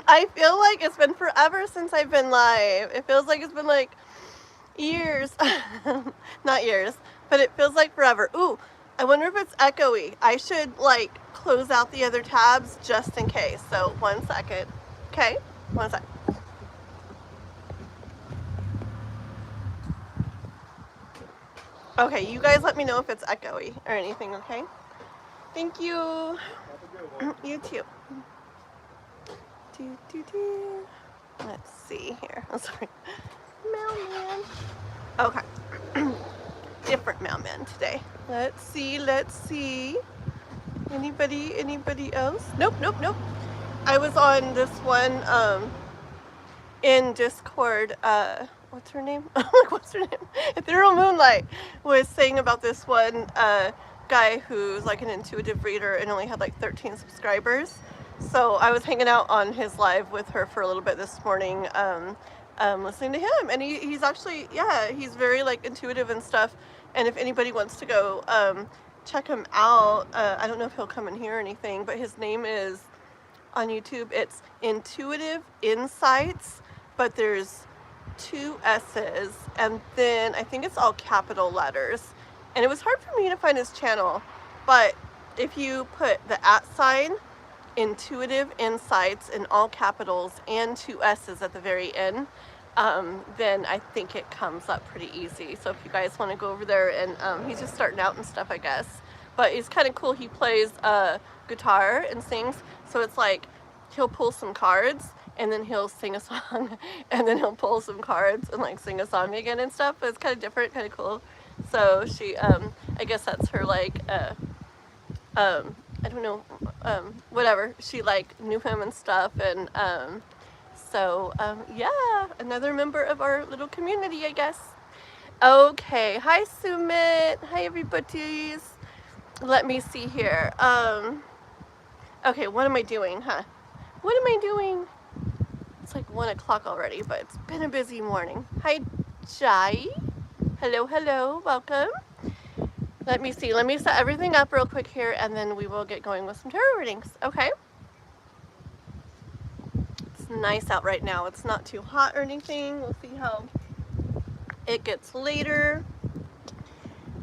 I feel like it's been forever since I've been live. It feels like it's been like years. Not years, but it feels like forever. Ooh, I wonder if it's echoey. I should like close out the other tabs just in case. So 1 second. Okay, 1 sec. Okay, you guys let me know if it's echoey or anything, okay? Thank you. Have a good one. You too. Let's see here. I'm sorry. Mailman. Okay. Different mailman today. Let's see. Anybody else? Nope. I was on this one in Discord, what's her name? What's her name? Ethereal Moonlight was saying about this one guy who's like an intuitive reader and only had like 13 subscribers. So I was hanging out on his live with her for a little bit this morning, listening to him. And he's actually, yeah, he's very like intuitive and stuff. And if anybody wants to go check him out, I don't know if he'll come in here or anything, but his name is on YouTube, it's Intuitive Insights, but there's 2 S's, and then I think it's all capital letters. And it was hard for me to find his channel, but if you put the @ Intuitive Insights in all capitals and 2 S's at the very end, then I think it comes up pretty easy. So if you guys want to go over there, and he's just starting out and stuff, I guess. But it's kind of cool. He plays guitar and sings, so it's like he'll pull some cards and then he'll sing a song and then he'll pull some cards and like sing a song again and stuff. But it's kind of different, kind of cool. So she, I guess that's her like, I don't know, whatever. She like knew him and stuff, and so yeah, another member of our little community, I guess. Okay, hi Sumit, hi everybody's. Let me see here. Okay, what am I doing, huh? What am I doing? It's like 1 o'clock already, but it's been a busy morning. Hi, Jai. Hello, welcome. Let me see. Let me set everything up real quick here, and then we will get going with some tarot readings. Okay. It's nice out right now. It's not too hot or anything. We'll see how it gets later.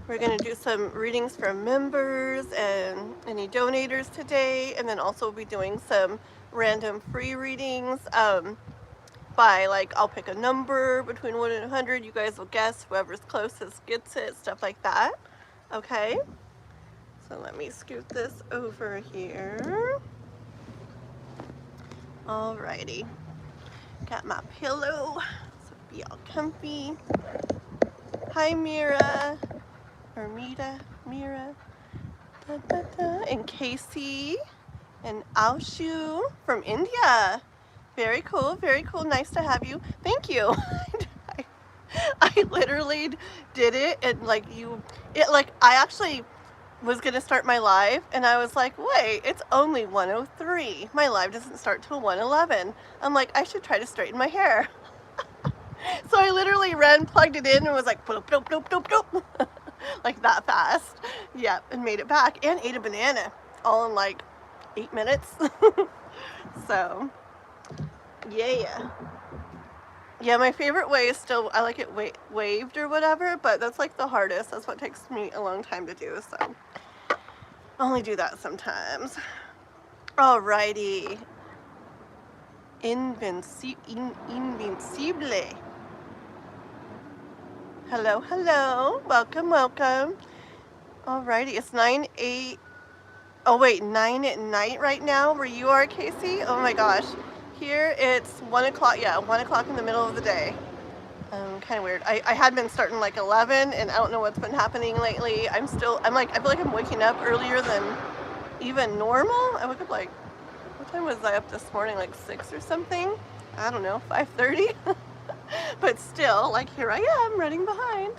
We're going to do some readings for members and any donators today, and then also we'll be doing some random free readings by, like, I'll pick a number between 1 and 100. You guys will guess. Whoever's closest gets it, stuff like that. Okay? So let me scoot this over here. Alrighty. Got my pillow, so be all comfy. Hi, Mira. Or Mira, and Casey, and Aushu from India. Very cool, nice to have you. Thank you. I literally did it, and like I actually was gonna start my live, and I was like, wait, it's only 1:03. My live doesn't start till 1:11. I'm like, I should try to straighten my hair. So I literally plugged it in, and was like, bloop, bloop, bloop, bloop, bloop. Like that fast. Yep, and made it back and ate a banana all in like 8 minutes. So yeah, my favorite way is still, I like it waved or whatever, but that's like the hardest. That's what takes me a long time to do, so I only do that sometimes. Alrighty. Invincible. Hello, welcome. Alrighty, it's 9 at night right now where you are, Casey. Oh my gosh, here it's 1 o'clock. Yeah, 1 o'clock in the middle of the day. Kind of weird. I had been starting like 11, and I don't know what's been happening lately. I feel like I'm waking up earlier than even normal. I woke up like, what time was I up this morning? Like 6 or something? I don't know, 5:30. But still, like, here I am running behind.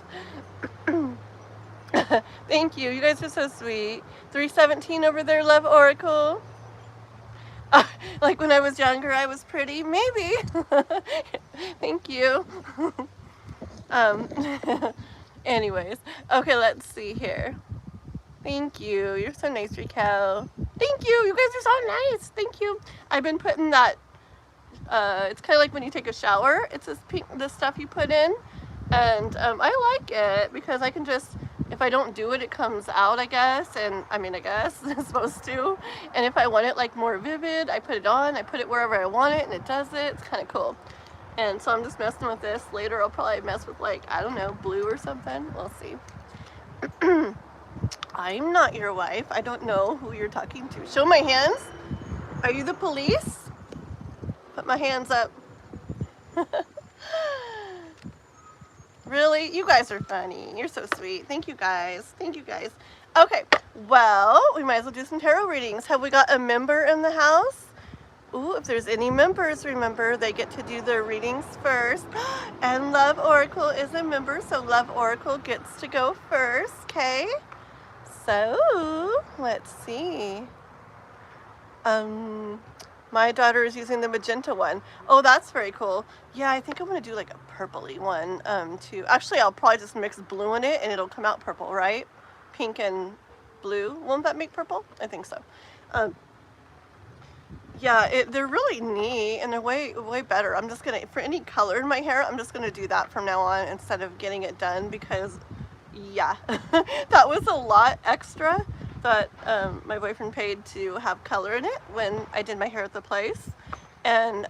Thank you. You guys are so sweet. 317 over there, Love Oracle. Like when I was younger, I was pretty. Maybe. Thank you. Anyways. Okay, let's see here. Thank you. You're so nice, Raquel. Thank you. You guys are so nice. Thank you. I've been putting that It's kind of like when you take a shower. It's this stuff you put in, and I like it because I can just, if I don't do it, it comes out, I guess, and I mean, I guess it's supposed to. And if I want it like more vivid, I put it on. I put it wherever I want it, and it does it. It's kind of cool. And so I'm just messing with this. Later, I'll probably mess with like, I don't know, blue or something. We'll see. I'm not your wife. I don't know who you're talking to. Show my hands. Are you the police? Put my hands up. Really? You guys are funny. You're so sweet. Thank you guys. Thank you guys. Okay, well, we might as well do some tarot readings. Have we got a member in the house? Ooh, if there's any members, remember, they get to do their readings first. And Love Oracle is a member, so Love Oracle gets to go first, okay? So, let's see. My daughter is using the magenta one. Oh, that's very cool. Yeah, I think I'm going to do like a purpley one, too. Actually, I'll probably just mix blue in it, and it'll come out purple, right? Pink and blue. Won't that make purple? I think so. Yeah, they're really neat, and they're way better. I'm just going to, for any color in my hair, I'm just going to do that from now on instead of getting it done because, yeah, that was a lot extra that my boyfriend paid to have color in it when I did my hair at the place, and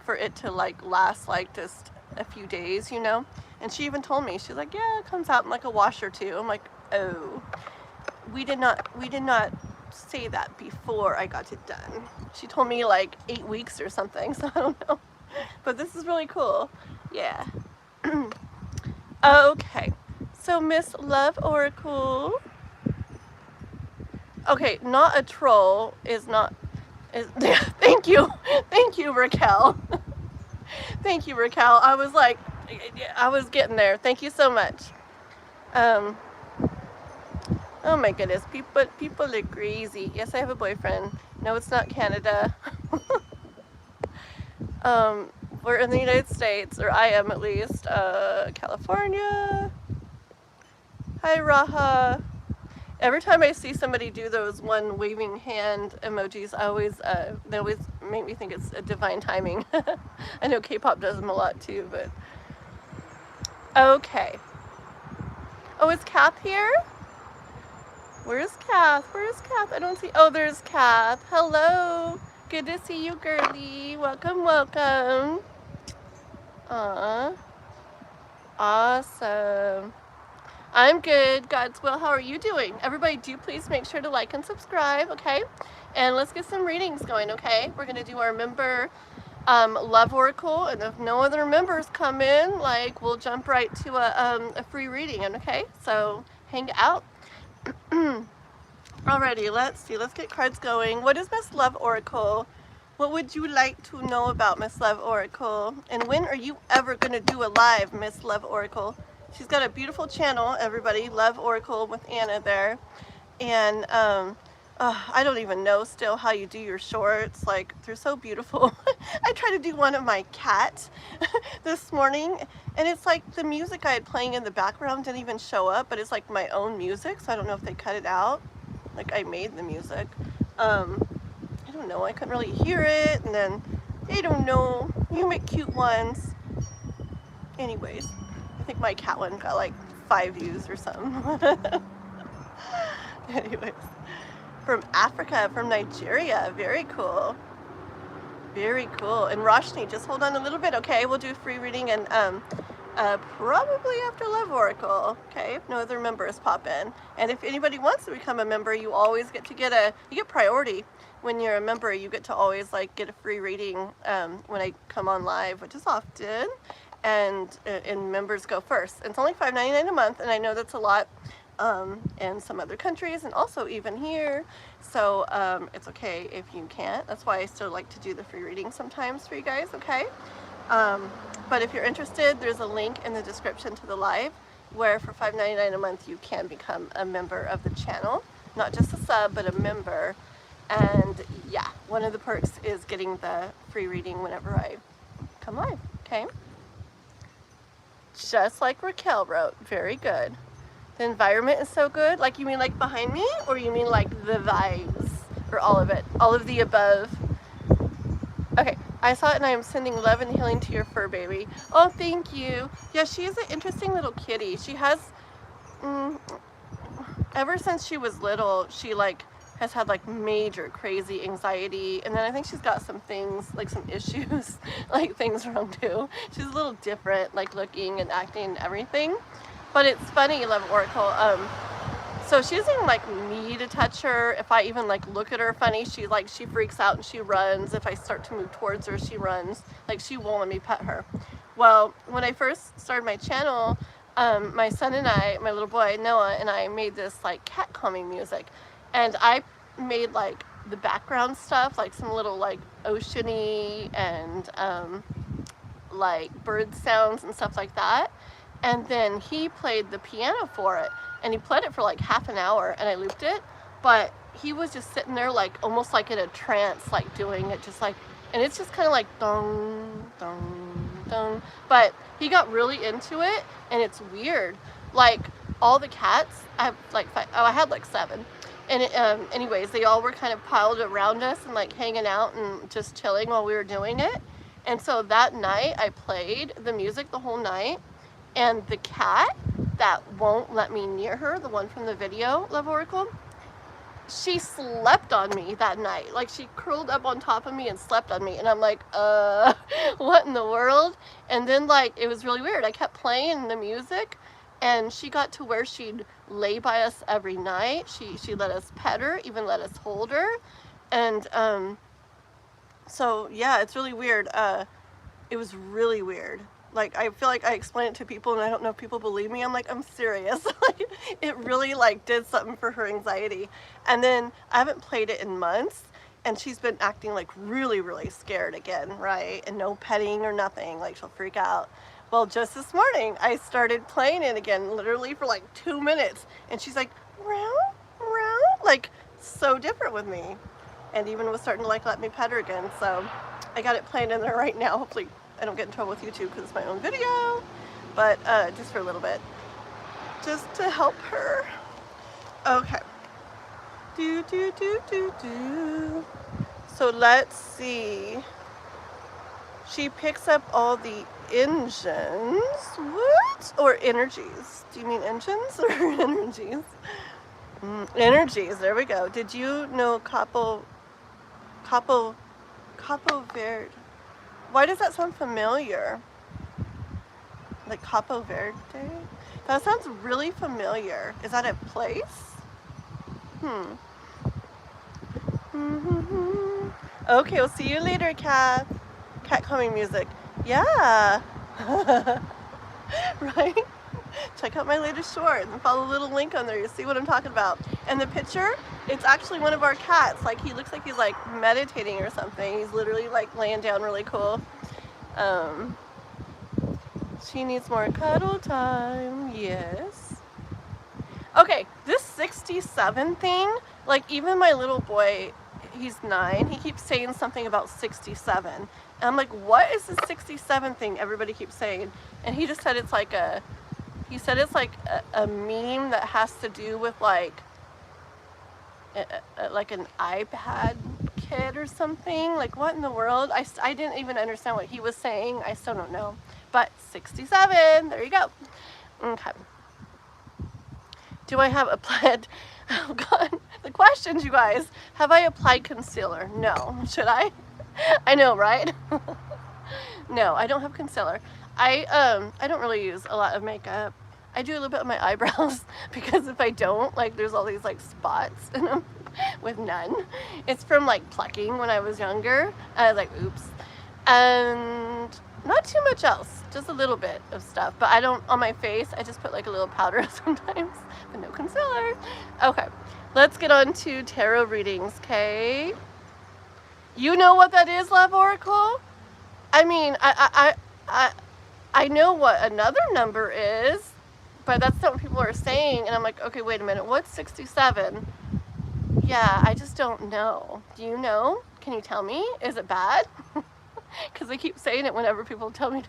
for it to like last like just a few days, you know. And she even told me, she's like, yeah, it comes out in like a wash or two. I'm like, oh, we did not say that before I got it done. She told me like 8 weeks or something, so I don't know, but this is really cool. Yeah. Okay, so Miss Love Oracle. Okay, not a troll is not, thank you, Raquel. Thank you, Raquel. I was like, I was getting there. Thank you so much. Oh my goodness, people are crazy. Yes, I have a boyfriend. No, it's not Canada. We're in the United States, or I am at least. California. Hi, Raha. Every time I see somebody do those one waving hand emojis, they always make me think it's a divine timing. I know K-pop does them a lot too, but okay. Oh, is Kath here? Where's Kath? Where's Kath? I don't see. Oh, there's Kath. Hello. Good to see you, girly. Welcome, welcome. Awesome. I'm good. God's will. How are you doing? Everybody, do please make sure to like and subscribe, okay? And let's get some readings going, okay? We're going to do our member Love Oracle, and if no other members come in, like, we'll jump right to a free reading, okay? So, hang out. Alrighty, let's see. Let's get cards going. What is Miss Love Oracle? What would you like to know about Miss Love Oracle? And when are you ever going to do a live, Miss Love Oracle? She's got a beautiful channel, everybody. Love Oracle with Anna there. And I don't even know still how you do your shorts. Like, they're so beautiful. I tried to do one of my cat this morning, and it's like the music I had playing in the background didn't even show up, but it's like my own music, so I don't know if they cut it out. Like, I made the music. I don't know. I couldn't really hear it, and then they don't know. You make cute ones. Anyways, I think my cat one got like 5 views or something. Anyways. From Africa, from Nigeria. Very cool. Very cool. And Roshni, just hold on a little bit, okay? We'll do a free reading and probably after Love Oracle, okay? If no other members pop in. And if anybody wants to become a member, you always get to you get priority. When you're a member, you get to always like get a free reading when I come on live, which is often. And members go first. It's only $5.99 a month, and I know that's a lot. In some other countries, and also even here, so it's okay if you can't. That's why I still like to do the free reading sometimes for you guys, okay? But if you're interested, there's a link in the description to the live where for $5.99 a month you can become a member of the channel, not just a sub, but a member. And yeah, one of the perks is getting the free reading whenever I come live, okay? Just like Raquel wrote. Very good. The environment is so good. Like, you mean like behind me, or you mean like the vibes, or all of it, all of the above? Okay, I saw it and I am sending love and healing to your fur baby. Oh, thank you. Yeah, she is an interesting little kitty. She has, ever since she was little, she like has had like major crazy anxiety, and then I think she's got some things, like some issues, like things wrong too. She's a little different, like looking and acting and everything. But it's funny, Love Oracle. So she doesn't even like me to touch her. If I even like look at her funny, she freaks out and she runs. If I start to move towards her, she runs. Like she won't let me pet her. Well, when I first started my channel, my son and I, my little boy Noah and I made this like cat calming music, and I made like the background stuff, like some little like oceany and like bird sounds and stuff like that. And then he played the piano for it, and he played it for like half an hour, and I looped it, but he was just sitting there like almost like in a trance, like doing it just like, and it's just kind of like dong, dong, dong, but he got really into it, and it's weird. Like all the cats, I have like I had like 7. And anyways, they all were kind of piled around us and like hanging out and just chilling while we were doing it. And so that night I played the music the whole night, and the cat that won't let me near her, the one from the video, Love Oracle, she slept on me that night. Like she curled up on top of me and slept on me, and I'm like, what in the world? And then like it was really weird. I kept playing the music, and she got to where she'd lay by us every night. She let us pet her, even let us hold her. And so yeah, it's really weird. It was really weird. Like I feel like I explain it to people and I don't know if people believe me. I'm like, I'm serious. Like, it really like did something for her anxiety. And then I haven't played it in months, and she's been acting like really, really scared again, right? And no petting or nothing, like she'll freak out. Well, just this morning I started playing it again, literally for like 2 minutes, and she's like, meow, meow, like so different with me. And even was starting to like let me pet her again. So I got it playing in there right now. Hopefully I don't get in trouble with YouTube because it's my own video, but just for a little bit, just to help her. Okay. Do, do, do, do, do. So let's see. She picks up all the engines. What? Or energies. Do you mean engines or energies? Energies, there we go. Did you know Capo Verde? Why does that sound familiar? Like Capo Verde? That sounds really familiar. Is that a place? Okay, we'll see you later, Cat. Cat calming music. Yeah. Right? Check out my latest short and follow the little link on there. You'll see what I'm talking about. And the picture, it's actually one of our cats. Like he looks like he's like meditating or something. He's literally like laying down really cool. She needs more cuddle time. Yes. Okay, this 67 thing, like even my little boy, he's 9, he keeps saying something about 67. And I'm like, what is the 67 thing everybody keeps saying? And he just said it's like a meme that has to do with like an iPad kid or something. Like what in the world? I didn't even understand what he was saying. I still don't know. But 67, there you go. Okay. Do I have applied, oh God, the questions, you guys. Have I applied concealer? No. Should I? I know, right? No, I don't have concealer. I don't really use a lot of makeup. I do a little bit of my eyebrows because if I don't, like there's all these like spots in them with none. It's from like plucking when I was younger. I was like, oops. And not too much else, just a little bit of stuff. But I don't, on my face, I just put like a little powder sometimes, but no concealer. Okay, let's get on to tarot readings, okay? You know what that is, Love Oracle? I mean, I know what another number is, but that's not what people are saying. And I'm like, okay, wait a minute, what's 67? Yeah, I just don't know. Do you know? Can you tell me? Is it bad? Because I keep saying it whenever people tell me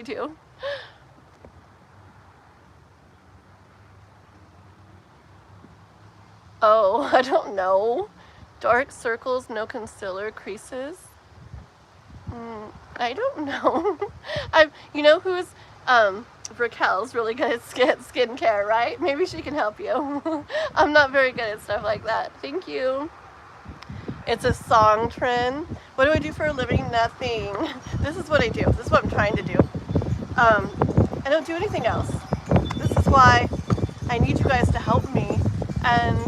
to. Oh, I don't know. Dark circles, no concealer, creases. I don't know. You know who's, Raquel's really good at skincare, right? Maybe she can help you. I'm not very good at stuff like that. Thank you. It's a song trend. What do I do for a living? Nothing. This is what I do. This is what I'm trying to do. I don't do anything else. This is why I need you guys to help me and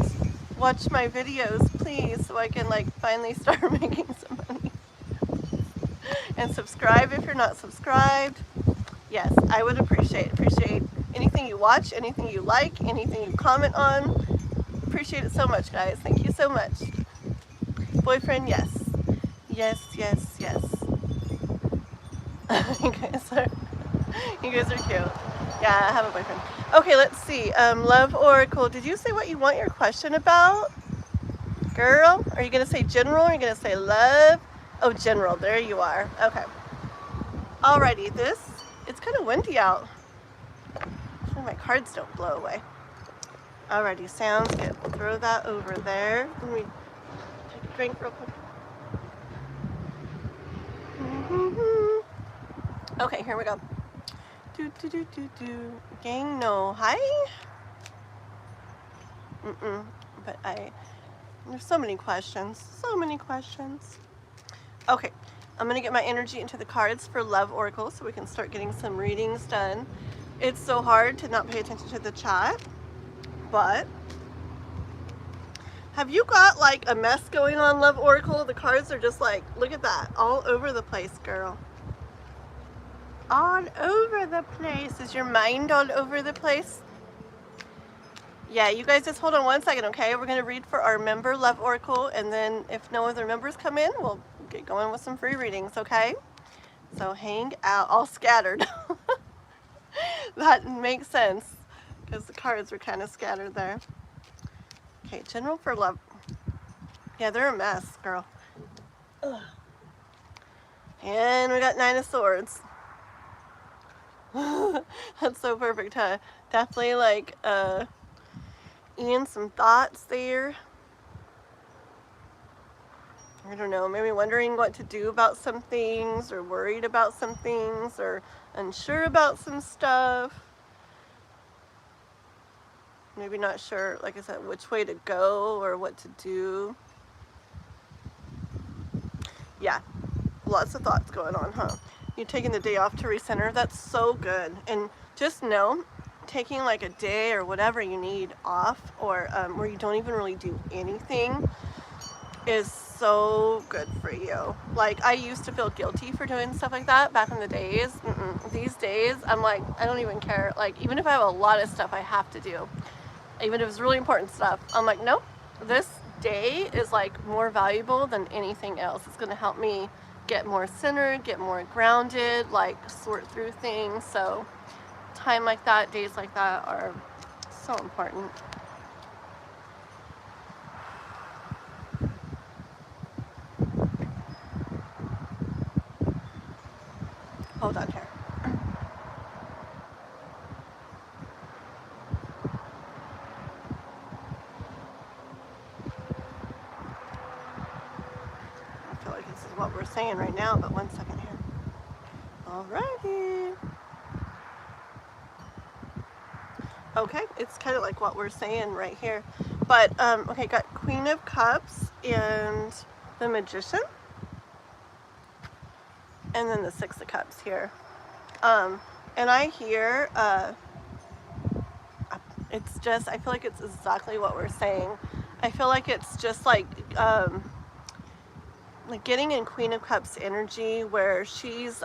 watch my videos, please, so I can like finally start making some money. And subscribe if you're not subscribed. Yes, I would appreciate anything you watch, anything you like, anything you comment on. Appreciate it so much, guys. Thank you so much. Boyfriend, yes. Yes, yes, yes. You guys are cute. Yeah, I have a boyfriend. Okay, let's see. Love Oracle. Did you say what you want your question about? Girl? Are you going to say general or are you going to say love? Oh, general. There you are. Okay. Alrighty, it's kind of windy out. Hopefully my cards don't blow away. Alrighty, sounds good. We'll throw that over there. Let me take a drink real quick. Okay, here we go. Gang, no. Hi? But there's so many questions. So many questions. Okay, I'm going to get my energy into the cards for Love Oracle so we can start getting some readings done. It's so hard to not pay attention to the chat, but have you got like a mess going on, Love Oracle? The cards are just like, look at that, all over the place, girl. All over the place. Is your mind all over the place? Yeah, you guys just hold on one second, okay? We're going to read for our member, Love Oracle, and then if no other members come in, we'll get going with some free readings, okay? So hang out, all scattered. That makes sense, because the cards were kind of scattered there. Okay, general for love. Yeah, they're a mess, girl. Ugh. And we got 9 of Swords. That's so perfect, huh? Definitely like, Ian, some thoughts there. I don't know, maybe wondering what to do about some things, or worried about some things, or unsure about some stuff. Maybe not sure, like I said, which way to go or what to do. Yeah, lots of thoughts going on, huh? You're taking the day off to recenter. That's so good. And just know, taking like a day or whatever you need off, or where you don't even really do anything, is so good for you. Like, I used to feel guilty for doing stuff like that back in the days. These days, I'm like, I don't even care. Like, even if I have a lot of stuff I have to do, even if it's really important stuff, I'm like, nope, this day is like more valuable than anything else. It's going to help me get more centered, get more grounded, like sort through things. So time like that, days like that are so important. Hold on here. I feel like this is what we're saying right now, but one second here. Alrighty. Okay, it's kind of like what we're saying right here. But, okay, got Queen of Cups and the Magician. And then the Six of Cups here. And I hear, it's just, I feel like it's exactly what we're saying. I feel like it's just like getting in Queen of Cups energy where she's,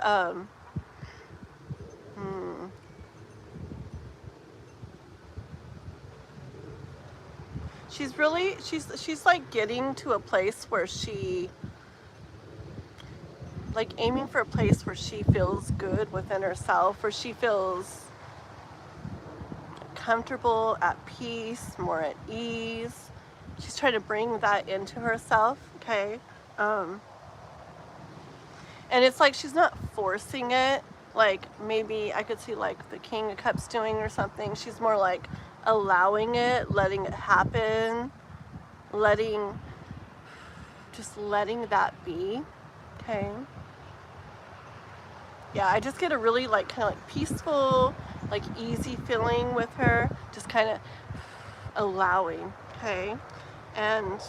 she's really, she's like getting to a place where she, like aiming for a place where she feels good within herself, where she feels comfortable, at peace, more at ease. She's trying to bring that into herself, okay? And it's like she's not forcing it, like maybe I could see like the King of Cups doing or something. She's more like allowing it, letting it happen, just letting that be, okay? Yeah, I just get a really like kind of like peaceful, like easy feeling with her, just kind of allowing, okay? And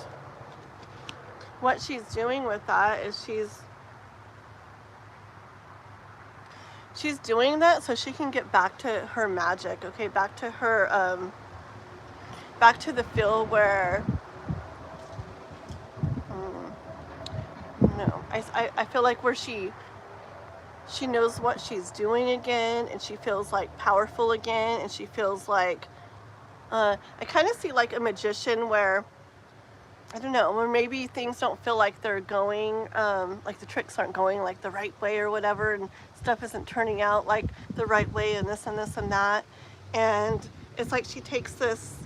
what she's doing with that is she's doing that so she can get back to her magic, okay? Back to her, back to the feel where, no, I feel like where she knows what she's doing again, and she feels like powerful again, and she feels like, I kind of see like a magician where, I don't know, where maybe things don't feel like they're going, like the tricks aren't going like the right way or whatever, and stuff isn't turning out like the right way, and this and this and that. And it's like she takes this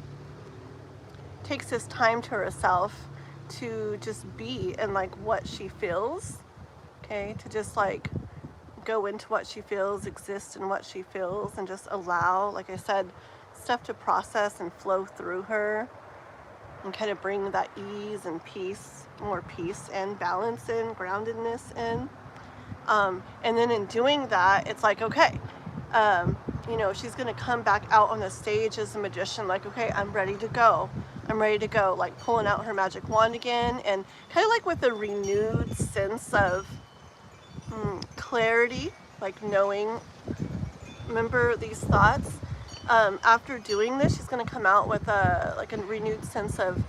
time to herself to just be in like what she feels, okay? To just like go into what she feels, exist in what she feels, and just allow, like I said, stuff to process and flow through her, and kind of bring that ease and peace, more peace and balance in, groundedness in. And then in doing that, it's like, okay, you know, she's gonna come back out on the stage as a magician, like, okay, I'm ready to go. I'm ready to go, like pulling out her magic wand again, and kind of like with a renewed sense of clarity, like knowing, remember these thoughts. After doing this, she's going to come out with a renewed sense of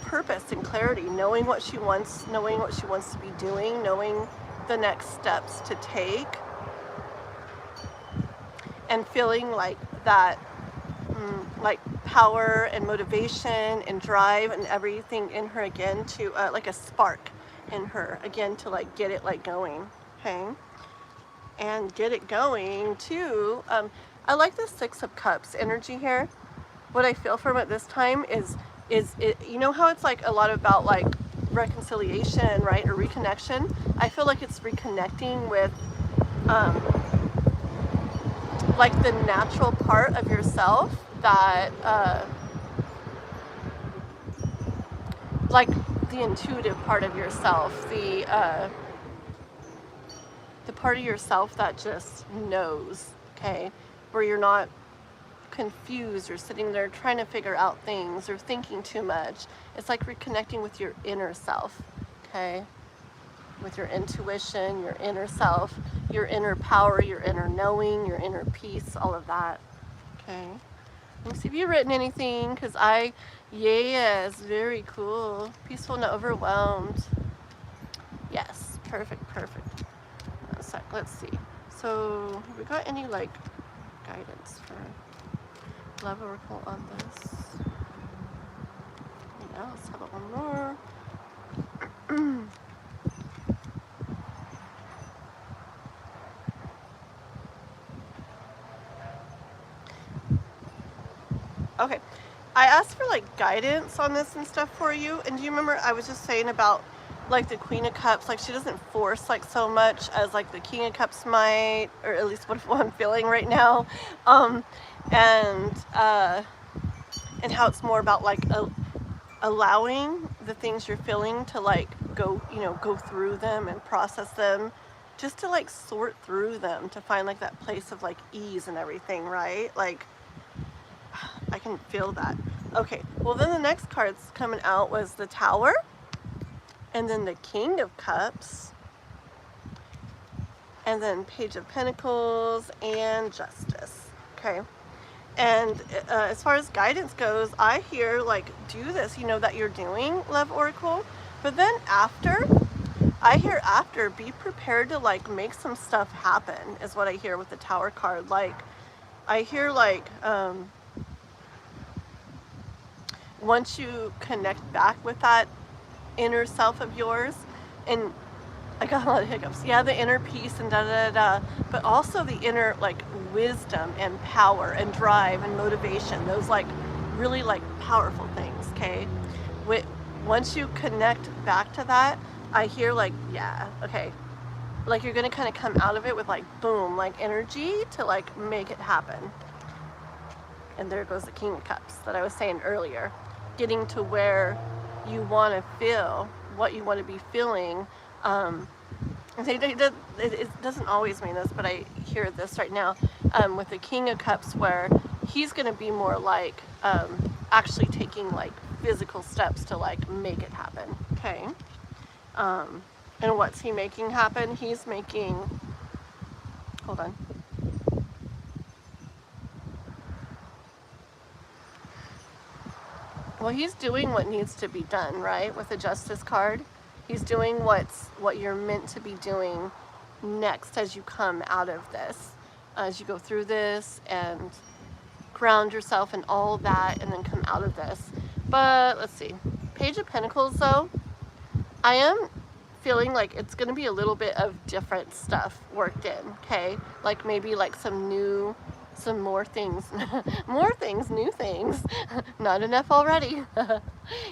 purpose and clarity, knowing what she wants to be doing, knowing the next steps to take, and feeling like that, like power and motivation and drive and everything in her again, to like a spark in her again, to like get it like going, okay? And get it going too. I like the Six of Cups energy here. What I feel from it this time is it, you know how it's like a lot about like reconciliation, right, or reconnection? I feel like it's reconnecting with like the natural part of yourself that like the intuitive part of yourself, the part of yourself that just knows, okay, where you're not confused or sitting there trying to figure out things or thinking too much. It's like reconnecting with your inner self, okay, with your intuition, your inner self, your inner power, your inner knowing, your inner peace, all of that, okay? Let me see if you've written anything, because yes, very cool. Peaceful, not overwhelmed. Yes, perfect. One sec, let's see. So, have we got any like guidance for love oracle on this? Yeah, let's have it one more. Okay, I asked for like guidance on this and stuff for you, and do you remember I was just saying about like the Queen of Cups, like she doesn't force like so much as like the King of Cups might, or at least what I'm feeling right now, and how it's more about like allowing the things you're feeling to like go through them and process them, just to like sort through them, to find like that place of like ease and everything, right? Like I can feel that. Okay, well then the next card's coming out was the Tower, and then the King of Cups, and then Page of Pentacles, and Justice, okay? And as far as guidance goes, I hear like, do this, that you're doing, Love Oracle, but then after, I hear after, be prepared to like make some stuff happen, is what I hear with the Tower card. Like, I hear like, once you connect back with that inner self of yours, and I got a lot of hiccups. Yeah, the inner peace and but also the inner like wisdom and power and drive and motivation. Those like really like powerful things. Okay, once you connect back to that, I hear like, yeah, okay, like you're gonna kind of come out of it with like boom, like energy to like make it happen. And there goes the King of Cups that I was saying earlier, getting to where you want to feel what you want to be feeling, It doesn't always mean this, but I hear this right now with the King of Cups, where he's going to be more like actually taking like physical steps to like make it happen. Okay. And what's he making happen? He's making, hold on. Well, he's doing what needs to be done, right? With the Justice card. He's doing what you're meant to be doing next as you come out of this. As you go through this and ground yourself and all that, and then come out of this. But let's see. Page of Pentacles, though, I am feeling like it's going to be a little bit of different stuff worked in, okay? Like maybe like some more things, new things. Not enough already.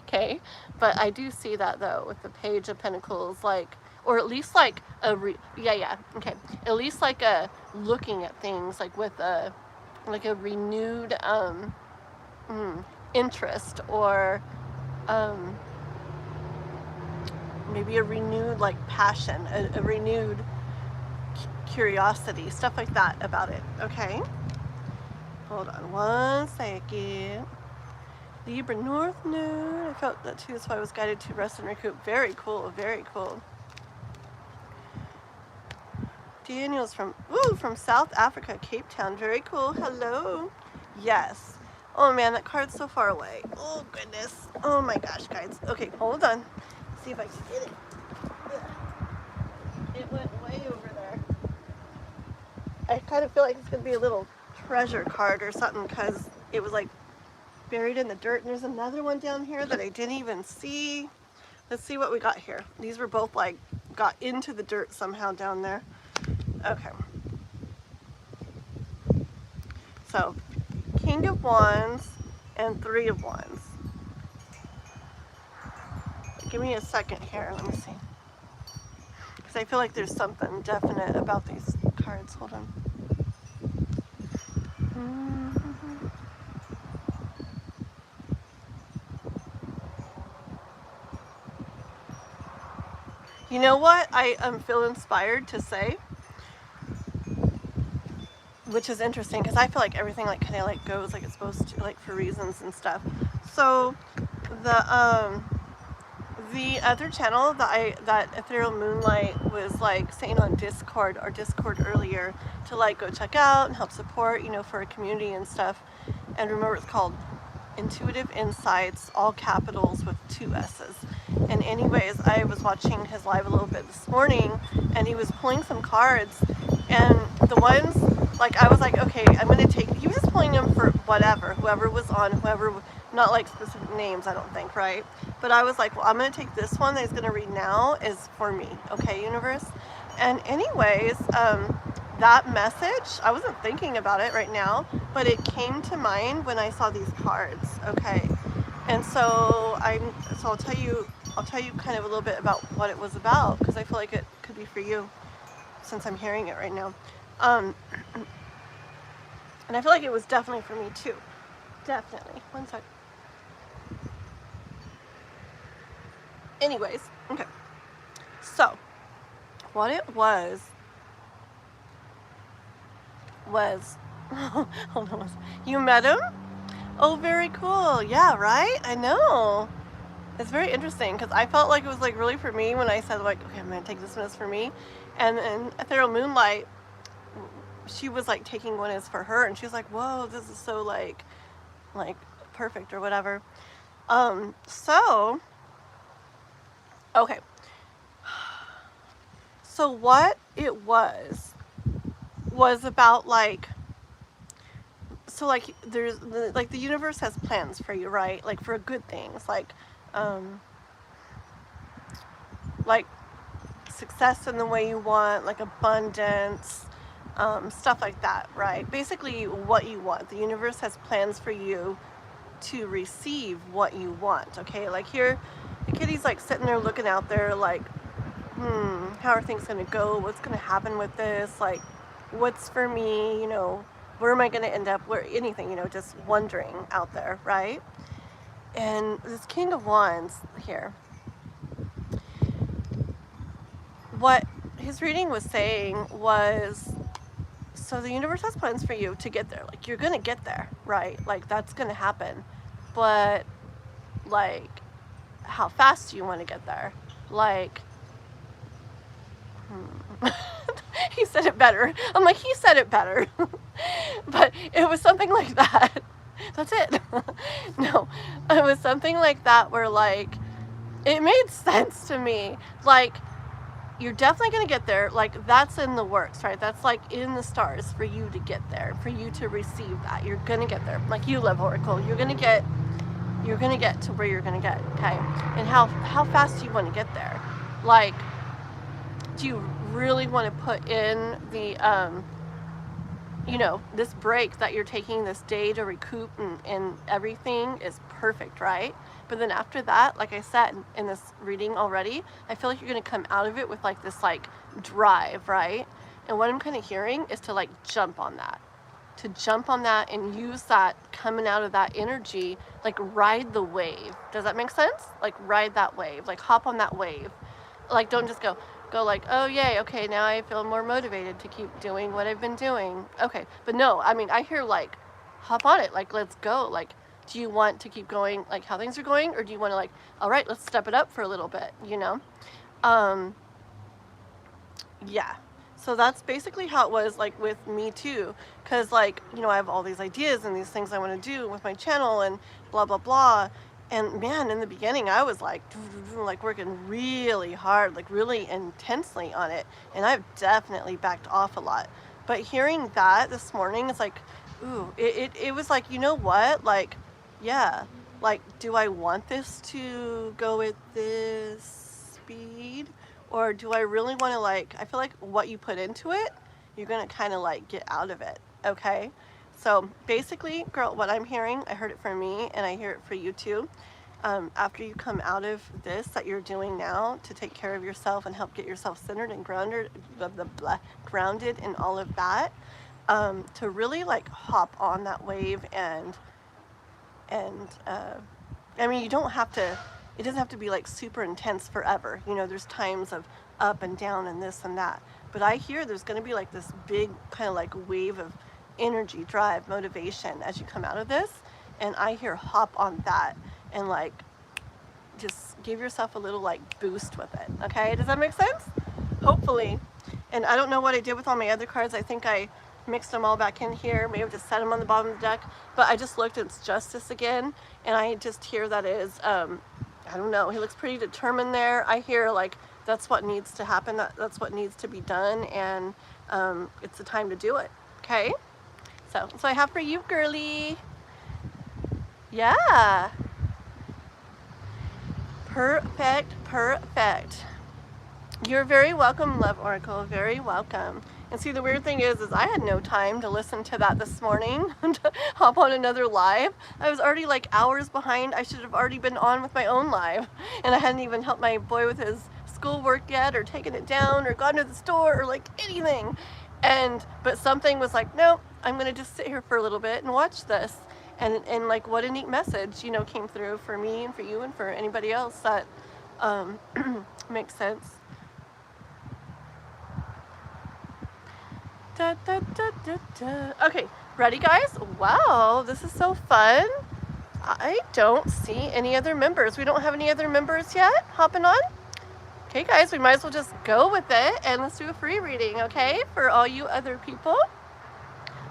Okay, but I do see that though with the Page of Pentacles, like, or at least like okay, at least like a looking at things like with a renewed interest, or maybe a renewed like passion, a renewed curiosity, stuff like that about it. Okay, hold on one second. Libra North Node. I felt that too, so I was guided to rest and recoup. Very cool, very cool. Daniel's from South Africa, Cape Town. Very cool. Hello. Yes. Oh man, that card's so far away. Oh goodness. Oh my gosh, guys. Okay, hold on. See if I can get it. It went way over there. I kind of feel like it's gonna be a little treasure card or something, because it was like buried in the dirt, and there's another one down here that I didn't even see. Let's see what we got here. These were both like got into the dirt somehow down there. Okay, so King of Wands and Three of Wands. Give me a second here, let me see, because I feel like there's something definite about these cards. Hold on. You know what I feel inspired to say, which is interesting, because I feel like everything like kind of like goes like it's supposed to, like for reasons and stuff. So the other channel that Ethereal Moonlight was like saying on Discord earlier to like go check out and help support, you know, for a community and stuff. And remember, it's called Intuitive Insights, all capitals with 2 S's. And anyways, I was watching his live a little bit this morning, and he was pulling some cards, and the ones, like, I was like, okay, I'm going to take, he was just pulling them for whatever, whoever was on, not like specific names, I don't think, right? But I was like, well, I'm going to take this one that he's going to read now is for me, okay, universe? And anyways, that message, I wasn't thinking about it right now, but it came to mind when I saw these cards, okay? And so I'll tell you kind of a little bit about what it was about, because I feel like it could be for you, since I'm hearing it right now. And I feel like it was definitely for me too. Definitely. One sec. Anyways, okay. So, what it was, hold on, you met him? Oh, very cool. Yeah, right? I know. It's very interesting, because I felt like it was like really for me when I said like, okay, I'm going to take this one as for me. And then Ethereal Moonlight, she was like taking one as for her, and she was like, whoa, this is so like perfect or whatever. So, okay. So what it was about like, so like there's like the universe has plans for you, right? Like for good things, like success in the way you want, like abundance, stuff like that, right? Basically what you want. The universe has plans for you to receive what you want, okay? Like here, the kitty's like sitting there looking out there like, how are things gonna go? What's gonna happen with this? Like, what's for me, you know, where am I gonna end up? Where, anything, you know, just wondering out there, right? And this King of Wands here, what his reading was saying was, so the universe has plans for you to get there. Like, you're gonna get there, right? Like, that's gonna happen. But, like, how fast do you want to get there? Like, he said it better. I'm like, he said it better. But it was something like that. That's it. No, it was something like that where, like, it made sense to me. Like, you're definitely going to get there. Like, that's in the works, right? That's like in the stars for you to get there, for you to receive that. You're going to get there. Like you, Love Oracle, you're going to get to where you're going to get, okay? And how fast do you want to get there? Like, do you really want to put in the, you know, this break that you're taking this day to recoup and everything is perfect, right? But then after that, like I said in this reading already, I feel like you're going to come out of it with like this like drive, right? And what I'm kind of hearing is to like jump on that. To jump on that and use that coming out of that energy, like ride the wave. Does that make sense? Like ride that wave, like hop on that wave. Like don't just go like, oh yay, okay, now I feel more motivated to keep doing what I've been doing. Okay, but no, I mean, I hear like hop on it, like let's go. Like, do you want to keep going like how things are going, or do you want to like, all right, let's step it up for a little bit, you know? Yeah. So that's basically how it was like with me too, because like, you know, I have all these ideas and these things I want to do with my channel and blah blah blah. And man, in the beginning I was like working really hard, like really intensely on it, and I've definitely backed off a lot. But hearing that this morning, it's like, ooh, it was like, you know what, like, yeah, like, do I want this to go at this speed? Or do I really want to, like, I feel like what you put into it, you're going to kind of like get out of it, okay? So basically, girl, what I'm hearing, I heard it from me and I hear it for you too. After you come out of this that you're doing now to take care of yourself and help get yourself centered and grounded, grounded in all of that, to really like hop on that wave and I mean, you don't have to, it doesn't have to be like super intense forever. You know, there's times of up and down and this and that. But I hear there's going to be like this big kind of like wave of energy, drive, motivation as you come out of this. And I hear hop on that and like just give yourself a little like boost with it. Okay, does that make sense? Hopefully. And I don't know what I did with all my other cards. I think I mixed them all back in here. Maybe just set them on the bottom of the deck. But I just looked, it's Justice again. And I just hear that is, I don't know, he looks pretty determined there. I hear like that's what needs to happen. That's what needs to be done. And it's the time to do it. Okay? So that's what I have for you, girly. Yeah. Perfect, perfect. You're very welcome, Love Oracle, very welcome. And see, the weird thing is I had no time to listen to that this morning, to hop on another live. I was already like hours behind. I should have already been on with my own live. And I hadn't even helped my boy with his schoolwork yet, or taken it down, or gone to the store, or like anything. But something was like, no, I'm gonna just sit here for a little bit and watch this. And like, what a neat message, you know, came through for me and for you and for anybody else that makes sense. Da, da, da, da, da. Okay, ready guys? Wow, this is so fun. I don't see any other members. We don't have any other members yet hopping on. Okay guys, we might as well just go with it and let's do a free reading, okay, for all you other people.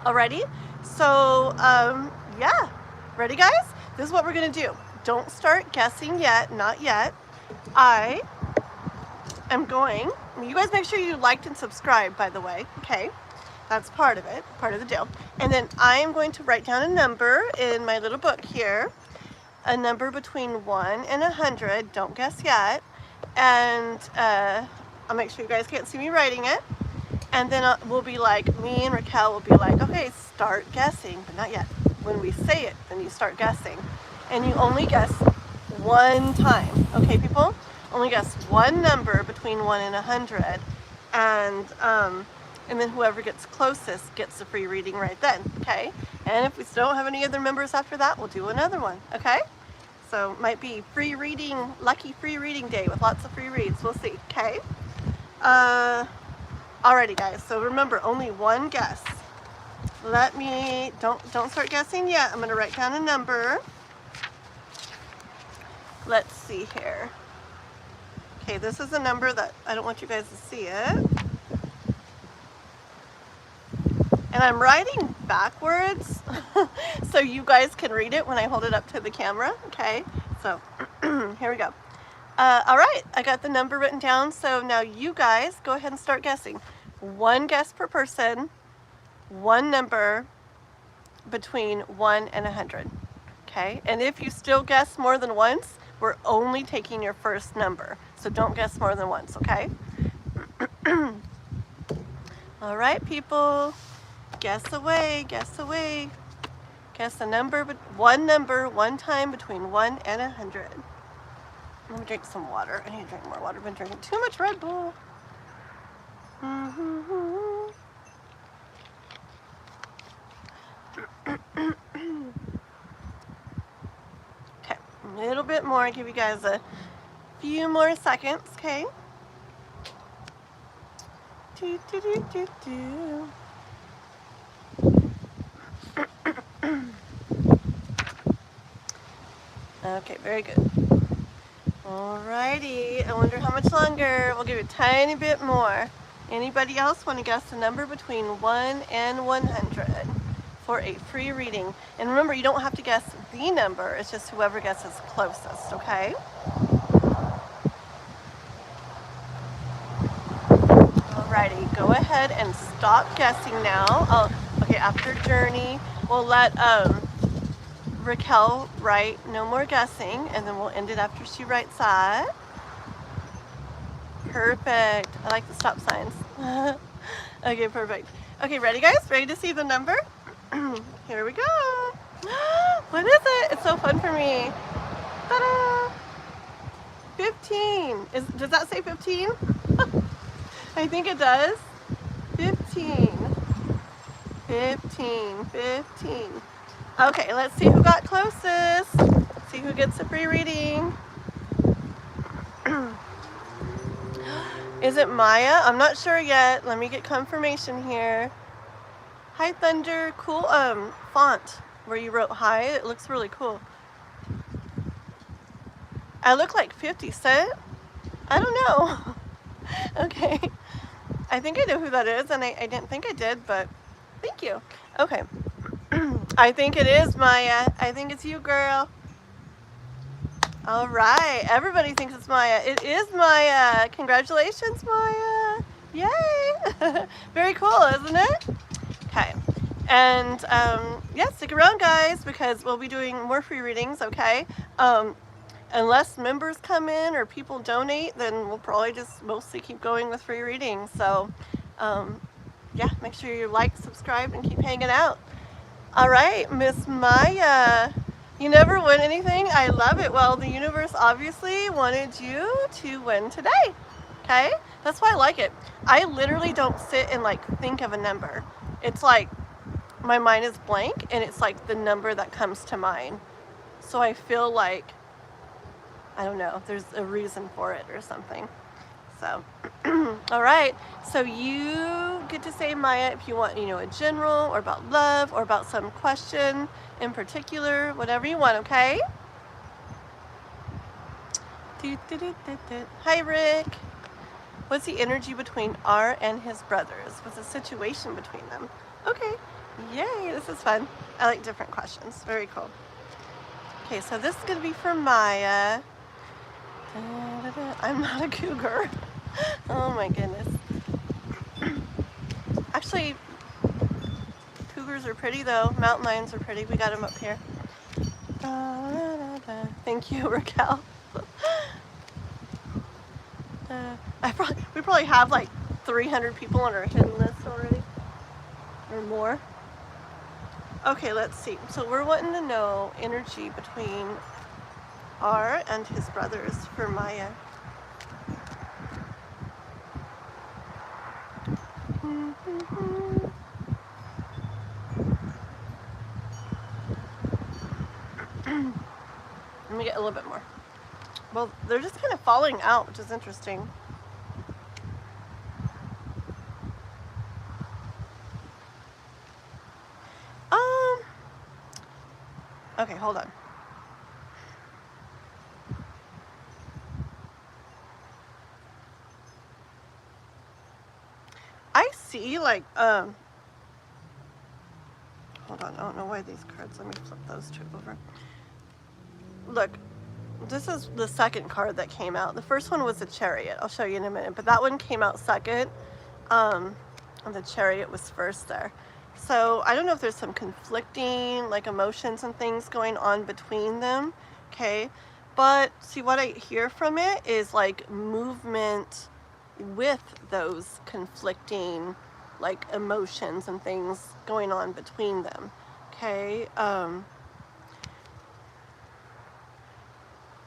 Alrighty, so yeah, ready guys? This is what we're gonna do. Don't start guessing yet, not yet. I am going, you guys make sure you liked and subscribed, by the way, okay? That's part of it, part of the deal. And then I am going to write down a number in my little book here, a number between 1 and 100, don't guess yet. And I'll make sure you guys can't see me writing it. And then we'll be like, me and Raquel will be like, okay, start guessing, but not yet. When we say it, then you start guessing. And you only guess one time, okay people? Only guess one number between 1 and 100. And then whoever gets closest gets the free reading right then, okay? And if we still don't have any other members after that, we'll do another one, okay? So might be free reading, lucky free reading day with lots of free reads. We'll see, okay? Alrighty, guys. So remember, only one guess. Let me, don't start guessing yet. I'm going to write down a number. Let's see here. Okay, this is a number that I don't want you guys to see it. And I'm writing backwards so you guys can read it when I hold it up to the camera. Okay, so here we go. All right, I got the number written down. So now you guys go ahead and start guessing. One guess per person, one number between 1 and 100. Okay, and if you still guess more than once, we're only taking your first number. So don't guess more than once, okay? All right, people. Guess away, guess away. Guess a number, one number, one time between 1 and 100. Let me drink some water. I need to drink more water. I've been drinking too much Red Bull. Okay, a little bit more. I'll give you guys a few more seconds, okay? Do, do, do, do, do. Okay, very good. Alrighty, I wonder how much longer. We'll give you a tiny bit more. Anybody else want to guess a number between 1 and 100 for a free reading? And remember, you don't have to guess the number. It's just whoever guesses closest, okay? Alrighty, go ahead and stop guessing now. Okay, after Journey, we'll let Raquel write no more guessing, and then we'll end it after she writes that. Perfect. I like the stop signs. Okay, perfect. Okay, ready, guys? Ready to see the number? Here we go. What is it? It's so fun for me. Ta-da! 15. Does that say 15? I think it does. 15. 15. 15. Okay, let's see who got closest. See who gets a free reading. Is it Maya? I'm not sure yet. Let me get confirmation here. Hi, Thunder. Cool font where you wrote hi. It looks really cool. I look like 50 Cent? I don't know. Okay. I think I know who that is, and I didn't think I did, but thank you. Okay. I think it is Maya. I think it's you, girl. All right. Everybody thinks it's Maya. It is Maya. Congratulations, Maya. Yay. Very cool, isn't it? Okay. And yeah, stick around, guys, because we'll be doing more free readings, okay? Unless members come in or people donate, then we'll probably just mostly keep going with free readings. So yeah, make sure you like, subscribe, and keep hanging out. All right, Miss Maya, you never win anything. I love it. Well, the universe obviously wanted you to win today. Okay, that's why I like it. I literally don't sit and like think of a number. It's like my mind is blank, and it's like the number that comes to mind. So I feel like, I don't know, there's a reason for it or something. So, all right. So you get to say Maya if you want, you know, a general or about love or about some question in particular, whatever you want, okay? Hi, Rick. What's the energy between R and his brothers? What's the situation between them? Okay. Yay, this is fun. I like different questions. Very cool. Okay, so this is going to be for Maya. I'm not a cougar. Oh my goodness. Actually, cougars are pretty though. Mountain lions are pretty. We got them up here. Thank you, Raquel. We probably have like 300 people on our hidden list already, or more. Okay, let's see. So we're wanting to know energy between R and his brothers for Maya. Let me get a little bit more. Well, they're just kind of falling out, which is interesting. Okay, hold on. I see, like, hold on, I don't know why these cards, let me flip those two over. Look, this is the second card that came out. The first one was the Chariot. I'll show you in a minute, but that one came out second. And the Chariot was first there. So I don't know if there's some conflicting, like, emotions and things going on between them, okay? But see, what I hear from it is like movement with those conflicting, like, emotions and things going on between them, okay?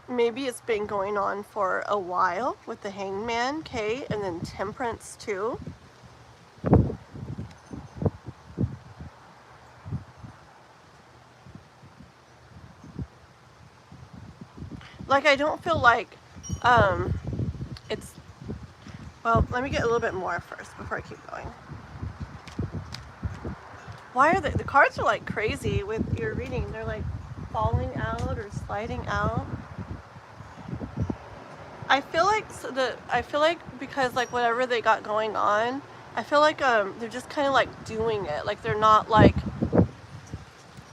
Maybe it's been going on for a while with the Hangman, okay? And then Temperance too. Like, I don't feel like it's, well, let me get a little bit more first before I keep going. Why are the cards are like crazy with your reading? They're like falling out or sliding out. I feel like because, like, whatever they got going on, I feel like they're just kind of like doing it. Like, they're not like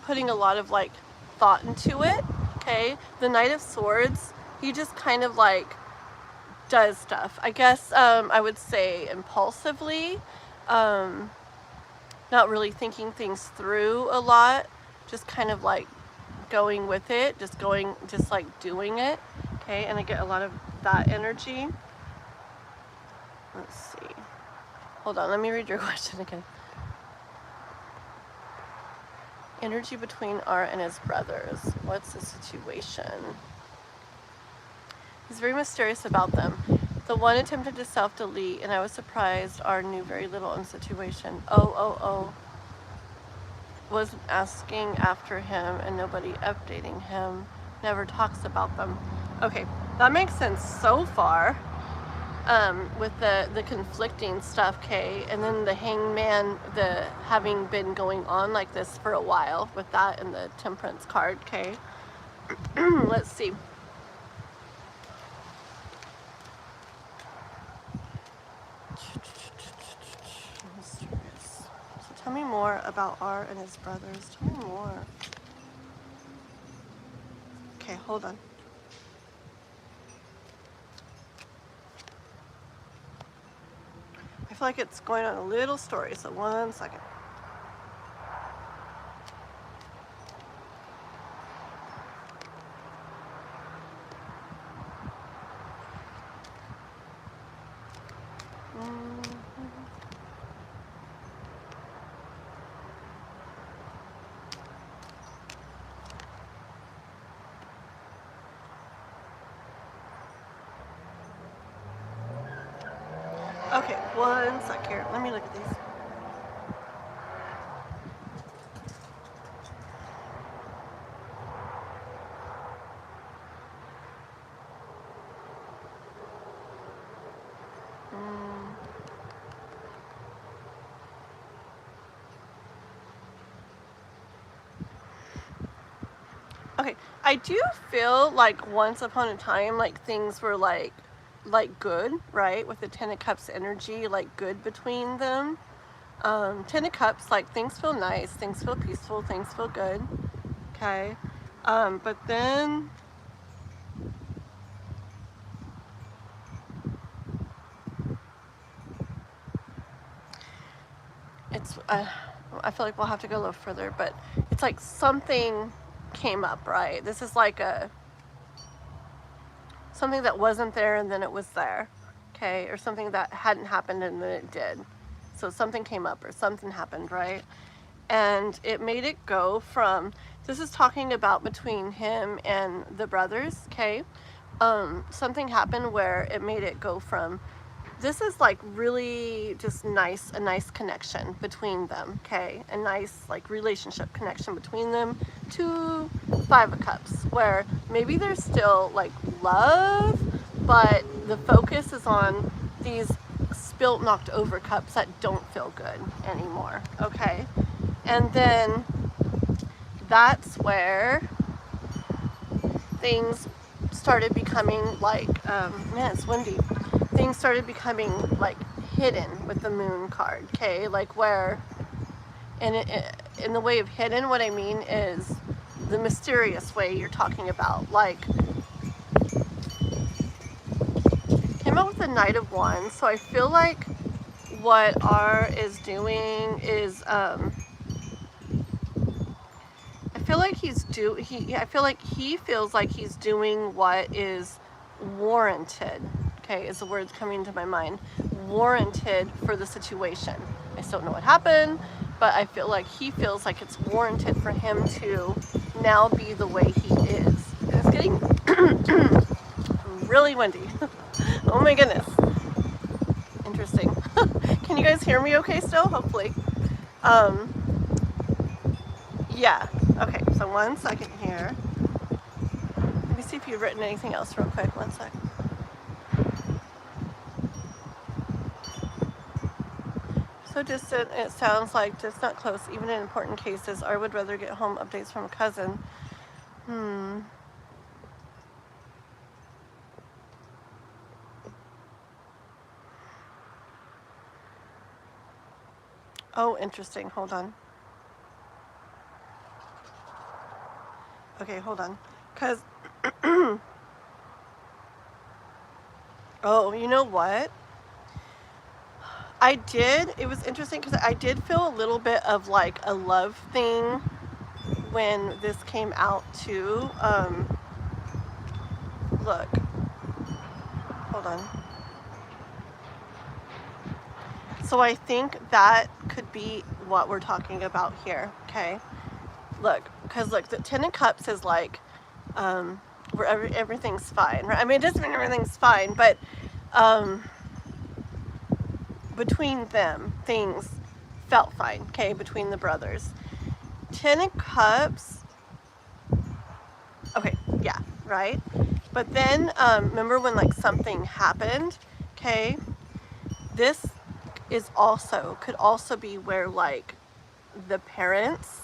putting a lot of like thought into it. Okay, the Knight of Swords, he just kind of like does stuff. I guess I would say impulsively, not really thinking things through a lot, just kind of like going with it, just like doing it. Okay, and I get a lot of that energy. Let's see. Hold on, let me read your question again. Energy between Art and his brothers. What's the situation? He's very mysterious about them. The one attempted to self-delete, and I was surprised Art knew very little on the situation. Was asking after him, and nobody updating him. Never talks about them. Okay, that makes sense so far. With the conflicting stuff, okay, and then the Hangman, the having been going on like this for a while with that and the Temperance card, okay. Let's see. Mysterious. So tell me more about Art and his brothers. Tell me more. Okay, hold on. I feel like it's going on a little story, so 1 second. Okay, 1 sec here. Let me look at these. Okay, I do feel like once upon a time, like, things were like good, right? With the Ten of Cups energy, like, good between them. Ten of Cups, like, things feel nice, things feel peaceful, things feel good. Okay. But then it's, I feel like we'll have to go a little further, but it's like something came up, right? This is like something that wasn't there and then it was there, okay? Or something that hadn't happened and then it did. So something came up or something happened, right? And it made it go from, this is talking about between him and the brothers, okay? Something happened where it made it go from, this is like really just nice, a nice connection between them, okay? A nice like relationship connection between them, to Five of Cups, where maybe there's still like love, but the focus is on these spilt, knocked over cups that don't feel good anymore, okay? And then that's where things started becoming like, man, it's windy. Things started becoming like hidden with the moon card, okay? Like where, in the way of hidden, what I mean is the mysterious way you're talking about. Like, came out with the Knight of Wands, so I feel like what R is doing is, I feel like I feel like he feels like he's doing what is warranted. Okay, is the words coming to my mind. Warranted for the situation. I still don't know what happened, but I feel like he feels like it's warranted for him to now be the way he is. And it's getting really windy. Oh my goodness. Interesting. Can you guys hear me okay still? Hopefully. Yeah. Okay, so 1 second here. Let me see if you've written anything else real quick. 1 sec. So distant, it sounds like just not close, even in important cases. I would rather get home updates from a cousin. Oh, interesting. Hold on. Okay, hold on. Because, oh, you know what? It was interesting because I did feel a little bit of like a love thing when this came out too. Look, hold on. So I think that could be what we're talking about here, okay? Look, because look, the Ten of Cups is like, where everything's fine, right? I mean, it doesn't mean everything's fine, but between them, things felt fine, okay, between the brothers. Ten of Cups, okay, yeah, right? But then, remember when like something happened, okay? This could also be where like the parents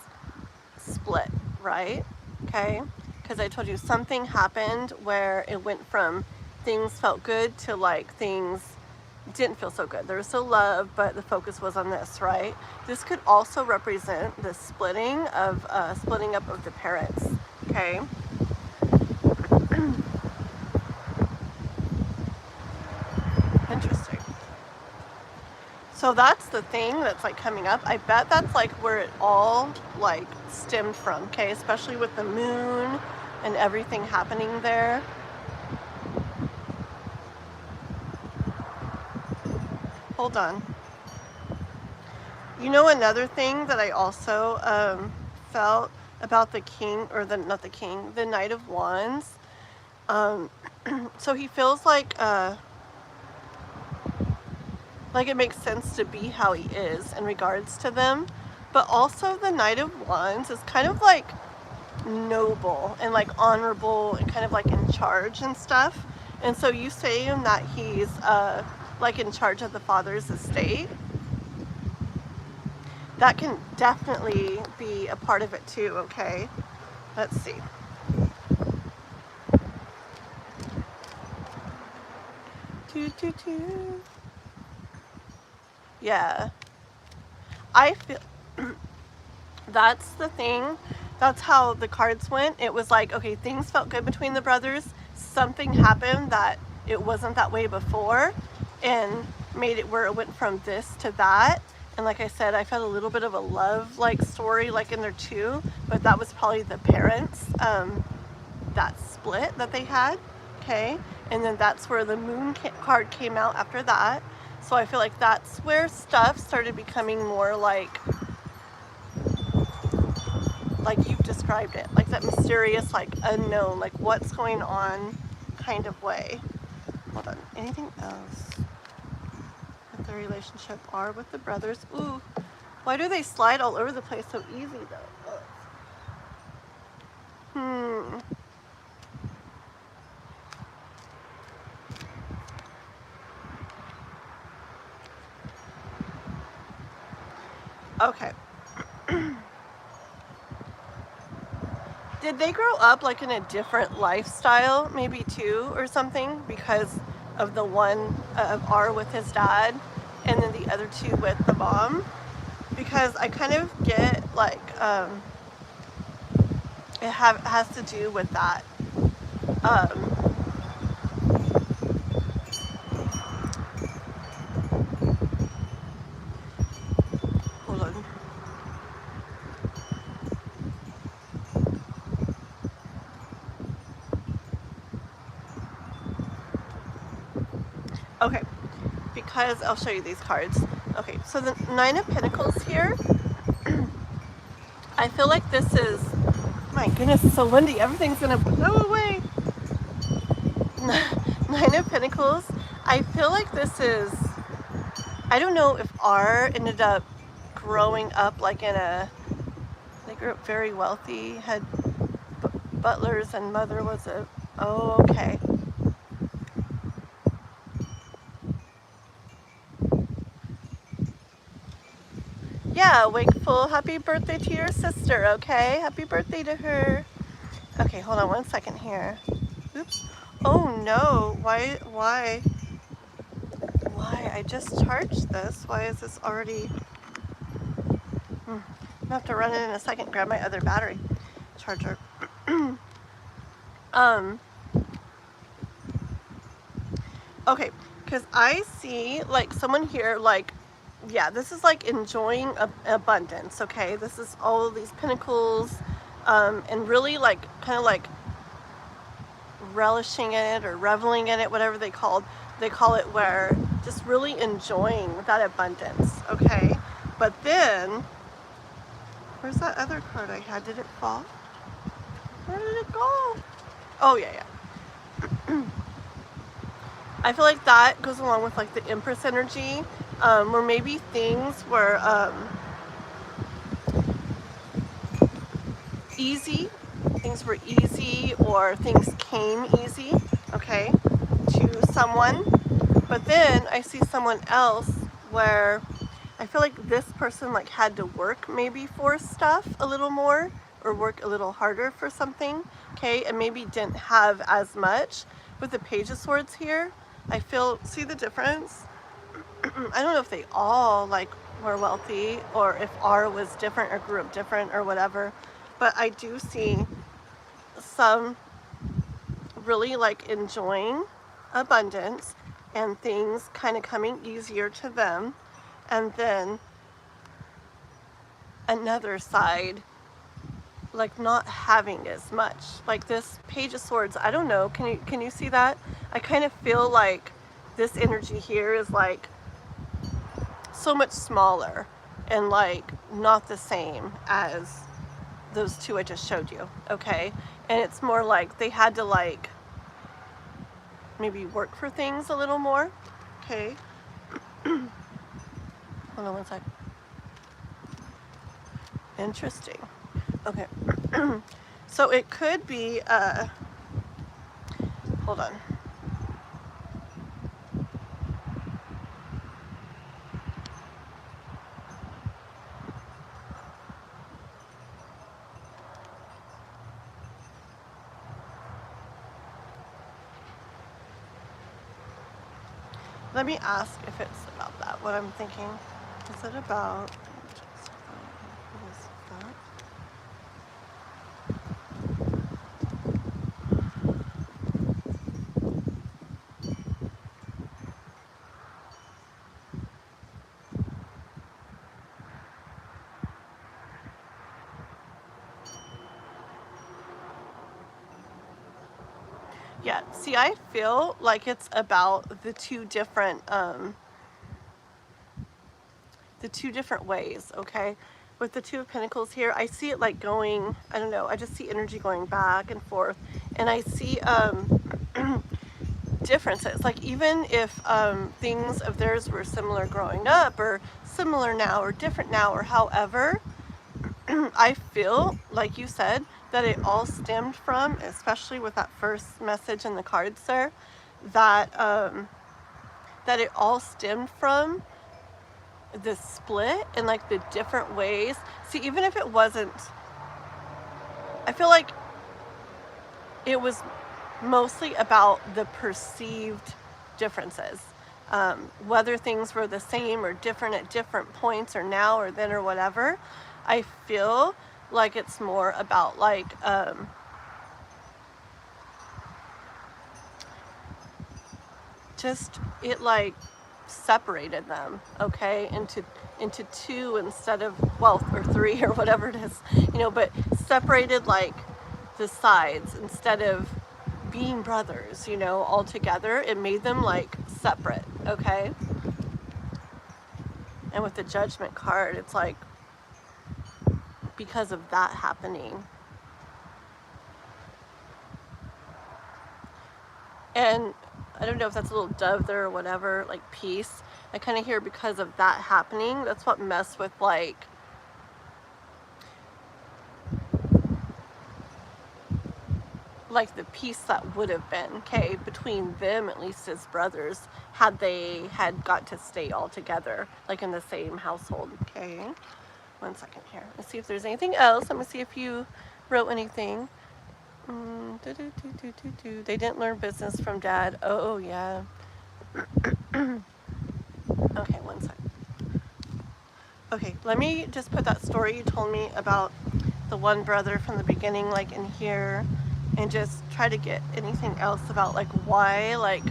split, right? Okay, because I told you something happened where it went from things felt good to like things didn't feel so good. There was still love, but the focus was on this, right? This could also represent the splitting up of the parents, okay? Interesting. So that's the thing that's like coming up. I bet that's like where it all like stemmed from, okay? Especially with the moon and everything happening there. Hold on. You know, another thing that I also felt about the king, or not the king, the Knight of Wands. So he feels like it makes sense to be how he is in regards to them. But also the Knight of Wands is kind of like noble and like honorable and kind of like in charge and stuff. And so you say him that he's like in charge of the father's estate. That can definitely be a part of it too, okay? Let's see. Yeah. I feel that's the thing. That's how the cards went. It was like, okay, things felt good between the brothers. Something happened that it wasn't that way before and made it where it went from this to that. And like I said, I felt a little bit of a love like story like in there too, but that was probably the parents, that split that they had, okay? And then that's where the moon card came out after that. So I feel like that's where stuff started becoming more like you've described it, like that mysterious, like unknown, like what's going on kind of way. Hold on, anything else with the relationship are with the brothers? Ooh, why do they slide all over the place so easy though? Okay. did they grow up like in a different lifestyle maybe too or something, because of the one of R with his dad and then the other two with the mom? Because I kind of get like it has to do with that. Hold on. Okay, because I'll show you these cards. Okay, so the Nine of Pentacles here, I feel like this is, my goodness, it's so windy, everything's gonna blow away. Nine of Pentacles, I feel like this is, I don't know if R ended up growing up like in a, they grew up very wealthy, had butlers, and mother was a, oh, okay. Yeah, Wakeful, happy birthday to your sister, okay? Happy birthday to her. Okay, hold on one second here. Oops. Oh no, why? I just charged this. Why is this already? I'm gonna have to run in a second, grab my other battery charger. Okay, because I see like someone here, like, yeah, this is like enjoying abundance, okay? This is all of these pentacles, and really like kind of like relishing in it or reveling in it, whatever they call it, where just really enjoying that abundance, okay? But then, where's that other card I had? Did it fall? Where did it go? Oh, yeah. I feel like that goes along with like the Empress energy, where maybe things were easy, or things came easy, okay, to someone. But then I see someone else where I feel like this person like had to work maybe for stuff a little more, or work a little harder for something, okay, and maybe didn't have as much. With the Page of Swords here, I feel, see the difference? I don't know if they all like were wealthy, or if R was different or grew up different or whatever, but I do see some really like enjoying abundance and things kind of coming easier to them, and then another side like not having as much. Like this Page of Swords, I don't know, can you see that? I kind of feel like this energy here is like so much smaller and like not the same as those two I just showed you, okay? And it's more like they had to like maybe work for things a little more, okay? Hold on one sec. Interesting. Okay. So it could be, hold on. Let me ask if it's about that, what I'm thinking. Is it about, what is that? Yeah, see, I feel like it's about the two different ways, okay? With the Two of Pentacles here, I see it like going, I don't know, I just see energy going back and forth, and I see differences. Like even if things of theirs were similar growing up, or similar now, or different now, or however, I feel, like you said, that it all stemmed from, especially with that first message in the cards there, that that it all stemmed from the split and like the different ways. See, even if it wasn't, I feel like it was mostly about the perceived differences. Whether things were the same or different at different points or now or then or whatever. I feel like it's more about like just it like separated them, okay, into two instead of, well, or three or whatever it is, you know, but separated like the sides instead of being brothers, you know, all together. It made them like separate, okay? And with the Judgment card, it's like because of that happening. And I don't know if that's a little dove there or whatever, like peace. I kind of hear because of that happening, that's what messed with like the peace that would have been, okay, between them, at least as brothers, had they had got to stay all together, like in the same household, okay? 1 second here. Let's see if there's anything else. Let me see if you wrote anything. They didn't learn business from Dad. Oh, yeah. Okay, 1 second. Okay, let me just put that story you told me about the one brother from the beginning, like in here, and just try to get anything else about like why, like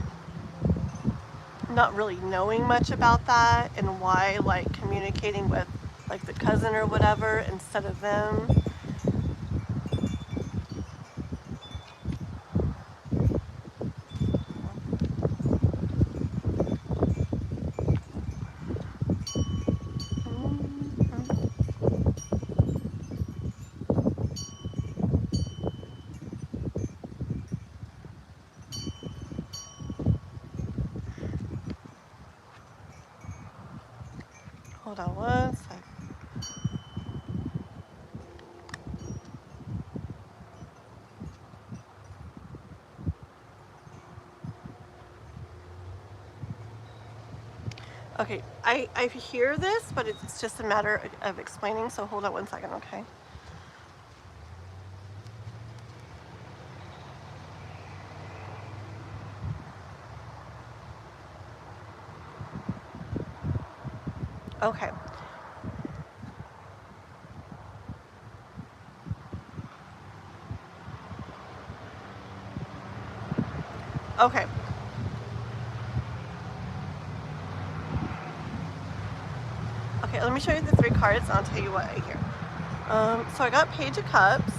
not really knowing much about that, and why like communicating with like the cousin or whatever instead of them. Hold on 1 second. Okay, I hear this, but it's just a matter of explaining, so hold on 1 second, okay? Okay. Okay. Okay, let me show you the 3 cards, and I'll tell you what I hear. So I got Page of Cups,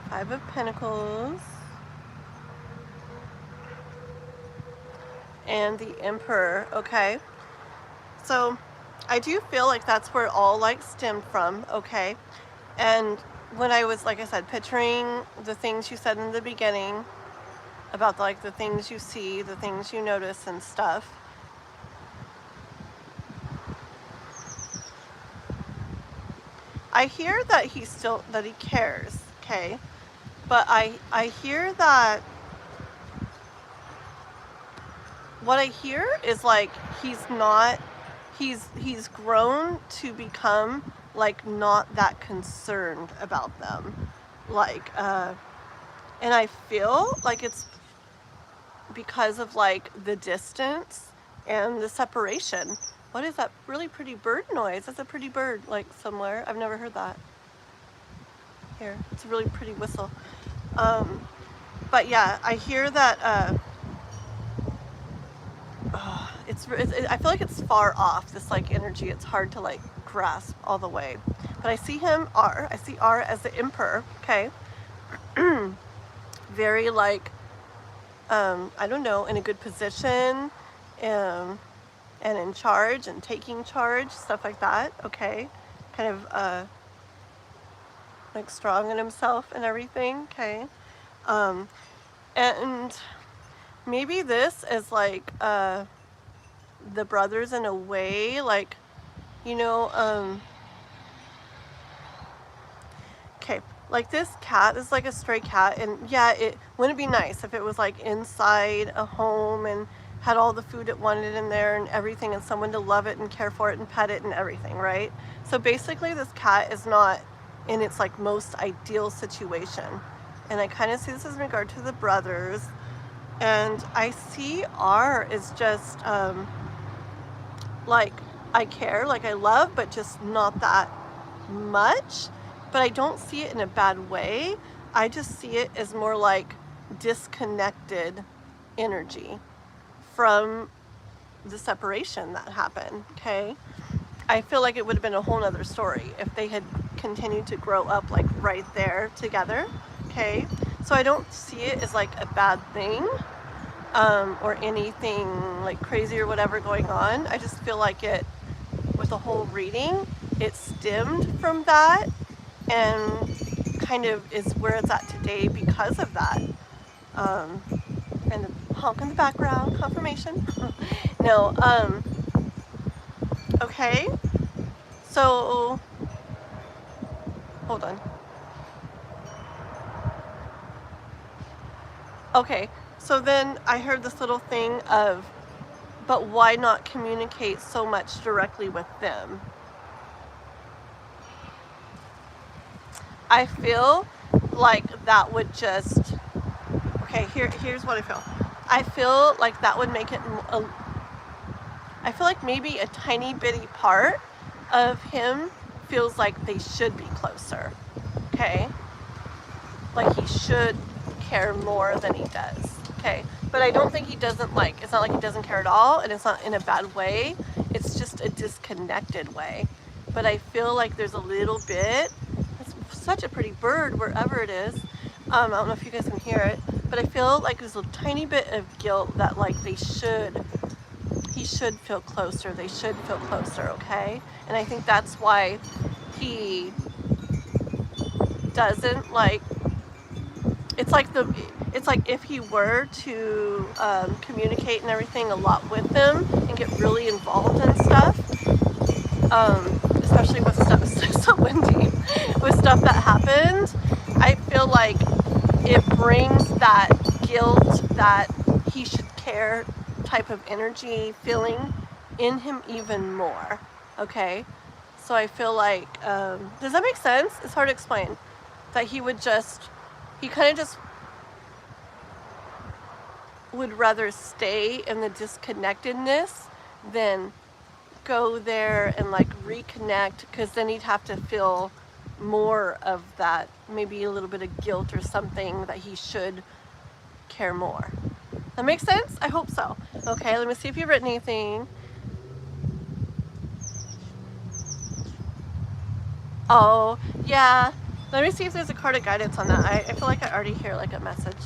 5 of Pentacles, and the Emperor, okay? So I do feel like that's where it all like stemmed from, okay? And when I was, like I said, picturing the things you said in the beginning about like the things you see, the things you notice and stuff, I hear that that he cares, okay? But I hear that what I hear is like he's grown to become like not that concerned about them, like and I feel like it's because of like the distance and the separation. What is that really pretty bird noise? That's a pretty bird, like somewhere. I've never heard that. Here, it's a really pretty whistle. But yeah, I hear that I feel like it's far off, this like energy. It's hard to like grasp all the way. But I see I see R as the Emperor, okay? Very like, I don't know, in a good position, and in charge and taking charge, stuff like that, okay? Kind of like strong in himself and everything, okay? And maybe this is like the brothers in a way, like, you know, okay, like this cat is like a stray cat, and yeah, it wouldn't it be nice if it was like inside a home and had all the food it wanted in there and everything, and someone to love it and care for it and pet it and everything, right? So basically this cat is not in its like most ideal situation. And I kind of see this in regard to the brothers. And I see R is just like I care, like I love, but just not that much. But I don't see it in a bad way. I just see it as more like disconnected energy from the separation that happened, okay? I feel like it would have been a whole nother story if they had continued to grow up like right there together, okay? So I don't see it as like a bad thing or anything like crazy or whatever going on. I just feel like it, with the whole reading, it stemmed from that and kind of is where it's at today because of that. And the honk in the background, confirmation. No, okay. So, hold on. Okay, so then I heard this little thing of, but why not communicate so much directly with them? I feel like that would just, okay, here's what I feel. I feel like that would make it, I feel like maybe a tiny bitty part of him feels like they should be closer, okay? Like he should care more than he does, okay? But I don't think he doesn't like, it's not like he doesn't care at all, and it's not in a bad way. It's just a disconnected way. But I feel like there's a little bit, it's such a pretty bird wherever it is. I don't know if you guys can hear it, but I feel like there's a tiny bit of guilt that like he should feel closer, they should feel closer, okay? And I think that's why he doesn't like, it's like if he were to communicate and everything a lot with them and get really involved in stuff, especially with stuff, it's so windy, with stuff that happened, I feel like it brings that guilt, that he should care type of energy feeling in him even more, okay? So I feel like, does that make sense? It's hard to explain. That he would just, he kind of just would rather stay in the disconnectedness than go there and like reconnect, because then he'd have to feel more of that, maybe a little bit of guilt or something, that he should care more. That makes sense? I hope so. Okay, let me see if you've written anything. Oh, yeah. Let me see if there's a card of guidance on that. I feel like I already hear like a message.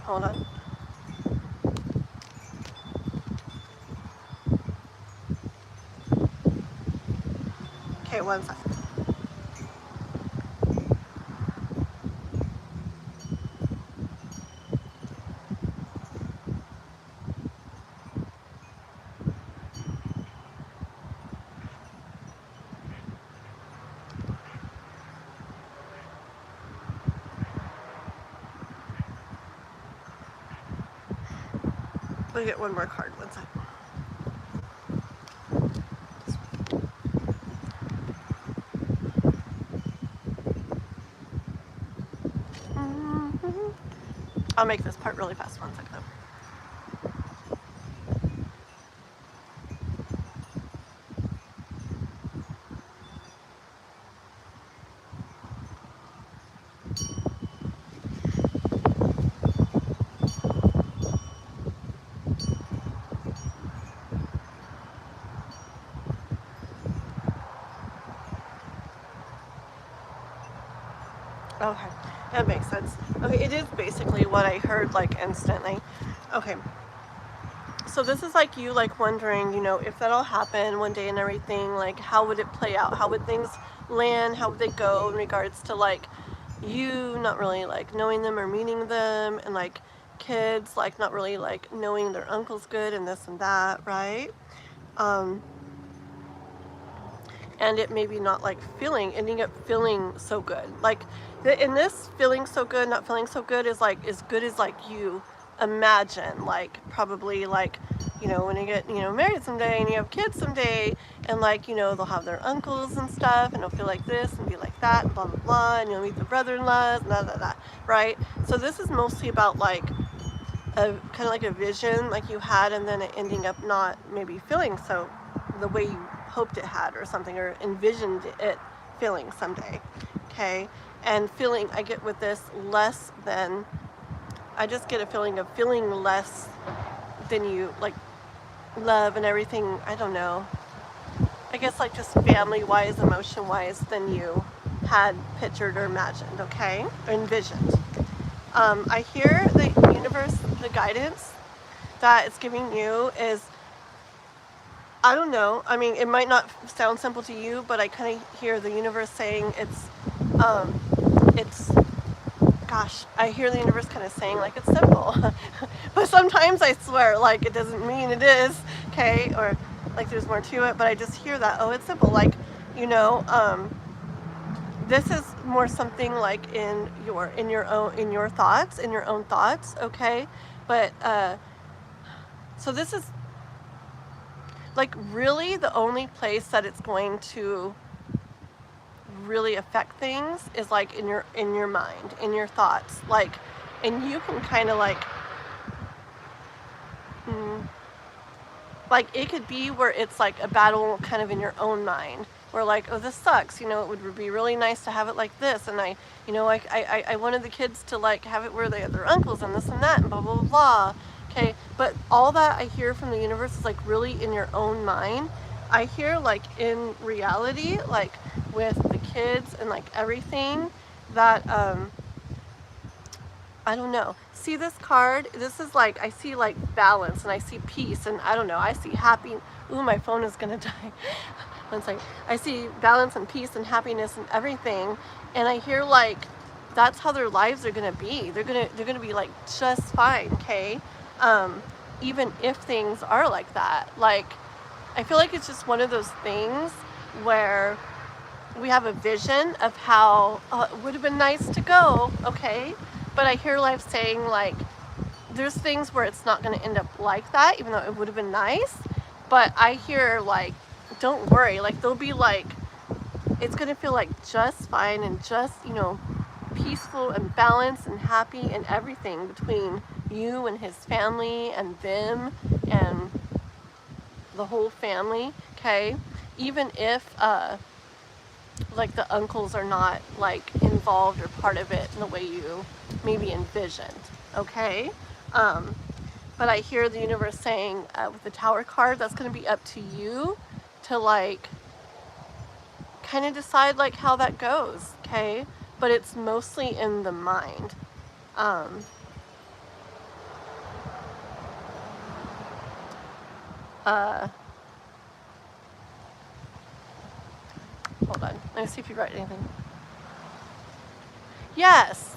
Hold on. Okay, one second. Let me get one more card, one second. I'll make this part really fast, one second. Okay, that makes sense. Okay, it is basically what I heard like instantly. Okay, so this is like you like wondering, you know, if that all happened one day and everything, like how would it play out? How would things land? How would they go in regards to like you not really like knowing them or meeting them, and like kids like not really like knowing their uncle's good and this and that, right? And it maybe not like ending up feeling so good. Like in this, feeling so good, not feeling so good is like as good as like you imagine, like probably like, you know, when you get, you know, married someday and you have kids someday, and like, you know, they'll have their uncles and stuff, and it'll feel like this and be like that, and blah blah blah, and you'll meet the brother-in-laws, blah blah blah, right? So this is mostly about like a kind of like a vision like you had, and then it ending up not maybe feeling so the way you hoped it had, or something, or envisioned it feeling someday. Okay, and feeling, I get with this less than, I just get a feeling of feeling less than you, like love and everything, I don't know, I guess like just family wise, emotion wise, than you had pictured or imagined, okay, or envisioned. I hear the universe, the guidance that it's giving you is, I don't know, I mean, it might not sound simple to you, but I kind of hear the universe saying it's, gosh, I hear the universe kind of saying like it's simple. But sometimes I swear like it doesn't mean it is, okay, or like there's more to it, but I just hear that, oh, it's simple, like, you know, this is more something like in your own thoughts, okay? But so this is like really the only place that it's going to really affect things is like in your mind, in your thoughts, like, and you can kind of like it could be where it's like a battle kind of in your own mind, where like, oh, this sucks, you know, it would be really nice to have it like this, and I, you know, I wanted the kids to like have it where they have their uncles and this and that and blah blah blah. Okay, but all that I hear from the universe is like really in your own mind. I hear like in reality, like with the kids and like everything, that I don't know. See this card? This is like, I see like balance, and I see peace, and I don't know, I see happy. Ooh, my phone is gonna die. One second. I see balance and peace and happiness and everything, and I hear like that's how their lives are gonna be. They're gonna be like just fine, okay? Even if things are like that. Like, I feel like it's just one of those things where we have a vision of how it would have been nice to go, okay? But I hear life saying like, there's things where it's not going to end up like that, even though it would have been nice. But I hear like, don't worry, like they'll be like, it's going to feel like just fine and just, you know, peaceful and balanced and happy and everything between you and his family and them and the whole family, okay? Even if like the uncles are not like involved or part of it in the way you maybe envisioned, okay? But I hear the universe saying with the Tower card, that's going to be up to you to like kind of decide like how that goes, okay? But it's mostly in the mind. Hold on, let me see if you write anything. Yes,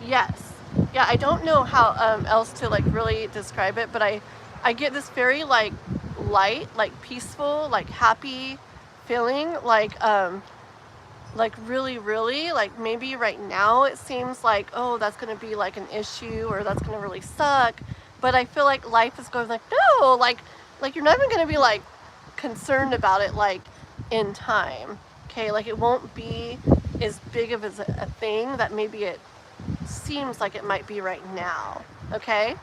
yes. Yeah, I don't know how else to like really describe it, but I get this very like light, like peaceful, like happy feeling, like really, really, like maybe right now it seems like, oh, that's gonna be like an issue, or that's gonna really suck, but I feel like life is going like, no, like you're not even gonna be like concerned about it like in time, okay? Like it won't be as big of a thing that maybe it seems like it might be right now, okay?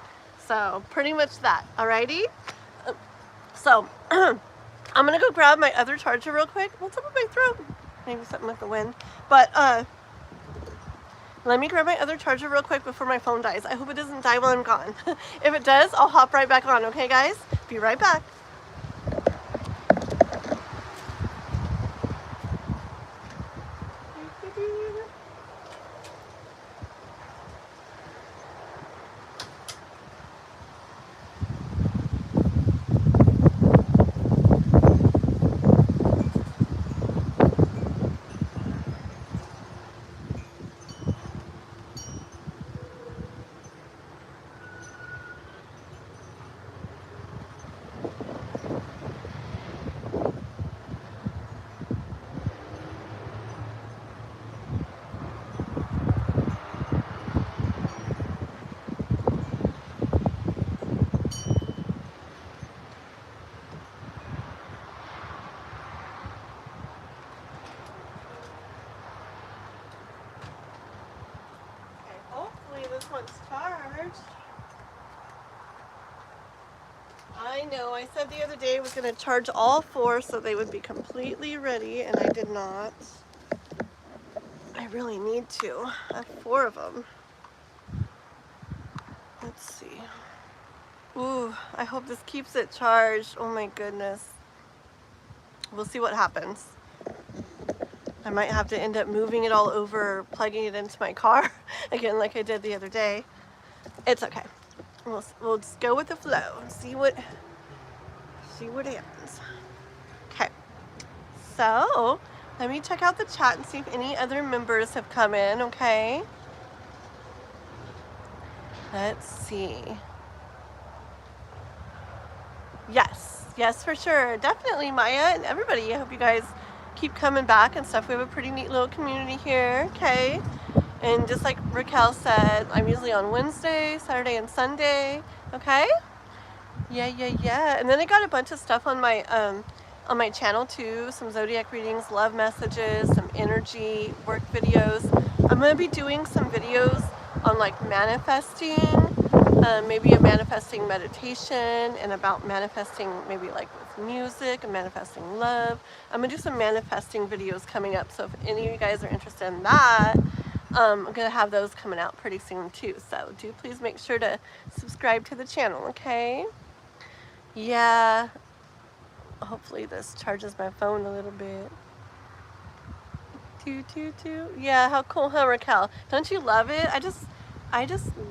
So pretty much that, alrighty? So I'm gonna go grab my other charger real quick. What's up with my throat? Maybe something with the wind. But let me grab my other charger real quick before my phone dies. I hope it doesn't die while I'm gone. If it does, I'll hop right back on, okay guys? Be right back. this one's charged. I know, I said the other day I was going to charge all 4 so they would be completely ready, and I did not. I really need to. I have 4 of them. Let's see. Ooh, I hope this keeps it charged. Oh my goodness. We'll see what happens. I might have to end up moving it all over, plugging it into my car again like I did the other day. It's okay. We'll just go with the flow and see what happens. Okay. So, let me check out the chat and see if any other members have come in, okay? Let's see. Yes, for sure. Definitely, Maya and everybody. I hope you guys keep coming back and stuff. We have a pretty neat little community here, okay? And just like Raquel said, I'm usually on Wednesday, Saturday, and Sunday, okay? Yeah. And then I got a bunch of stuff on my channel too. Some zodiac readings, love messages, some energy work videos. I'm gonna be doing some videos on like manifesting, maybe a manifesting meditation, and about manifesting maybe like with music and manifesting love. I'm gonna do some manifesting videos coming up, so if any of you guys are interested in that, I'm gonna have those coming out pretty soon too. So do please make sure to subscribe to the channel, okay? Yeah, hopefully this charges my phone a little bit. Yeah, how cool, huh, Raquel? Don't you love it? I just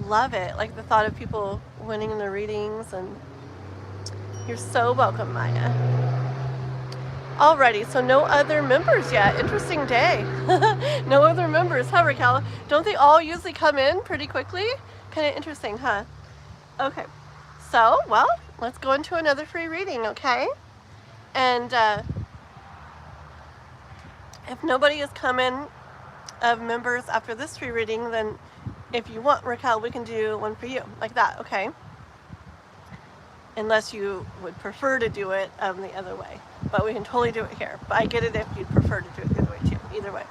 love it. Like the thought of people winning in the readings, and you're so welcome, Maya. Alrighty, so no other members yet. Interesting day. No other members, huh, Raquel? Don't they all usually come in pretty quickly? Kind of interesting, huh? Okay, so, well, let's go into another free reading, okay? And if nobody has come in of members after this free reading, then if you want, Raquel, we can do one for you, like that, okay? Unless you would prefer to do it the other way. But we can totally do it here. But I get it if you'd prefer to do it the other way too. Either way.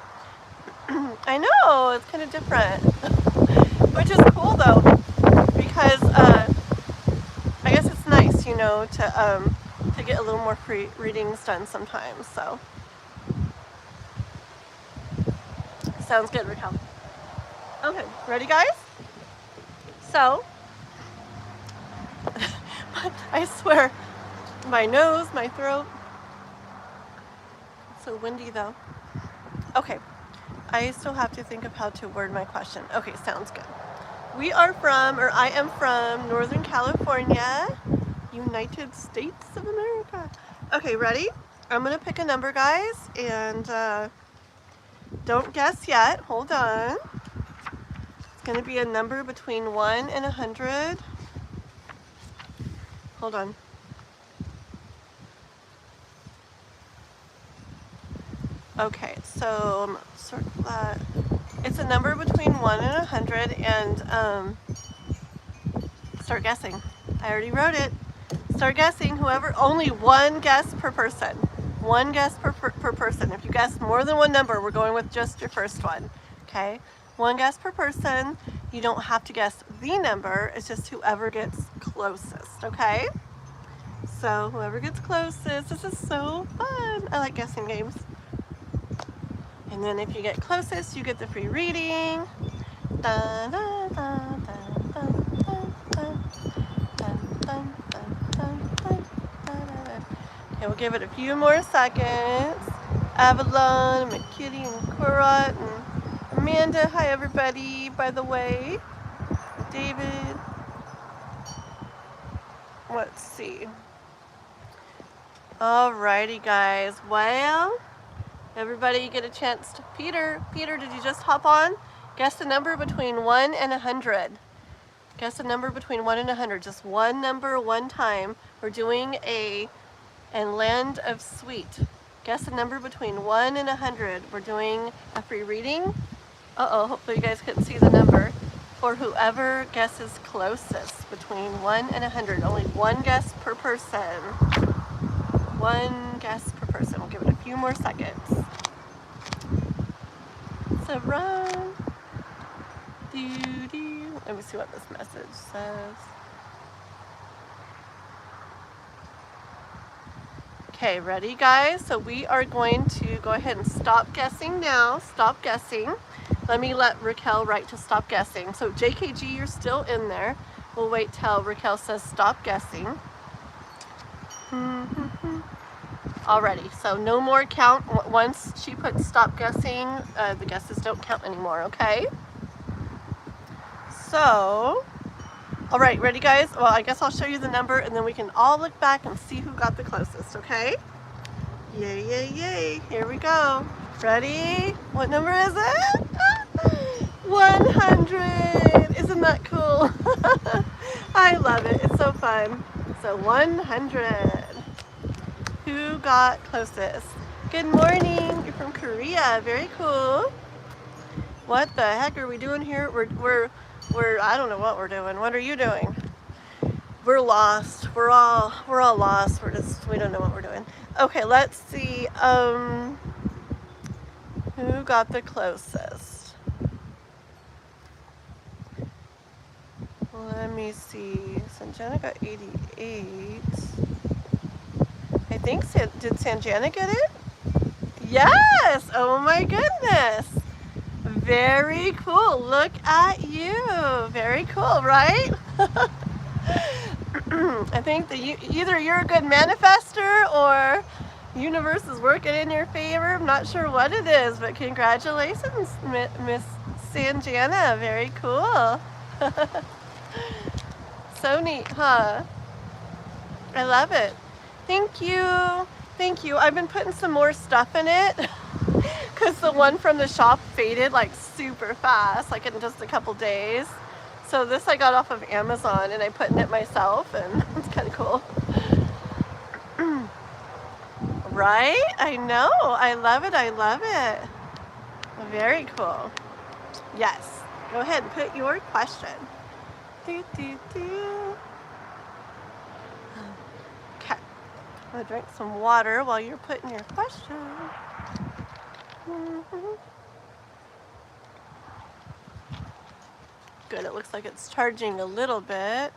I know, it's kind of different. Which is cool though, because I guess it's nice, you know, to get a little more free readings done sometimes, so. Sounds good, Raquel. Okay, ready guys? So, I swear, my nose, my throat. It's so windy though. Okay, I still have to think of how to word my question. Okay, sounds good. We are from, or I am from Northern California, United States of America. Okay, ready? I'm gonna pick a number, guys, and don't guess yet. Hold on. It's gonna be a number between 1 and 100. Hold on. Okay, so circle that. It's a number between 1 and 100, and start guessing. I already wrote it. Start guessing. Whoever, only one guess per person. One guess per person. If you guess more than one number, we're going with just your first one. Okay? One guess per person. You don't have to guess the number. It's just whoever gets closest. Okay? So whoever gets closest. This is so fun. I like guessing games. And then if you get closest, you get the free reading. Dun, dun, dun, dun, dun, dun, dun, dun, dun, dun, dun, dun. Okay, we'll give it a few more seconds. Avalon, McKitty, and Korat, and Amanda. Hi, everybody, by the way. David. Let's see. Alrighty, guys. Well, everybody get a chance to... Peter, did you just hop on? Guess the number between 1 and 100. Guess the number between 1 and 100. Just one number, one time. We're doing and Land of Sweet. Guess the number between 1 and 100. We're doing a free reading. Uh-oh, hopefully you guys couldn't see the number. For whoever guesses closest between 1 and 100. Only one guess per person. One guess per person. We'll give it a few more seconds. So run. Do. Let me see what this message says. Okay, ready guys? So we are going to go ahead and stop guessing now. Stop guessing. Let me let Raquel write to stop guessing. So JKG, you're still in there. We'll wait till Raquel says stop guessing. Alrighty, so no more count. Once she puts stop guessing, the guesses don't count anymore, okay? So, alright, ready guys? Well, I guess I'll show you the number and then we can all look back and see who got the closest, okay? Yay, yay, yay. Here we go. Ready? What number is it? 100. Isn't that cool? I love it. It's so fun. So 100. Who got closest? Good morning. You're from Korea. Very cool. What the heck are we doing here? We're I don't know what we're doing. What are you doing? We're lost. We're all lost. We don't know what we're doing. Okay, let's see. Who got the closest? Let me see. Sanjana got 88. I think, did Sanjana get it? Yes! Oh my goodness! Very cool. Look at you. Very cool, right? I think that either you're a good manifester or universe is working in your favor. I'm not sure what it is, but congratulations, Miss Sanjana. Very cool. So neat, huh? I love it. Thank you. Thank you. I've been putting some more stuff in it because the one from the shop faded like super fast, like in just a couple days. So this I got off of Amazon and I put in it myself and it's kind of cool. Right? I know. I love it. I love it. Very cool. Yes. Go ahead and put your question. Okay. I'm going to drink some water while you're putting your question. Good. It looks like it's charging a little bit.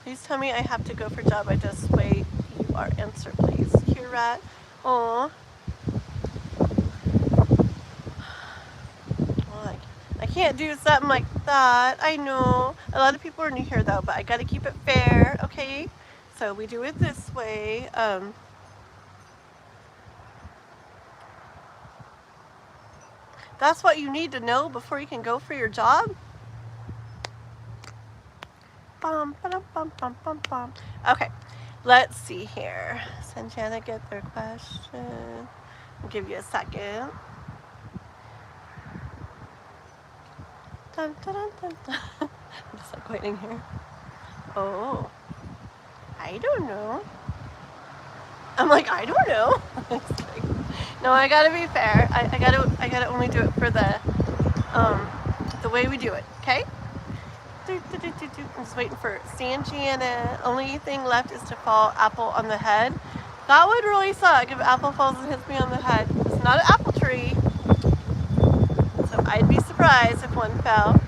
Please tell me I have to go for job. I just wait. You are answer, please. Here, rat. Oh. Well, I can't do something like that. I know. A lot of people are new here though, but I gotta keep it fair, okay? So we do it this way. That's what you need to know before you can go for your job. Okay, let's see here. Sanjana get their question. I'll give you a second. Dun, dun, dun, dun, dun. I'm just like waiting here. Oh, I don't know. I'm like, I don't know. No, I gotta be fair. I gotta only do it for the way we do it. Okay. I'm just waiting for Sanjana. Only thing left is to fall apple on the head. That would really suck if apple falls and hits me on the head. It's not an apple tree. So I'd be surprised if one fell.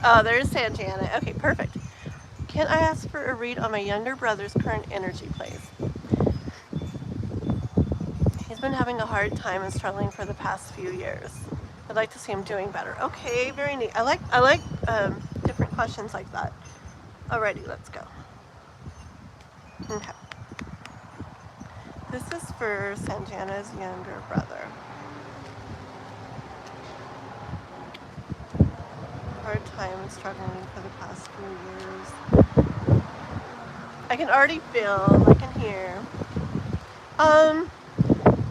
Oh, there's Sanjana. Okay, perfect. Can I ask for a read on my younger brother's current energy, please? He's been having a hard time and struggling for the past few years. I'd like to see him doing better. Okay, very neat. I like different questions like that. Alrighty, let's go. Okay. This is for Sanjana's younger brother. Hard time and struggling for the past few years. I can already feel, I can hear.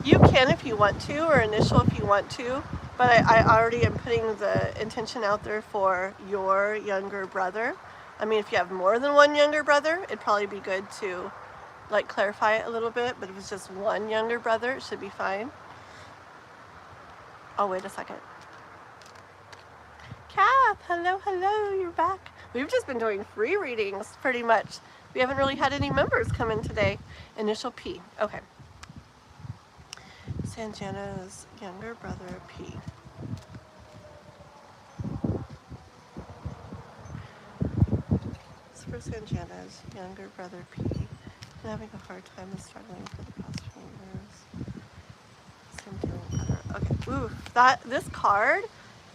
You can if you want to, or initial if you want to. But I already am putting the intention out there for your younger brother. I mean, if you have more than one younger brother, it'd probably be good to like clarify it a little bit. But if it's just one younger brother, it should be fine. Oh, wait a second. Kath, hello, hello, you're back. We've just been doing free readings pretty much We haven't really had any members come in today. Initial P. Okay. Sanjana's younger brother, P. It's for Sanjana's younger brother, P. I'm having a hard time and struggling for the past few years. Same feeling better. Okay. Ooh, this card,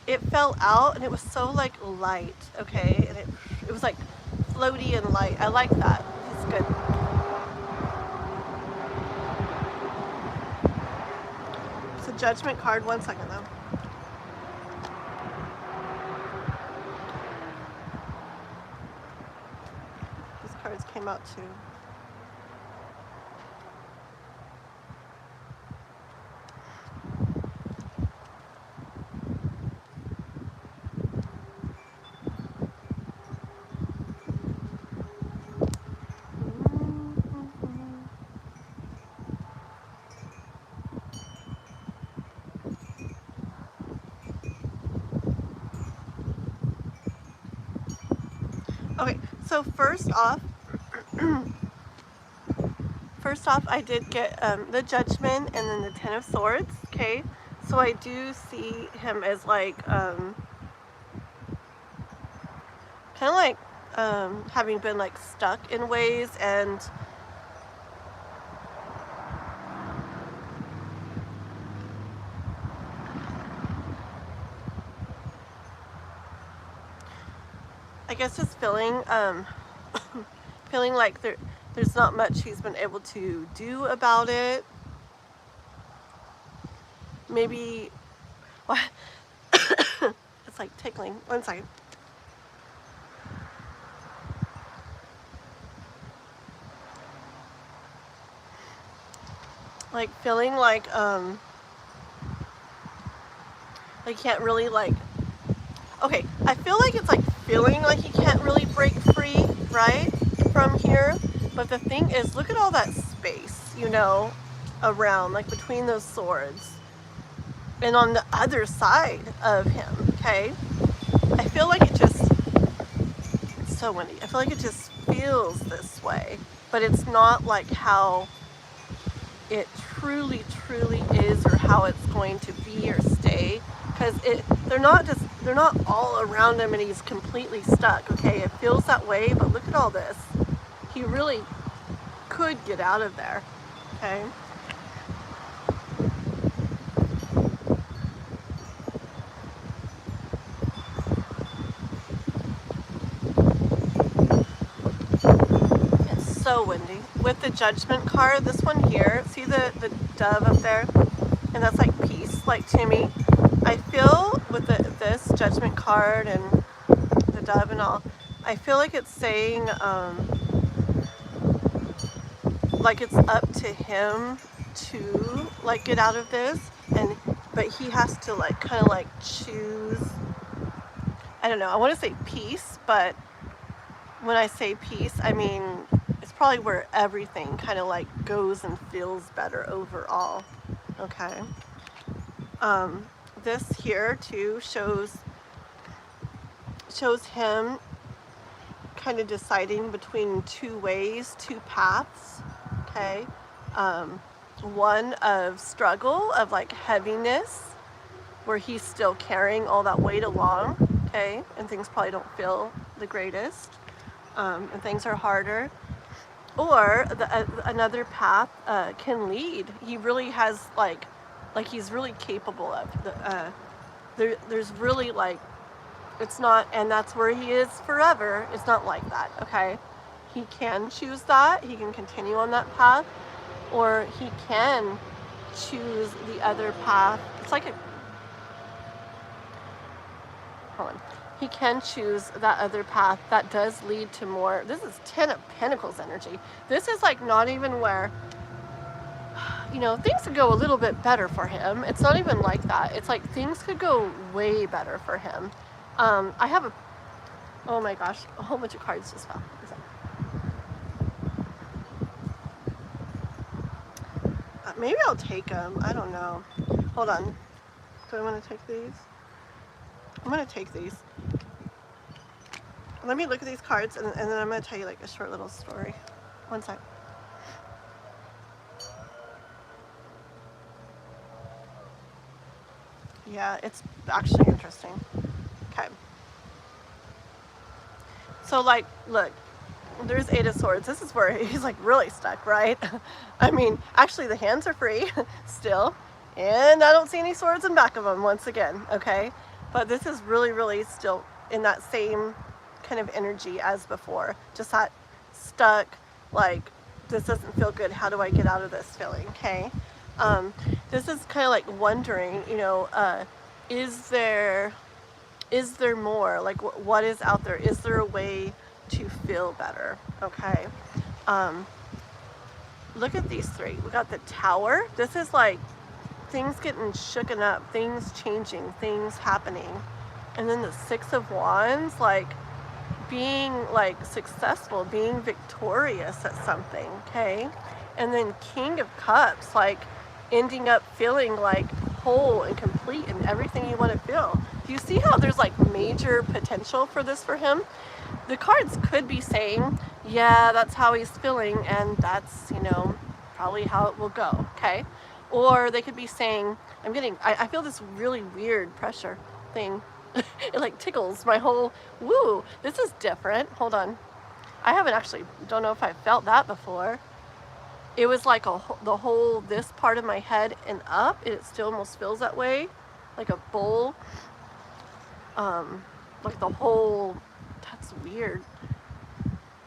it fell out and it was so like light. Okay, and it was like floaty and light. I like that. It's good. It's a Judgment card. 1 second though. These cards came out too. Okay, so first off, I did get the Judgment and then the Ten of Swords, okay? So I do see him as like, kind of like having been like stuck in ways, and I guess just feeling feeling like there's not much he's been able to do about it. Maybe it's like tickling. 1 second. Like feeling like can't really like, okay, I feel like it's like feeling like he can't really break free, right, from here. But the thing is, look at all that space, you know, around, like between those swords and on the other side of him, okay? I feel like it's so windy. I feel like it just feels this way, but it's not like how it truly is, or how it's going to be or stay, because they're not all around him and he's completely stuck, okay? It feels that way, but look at all this. He really could get out of there, okay? It's so windy. With the Judgment card, this one here, see the dove up there? And that's like peace, like to me. I feel with this Judgment card and the dove and all, I feel like it's saying, like it's up to him to like get out of this, but he has to like kind of like choose. I don't know, I want to say peace, but when I say peace, I mean it's probably where everything kind of like goes and feels better overall, okay? This here too shows him kind of deciding between two ways, two paths, okay? One of struggle, of like heaviness, where he's still carrying all that weight along, okay? And things probably don't feel the greatest, and things are harder. Or another path can lead. He really has like he's really capable of. There's really like, it's not, and that's where he is forever. It's not like that, okay? He can choose that. He can continue on that path, or he can choose the other path. It's like hold on. He can choose that other path that does lead to more. This is 10 of Pentacles energy. This is like not even where, you know, things could go a little bit better for him. It's not even like that. It's like things could go way better for him. I have oh my gosh, a whole bunch of cards just fell. Maybe I'll take them. I don't know. Hold on. Do I want to take these? I'm going to take these. let me look at these cards, and then I'm going to tell you like a short little story. One sec. Yeah, it's actually interesting. Okay. So, like, look, there's 8 of Swords. This is where he's like really stuck, right? I mean, actually the hands are free still, and I don't see any swords in back of them once again, okay? But this is really, really still in that same kind of energy as before. Just that stuck, like, this doesn't feel good. How do I get out of this feeling, okay? This is kind of like wondering, you know, is there more? Like, what is out there? Is there a way to feel better? Okay. Look at these 3. We got the Tower. This is like things getting shooken up, things changing, things happening. And then the 6 of Wands, like being like successful, being victorious at something, okay? And then King of Cups, like ending up feeling like whole and complete in everything you want to feel. Do you see how there's like major potential for this for him? The cards could be saying, yeah, that's how he's feeling, and that's, you know, probably how it will go, okay? Or they could be saying, I feel this really weird pressure thing. It like tickles my whole, woo, this is different. Hold on. I haven't actually, don't know if I've felt that before. It was like the whole, this part of my head and up, and it still almost feels that way, like a bowl. Like the whole, that's weird.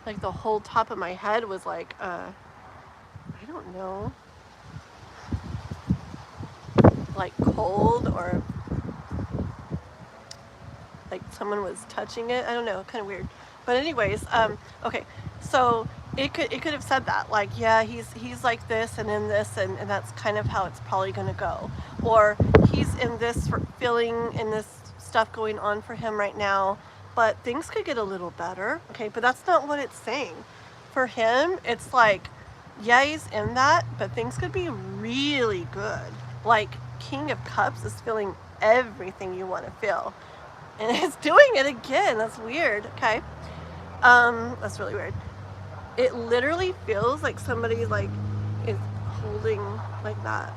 Like the whole top of my head was like, I don't know, like cold, or like someone was touching it. I don't know, kind of weird. But anyways, okay, so it could have said that, like, yeah, he's like this and in this, and that's kind of how it's probably going to go. Or he's in this feeling, in this stuff going on for him right now, but things could get a little better, okay? But that's not what it's saying. For him, it's like, yeah, he's in that, but things could be really good. Like King of Cups is feeling everything you want to feel, and it's doing it again. That's weird, okay? That's really weird. It literally feels like somebody like is holding like that.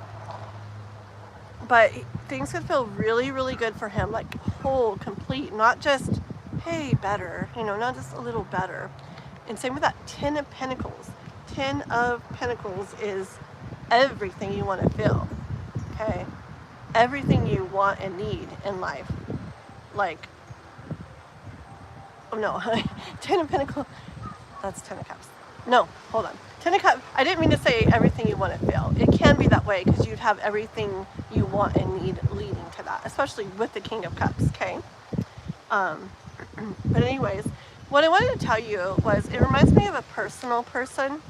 But things could feel really, really good for him, like whole, complete, not just, hey, better, you know, not just a little better. And same with that 10 of Pentacles. 10 of Pentacles is everything you want to feel, okay? Everything you want and need in life. Like, oh no, 10 of Pentacles, that's 10 of Cups. No, hold on. 10 of Cups, I didn't mean to say everything you want to feel. It can be that way because you'd have everything you want and need leading to that, especially with the King of Cups, okay? But anyways, what I wanted to tell you was, it reminds me of a personal person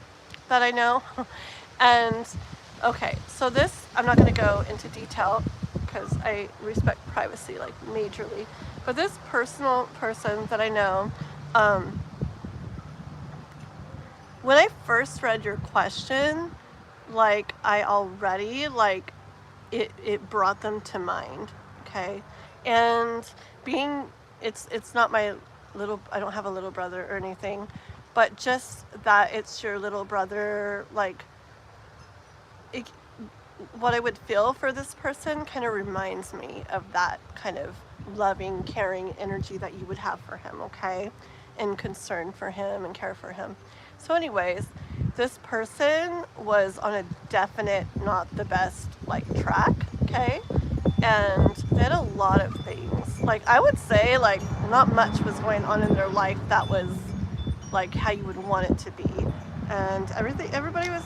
that I know. And, okay, so this, I'm not going to go into detail because I respect privacy, like, majorly. But this personal person that I know, when I first read your question, like, I already, like, it brought them to mind, okay? And being, it's not my little, I don't have a little brother or anything, but just that it's your little brother, like, what I would feel for this person kind of reminds me of that kind of loving, caring energy that you would have for him, okay? And concern for him and care for him. So anyways, this person was on a definite, not the best, like, track, okay? And they had a lot of things. Like, I would say, like, not much was going on in their life that was, like, how you would want it to be. And everybody was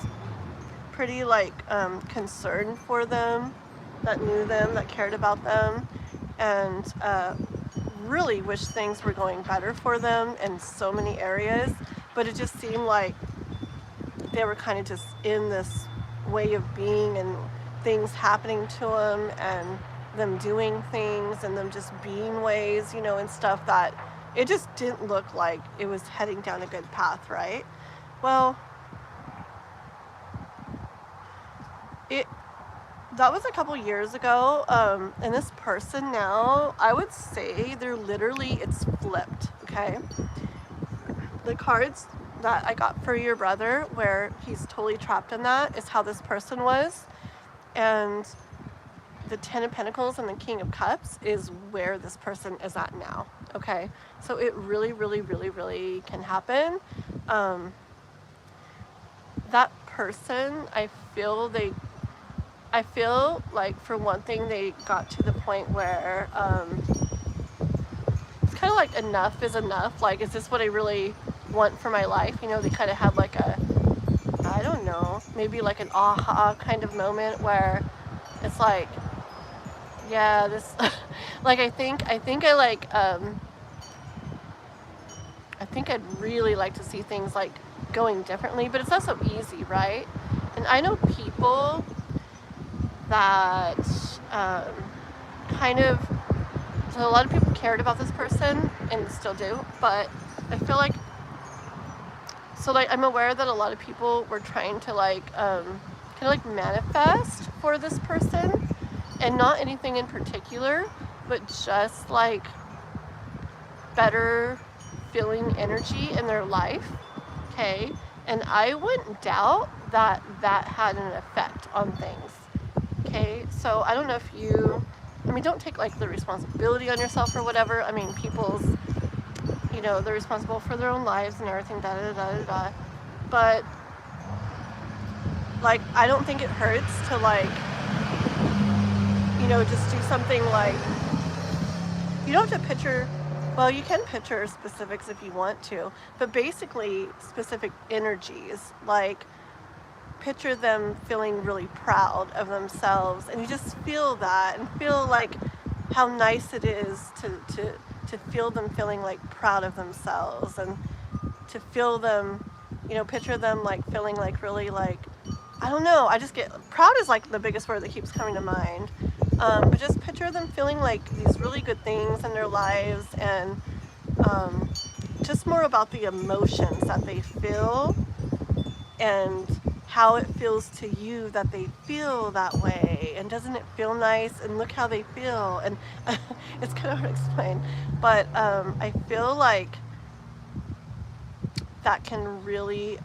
pretty, like, concerned for them, that knew them, that cared about them, and really wished things were going better for them in so many areas. But it just seemed like they were kind of just in this way of being, and things happening to them, and them doing things, and them just being ways, you know, and stuff that it just didn't look like it was heading down a good path, right? Well, that was a couple years ago, and this person now, I would say they're literally, it's flipped, okay? The cards that I got for your brother, where he's totally trapped in that, is how this person was. And the Ten of Pentacles and the King of Cups is where this person is at now, okay? So it really, really, really, really can happen. That person, I feel like, for one thing, they got to the point where it's kind of like enough is enough. Like, is this what I really want for my life? You know, they kind of had like a, I don't know, maybe like an aha kind of moment where it's like, yeah, this, like, I think I'd really like to see things like going differently, but it's not so easy, right? And I know people that kind of, so a lot of people cared about this person and still do, but I feel like, so like I'm aware that a lot of people were trying to like kind of like manifest for this person, and not anything in particular, but just like better feeling energy in their life, okay? And I wouldn't doubt that that had an effect on things, okay? So I don't know if you, I mean, don't take like the responsibility on yourself or whatever. I mean, people's, you know, they're responsible for their own lives and everything, da da da da da. But like, I don't think it hurts to like, you know, just do something like, you don't have to picture, well, you can picture specifics if you want to, but basically specific energies, like picture them feeling really proud of themselves, and you just feel that and feel like how nice it is to feel them feeling like proud of themselves, and to feel them, you know, picture them like feeling like really like, I don't know, I just get, proud is like the biggest word that keeps coming to mind. But just picture them feeling like these really good things in their lives, and just more about the emotions that they feel and how it feels to you that they feel that way, and doesn't it feel nice, and look how they feel, and it's kind of hard to explain, but I feel like that can really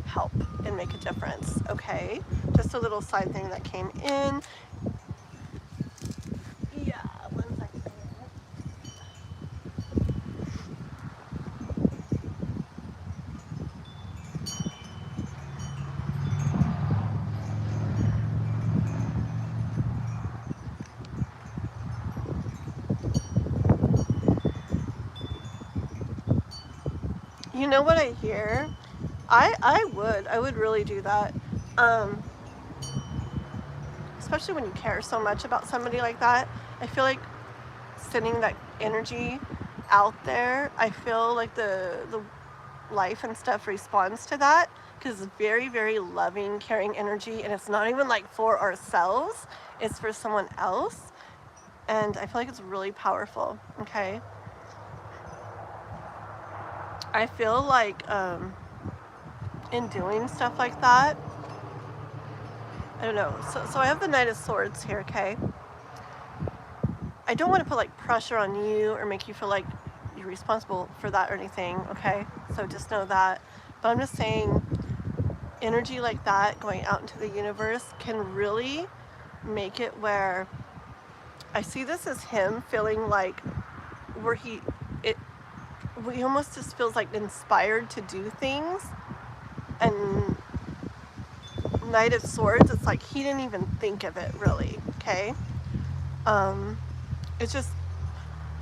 help and make a difference, okay? Just a little side thing that came in. Yeah, 1 second. You know what I hear? I would really do that. Especially when you care so much about somebody like that. I feel like sending that energy out there, I feel like the life and stuff responds to that, because it's very, very loving, caring energy, and it's not even like for ourselves, it's for someone else, and I feel like it's really powerful, okay? I feel like in doing stuff like that, I don't know, so I have the Knight of Swords here, okay? I don't want to put like pressure on you or make you feel like you're responsible for that or anything, okay? So just know that. But I'm just saying, energy like that going out into the universe can really make it where I see this as him feeling like where he almost just feels like inspired to do things. And Knight of Swords, it's like he didn't even think of it really, okay? It's just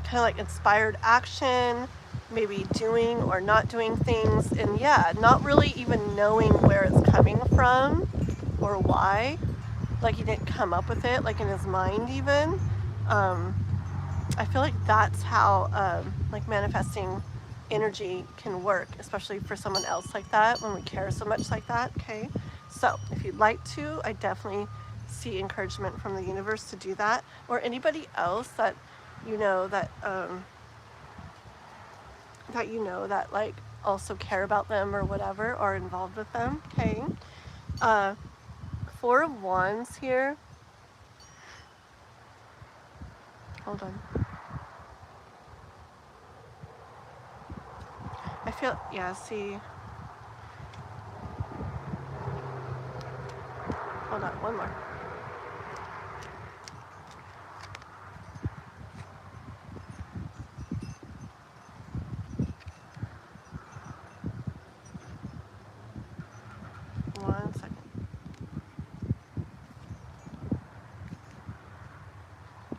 kind of like inspired action, maybe doing or not doing things, and yeah, not really even knowing where it's coming from or why. Like, he didn't come up with it, like in his mind even. I feel like that's how like manifesting energy can work, especially for someone else like that, when we care so much like that, okay? So if you'd like to, I definitely see encouragement from the universe to do that, or anybody else that you know that that like also care about them or whatever, or involved with them, okay? 4 of Wands here. Hold on. feel, yeah, see, hold on, one more. One second.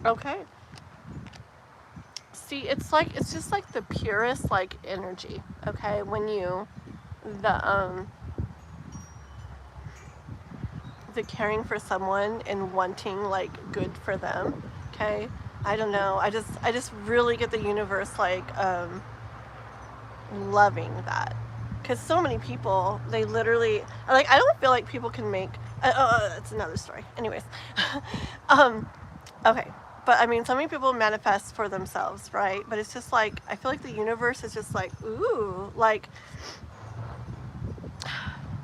Okay. See, it's like, it's just like the purest like energy, okay? When you, the caring for someone and wanting like good for them, okay? I don't know. I just really get the universe like loving that. Because so many people, they literally, like, I don't feel like people can make, it's another story. Anyways, okay. But I mean, so many people manifest for themselves, right? But it's just like, I feel like the universe is just like, ooh, like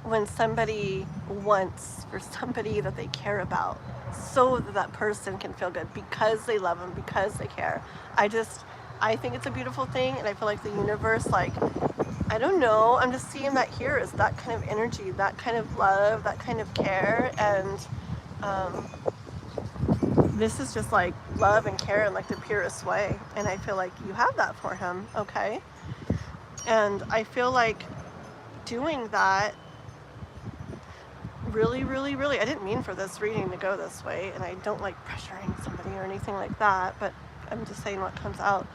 when somebody wants for somebody that they care about so that that person can feel good because they love them, because they care. I think it's a beautiful thing, and I feel like the universe, like, I don't know, I'm just seeing that here is that kind of energy, that kind of love, that kind of care, and this is just like love and care in like the purest way, and I feel like you have that for him, okay? And I feel like doing that really, really, really, I didn't mean for this reading to go this way, and I don't like pressuring somebody or anything like that, but I'm just saying what comes out.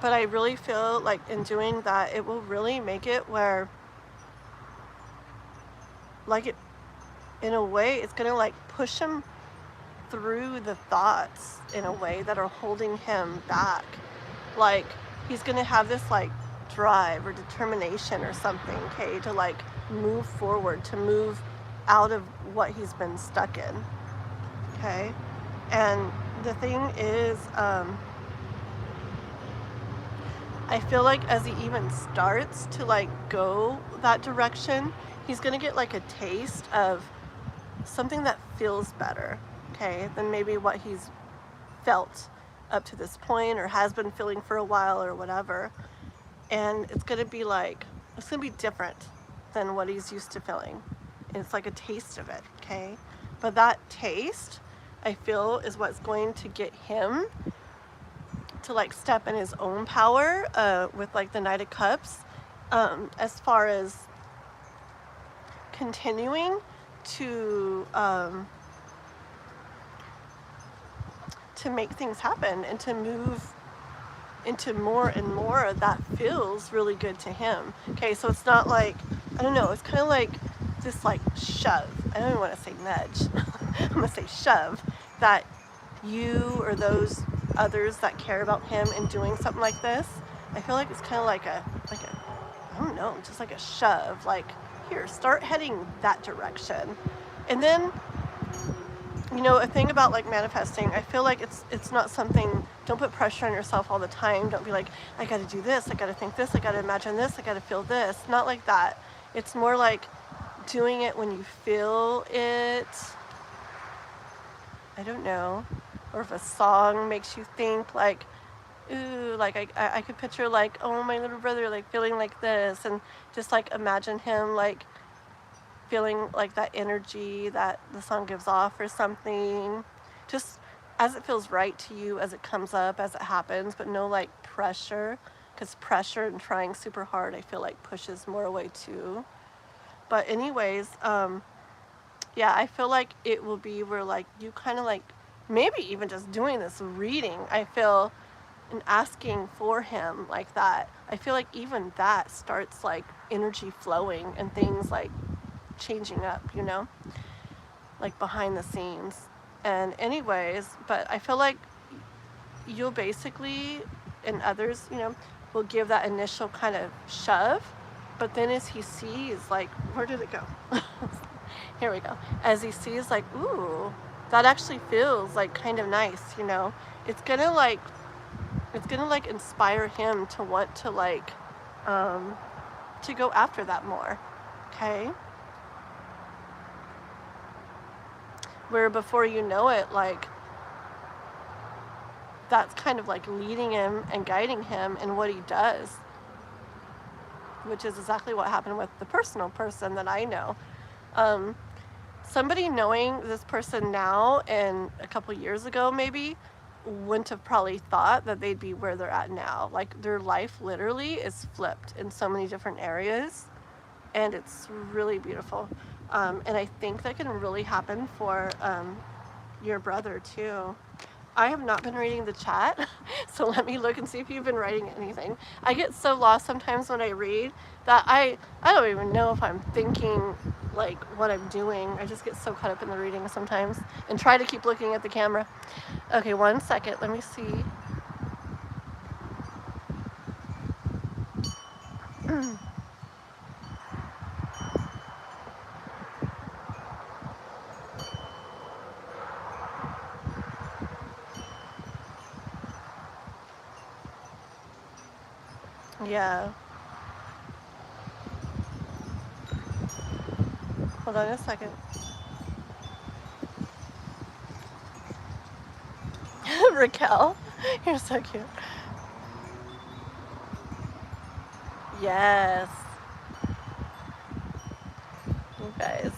But I really feel like in doing that, it will really make it where, like, it, in a way, it's gonna like push him through the thoughts in a way that are holding him back. Like, he's gonna have this like drive or determination or something, okay, to like move forward, to move out of what he's been stuck in, okay? And the thing is, I feel like as he even starts to like go that direction, he's gonna get like a taste of something that feels better, okay, than maybe what he's felt up to this point or has been feeling for a while or whatever. And it's gonna be like, it's gonna be different than what he's used to feeling. And it's like a taste of it, okay? But that taste, I feel, is what's going to get him to like step in his own power with like the Knight of Cups, as far as continuing to make things happen and to move into more and more that feels really good to him. Okay, so it's not like, I don't know, it's kind of like this like shove. I don't even want to say nudge. I'm gonna say shove, that you or those others that care about him in doing something like this, I feel like it's kind of like a, I don't know, just like a shove, like, here, start heading that direction. And then, you know, a thing about like manifesting, I feel like it's not something, don't put pressure on yourself all the time. Don't be like, I gotta do this, I gotta think this, I gotta imagine this, I gotta feel this. Not like that. It's more like doing it when you feel it. I don't know. Or if a song makes you think like, ooh, like I could picture like, oh, my little brother like feeling like this, and just like imagine him like feeling like that energy that the song gives off or something, just as it feels right to you, as it comes up, as it happens, but no like pressure, because pressure and trying super hard, I feel like pushes more away too. But anyways, yeah, I feel like it will be where like you kind of like, maybe even just doing this reading, I feel, and asking for him like that, I feel like even that starts like energy flowing and things like changing up, you know, like behind the scenes. And anyways, but I feel like you'll basically, and others, you know, will give that initial kind of shove, but then as he sees like, where did it go? Here we go. As he sees like, ooh, that actually feels like kind of nice, you know, it's gonna like inspire him to want to like to go after that more, okay? Where before you know it, like, that's kind of like leading him and guiding him in what he does. which is exactly what happened with the personal person that I know. Somebody knowing this person now and a couple years ago maybe wouldn't have probably thought that they'd be where they're at now. Like, their life literally is flipped in so many different areas, and it's really beautiful. And I think that can really happen for your brother too. I have not been reading the chat, so let me look and see if you've been writing anything. I get so lost sometimes when I read that I don't even know if I'm thinking like what I'm doing. I just get so caught up in the reading sometimes and try to keep looking at the camera. Okay, 1 second, let me see. Yeah. Hold on a second. Raquel, you're so cute. Yes. You guys.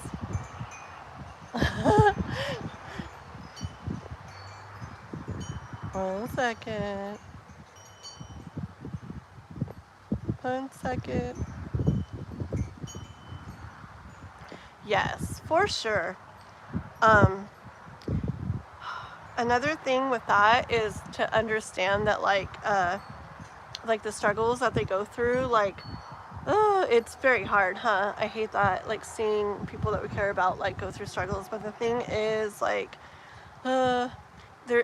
1 second. 1 second. Yes, for sure. Another thing with that is to understand that like the struggles that they go through, like, it's very hard, huh? I hate that, like, seeing people that we care about like go through struggles. But the thing is, like, there,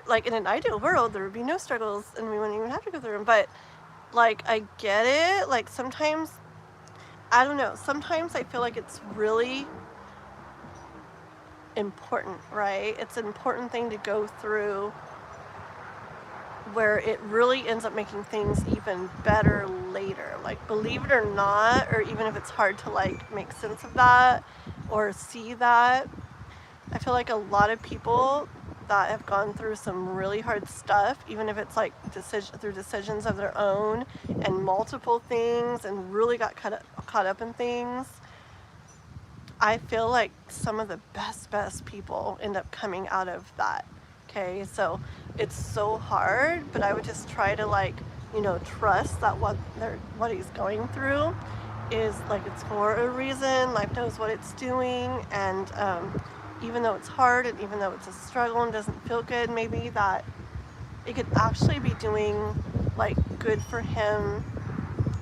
like, in an ideal world there would be no struggles and we wouldn't even have to go through them. But like, I get it. Like, sometimes, I don't know, sometimes I feel like it's really important, right? It's an important thing to go through where it really ends up making things even better later. Like, believe it or not, or even if it's hard to like make sense of that or see that, I feel like a lot of people that have gone through some really hard stuff, even if it's like through decisions of their own and multiple things, and really got caught up in things, I feel like some of the best people end up coming out of that. Okay, so it's so hard, but I would just try to, like, trust that what he's going through is like, it's for a reason. Life knows what it's doing, and even though it's hard and even though it's a struggle and doesn't feel good, maybe that it could actually be doing like good for him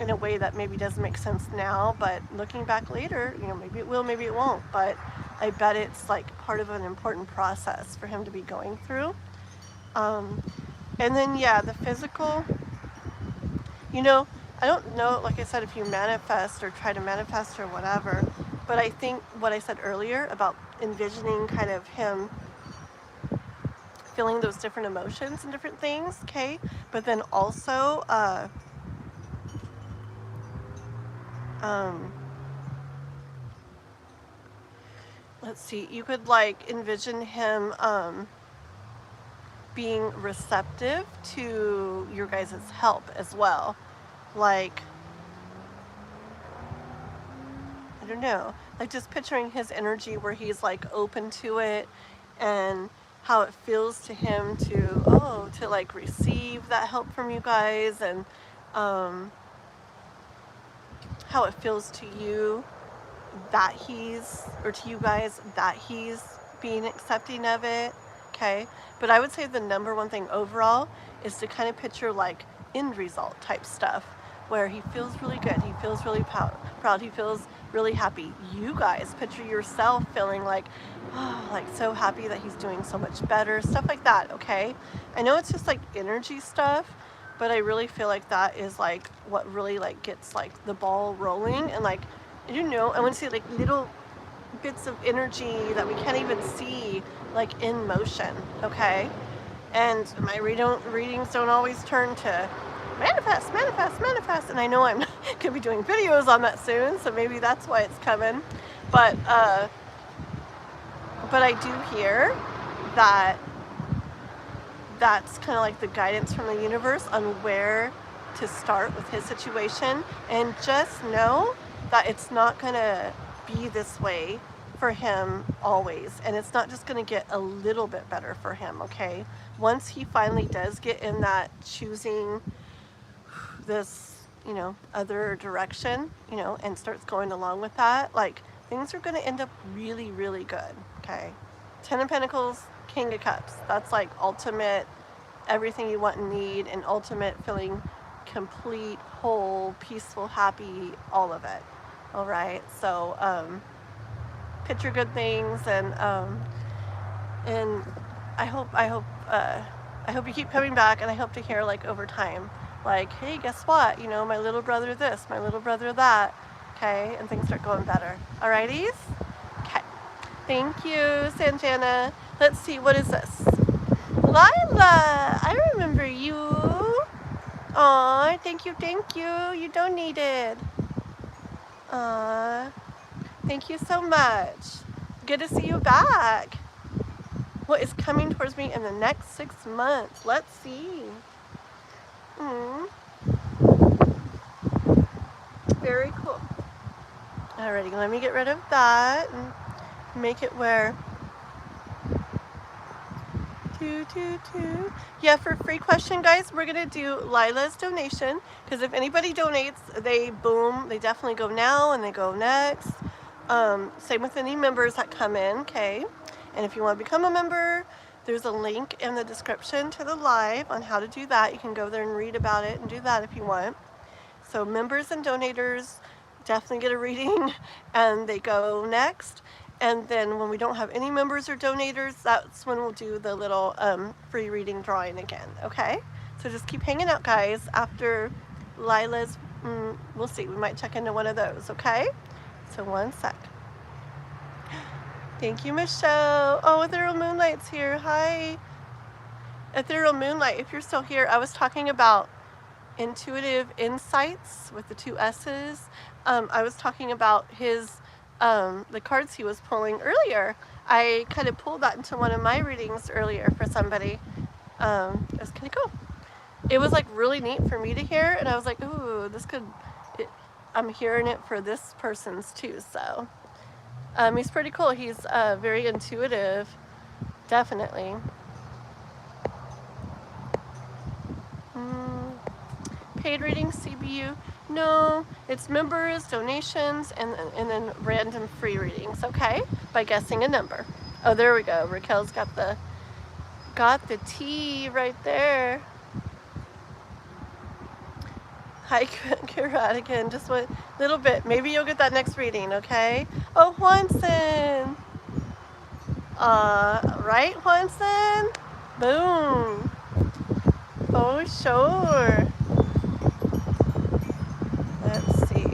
in a way that maybe doesn't make sense now, but looking back later, maybe it will, maybe it won't. But I bet it's like part of an important process for him to be going through. And then, yeah, the physical, I don't know, like I said, if you manifest or try to manifest or whatever, but I think what I said earlier about envisioning kind of him feeling those different emotions and different things, okay? But then also, let's see, you could like envision him being receptive to your guys' help as well. Like, I don't know, like just picturing his energy where he's like open to it, and how it feels to him to like receive that help from you guys, and how it feels to you that to you guys that he's being accepting of it, okay? But I would say the number one thing overall is to kind of picture like end result type stuff, where he feels really good, he feels really proud, he feels really happy. You guys picture yourself feeling like, like so happy that he's doing so much better, stuff like that, okay? I know it's just like energy stuff, but I really feel like that is like what really like gets like the ball rolling. And like, I want to see like little bits of energy that we can't even see, like in motion, okay? And my readings don't always turn to manifest, and I know I'm gonna be doing videos on that soon, so maybe that's why it's coming. But I do hear that that's kind of like the guidance from the universe on where to start with his situation, and just know that it's not gonna be this way for him always, and it's not just gonna get a little bit better for him, okay? Once he finally does get in that choosing this, you know, other direction, you know, and starts going along with that, like, things are gonna end up really, really good, okay? 10 of Pentacles, King of Cups. That's like ultimate, everything you want and need, and ultimate feeling complete, whole, peaceful, happy, all of it. All right, so picture good things, and I hope you keep coming back, and I hope to hear, like, over time, like, hey, guess what? You know, my little brother this, my little brother that, okay, and things start going better. Alrighties? Okay. Thank you, Sanjana. Let's see, what is this? Llaya, I remember you. Aw, thank you, you donated. Aw, thank you so much. Good to see you back. What is coming towards me in the next 6 months? Let's see. Very cool. Alrighty, let me get rid of that and make it where yeah, for free question, guys, we're gonna do Lila's donation, because if anybody donates, they definitely go now and they go next. Same with any members that come in, okay? And if you want to become a member, there's a link in the description to the live on how to do that. You can go there and read about it and do that if you want. So members and donators definitely get a reading, and they go next. And then when we don't have any members or donators, that's when we'll do the little free reading drawing again, okay? So just keep hanging out, guys. After Lila's, we'll see. We might check into one of those, okay? So one sec. Thank you, Michelle. Oh, Ethereal Moonlight's here. Hi. Ethereal Moonlight, if you're still here, I was talking about intuitive insights with the 2 S's. I was talking about his the cards he was pulling earlier. I kind of pulled that into one of my readings earlier for somebody. It was kind of cool. It was like really neat for me to hear, and I was like, ooh, this could, I'm hearing it for this person's too. So he's pretty cool. He's very intuitive, definitely. Paid reading, CBU, no, it's members, donations, and then random free readings, okay? By guessing a number. Oh, there we go. Raquel's got the T right there. Hi, Karatigan, just one little bit. Maybe you'll get that next reading, okay? Oh, Juanson. Right, Juanson? Boom. Oh, sure. Let's see.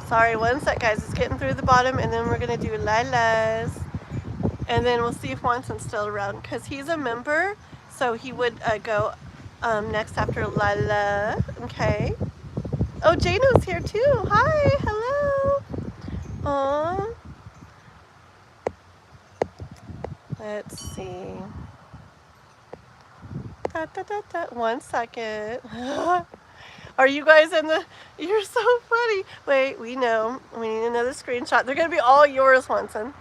Sorry, one sec, guys. It's getting through the bottom, and then we're going to do Lila's. And then we'll see if Wanson's still around, because he's a member, so he would go next after Llaya. Okay. Oh, Jano's here, too. Hi. Hello. Aww. Let's see. One second. Are you guys in the... You're so funny. Wait, we know. We need another screenshot. They're going to be all yours, Wanson.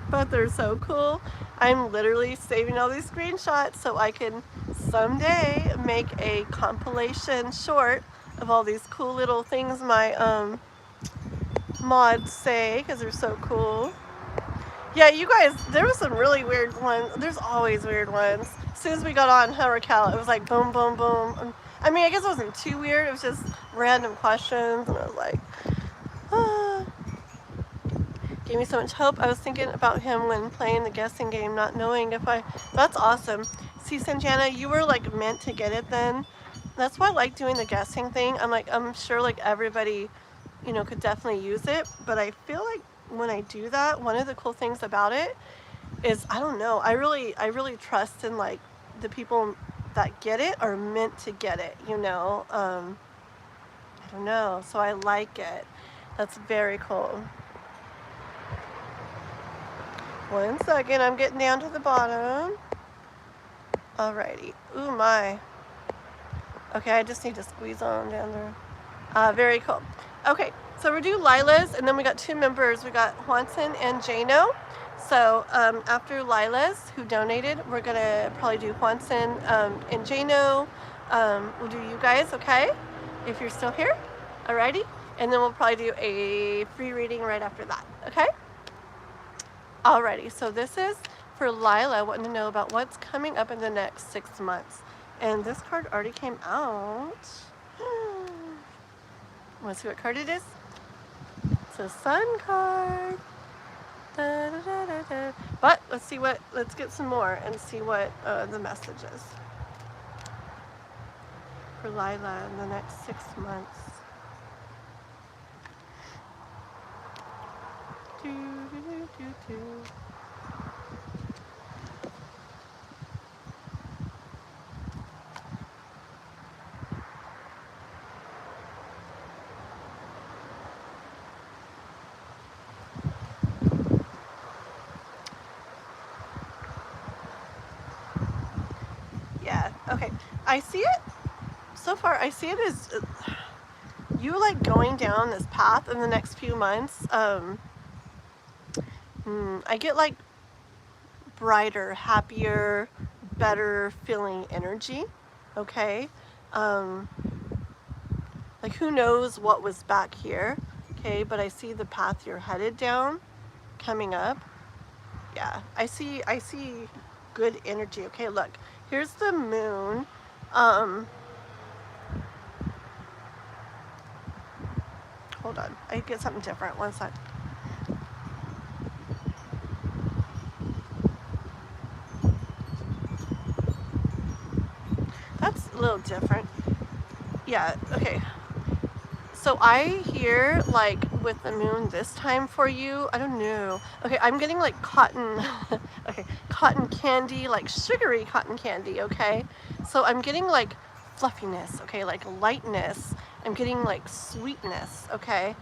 But they're so cool. I'm literally saving all these screenshots so I can someday make a compilation short of all these cool little things my mods say, because they're so cool. Yeah, you guys, there was some really weird ones. There's always weird ones. As soon as we got on Raquel, it was like boom, boom, boom. I mean, I guess it wasn't too weird. It was just random questions, and I was like, ah. Gave me so much hope. I was thinking about him when playing the guessing game, not knowing if I... That's awesome. See, Sanjana, you were like meant to get it then. That's why I like doing the guessing thing. I'm sure like everybody, you know, could definitely use it. But I feel like when I do that, one of the cool things about it is, I don't know, I really trust in like the people that get it are meant to get it, you know. I don't know, so I like it. That's very cool. One second, I'm getting down to the bottom. Alrighty. Ooh, my. Okay, I just need to squeeze on down there. Very cool. Okay, so we'll do Lila's, and then we got 2 members. We got Juanson and Jano. So after Lila's, who donated, we're going to probably do Juanson and Jano. We'll do you guys, okay? If you're still here. Alrighty. And then we'll probably do a free reading right after that, okay? Alrighty, so this is for Lila, wanting to know about what's coming up in the next 6 months. And this card already came out. Want to see what card it is? It's a Sun card. Da, da, da, da, da. But let's get some more and see what the message is for Lila in the next 6 months. Do, do, do, do, do. Yeah, okay. I see it, so far, I see it as you like going down this path in the next few months. I get like brighter, happier, better feeling energy, okay? Like who knows what was back here, okay? But I see the path you're headed down coming up. Yeah, I see good energy. Okay, look, here's the moon. Hold on, I get something different. One sec. That's a little different. Yeah, okay. So I hear like with the moon this time for you, I don't know. Okay, I'm getting like cotton, okay, cotton candy, like sugary cotton candy, okay? So I'm getting like fluffiness, okay, like lightness. I'm getting like sweetness, okay?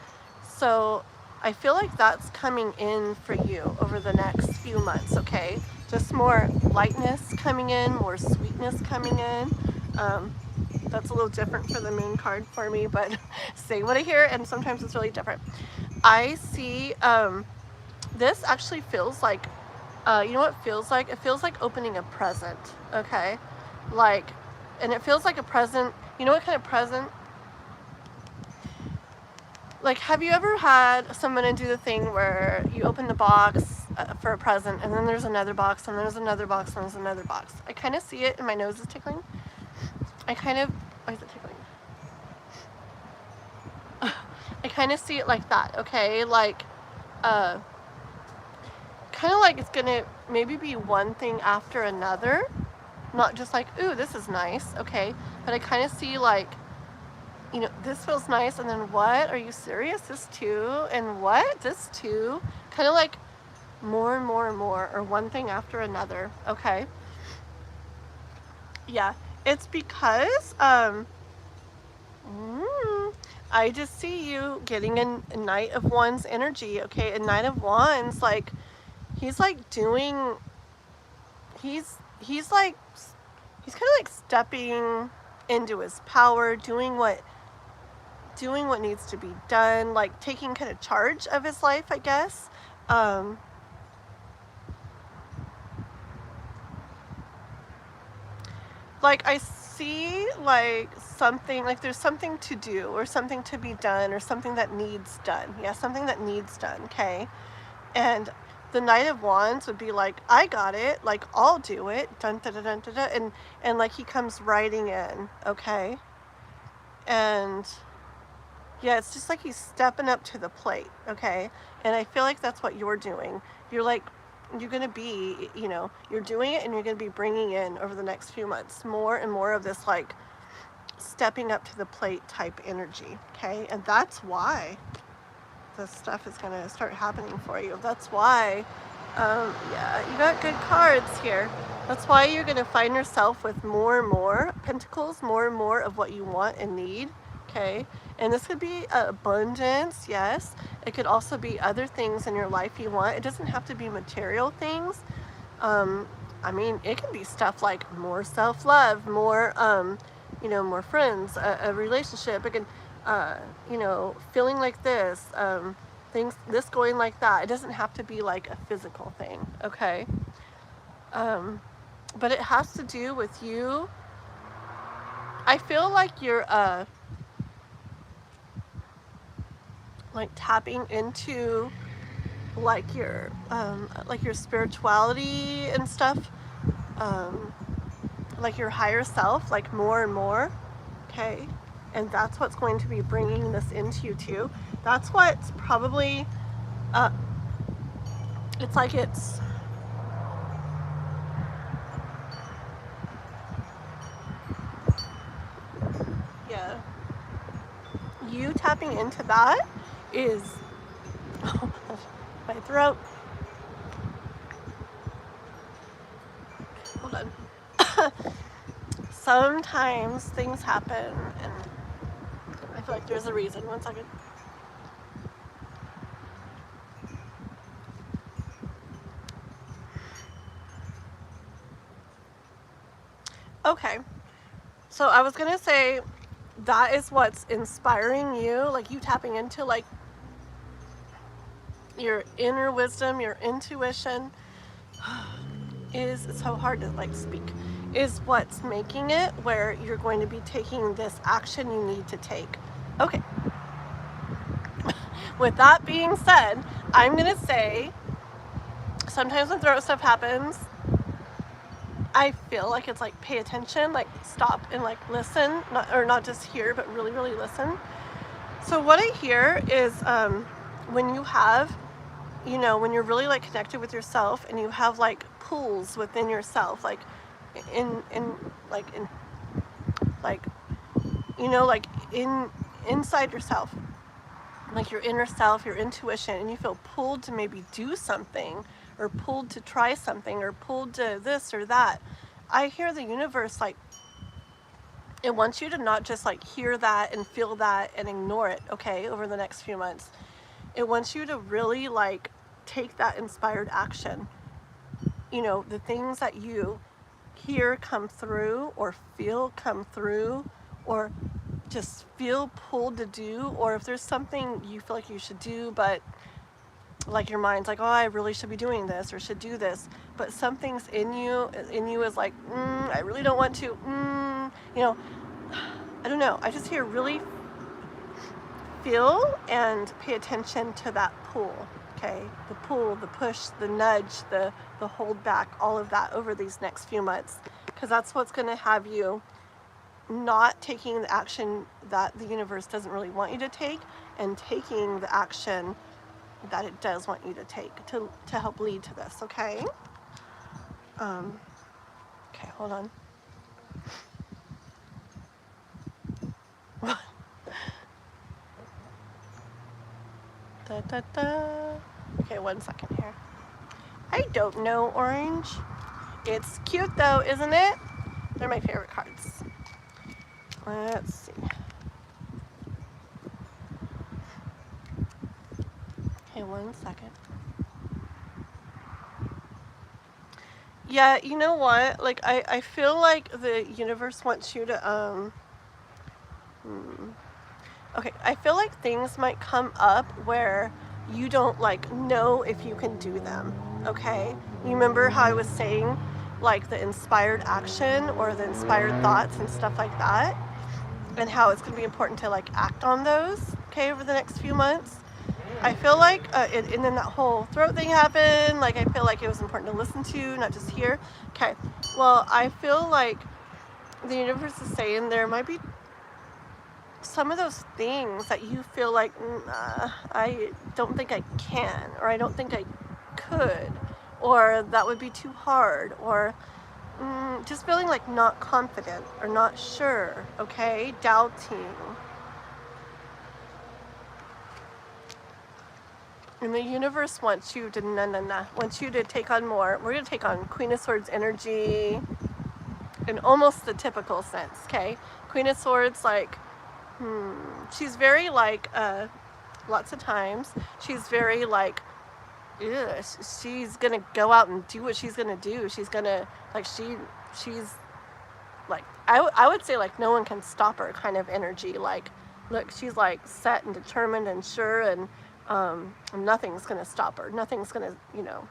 So I feel like that's coming in for you over the next few months, okay? Just more lightness coming in, more sweetness coming in. That's a little different for the moon card for me, but say what I hear, and sometimes it's really different. I see, this actually feels like, you know what it feels like? It feels like opening a present, okay? Like, and it feels like a present, you know what kind of present? Like, have you ever had someone do the thing where you open the box for a present, and then there's another box, and there's another box, and there's another box? I kind of see it, and my nose is tickling. I kind of, why is it tickling? I kind of see it like that, okay? Like, kind of like it's gonna maybe be one thing after another. Not just like, ooh, this is nice, okay? But I kind of see like, you know, this feels nice, and then what? Are you serious? This too? And what? This too? Kind of like more and more and more, or one thing after another, okay? Yeah. It's because I just see you getting a Knight of Wands energy, okay? A Knight of Wands, like, he's like doing, he's kind of like stepping into his power, doing what needs to be done, like taking kind of charge of his life, I guess. Like I see like something, like there's something to do or something to be done or something that needs done. Yeah, something that needs done, okay? And the Knight of Wands would be like, I got it, like I'll do it, dun dun dun dun dun, dun. And like he comes riding in, okay? And yeah, it's just like he's stepping up to the plate, okay? And I feel like that's what you're doing. You're like, you're going to be, you know, you're doing it, and you're going to be bringing in over the next few months more and more of this like stepping up to the plate type energy, okay? And that's why this stuff is going to start happening for you. That's why, yeah, you got good cards here. That's why you're going to find yourself with more and more pentacles, more and more of what you want and need, okay? And this could be abundance, yes. It could also be other things in your life you want. It doesn't have to be material things. I mean, it can be stuff like more self-love, more, you know, more friends, a relationship. It can, you know, feeling like this, things, this going like that. It doesn't have to be like a physical thing, okay? But it has to do with you. I feel like you're, like tapping into like your spirituality and stuff, like your higher self, like more and more, okay? And that's what's going to be bringing this into you too. That's what's probably, it's like it's, yeah, you tapping into that is, oh, my throat, hold on. Sometimes things happen and I feel like there's a reason. One second. Okay, so I was gonna say that is what's inspiring you, like you tapping into like your inner wisdom, your intuition is, it's so hard to like speak, is what's making it where you're going to be taking this action you need to take. Okay. With that being said, I'm gonna say sometimes when throat stuff happens, I feel like it's like pay attention, like stop and like listen, not just hear, but really, really listen. So what I hear is when you have, you know, when you're really like connected with yourself and you have like pools within yourself, like like you know, like inside yourself, like your inner self, your intuition, and you feel pulled to maybe do something or pulled to try something or pulled to this or that. I hear the universe like it wants you to not just like hear that and feel that and ignore it, okay, over the next few months. It wants you to really like take that inspired action. You know, the things that you hear come through or feel come through or just feel pulled to do, or if there's something you feel like you should do but like your mind's like, oh, I really should be doing this or should do this, but something's in you is like, I really don't want to, you know, I don't know, I just hear really feel and pay attention to that pull, okay? The pull, the push, the nudge, the hold back, all of that over these next few months, because that's what's going to have you not taking the action that the universe doesn't really want you to take and taking the action that it does want you to take to help lead to this, okay? Okay, hold on. Da, da, da. Okay, 1 second here. I don't know, Orange. It's cute though, isn't it? They're my favorite cards. Let's see. Okay, 1 second. Yeah, you know what? Like, I feel like the universe wants you to, okay, I feel like things might come up where you don't, like, know if you can do them, okay? You remember how I was saying, like, the inspired action or the inspired thoughts and stuff like that? And how it's going to be important to, like, act on those, okay, over the next few months? I feel like, and then that whole throat thing happened, like I feel like it was important to listen to, not just hear. Okay, well, I feel like the universe is saying there might be some of those things that you feel like, I don't think I can, or I don't think I could, or that would be too hard, or just feeling like not confident or not sure, okay, doubting. And the universe wants you to, wants you to take on more. We're going to take on Queen of Swords energy in almost the typical sense, okay? Queen of Swords, like, she's very, like, lots of times, she's very, like, ugh, she's gonna go out and do what she's gonna do. She's gonna, like, she's like, I would say, like, no one can stop her kind of energy. Like, look, she's like set and determined and sure, and nothing's gonna stop her. Nothing's gonna, you know,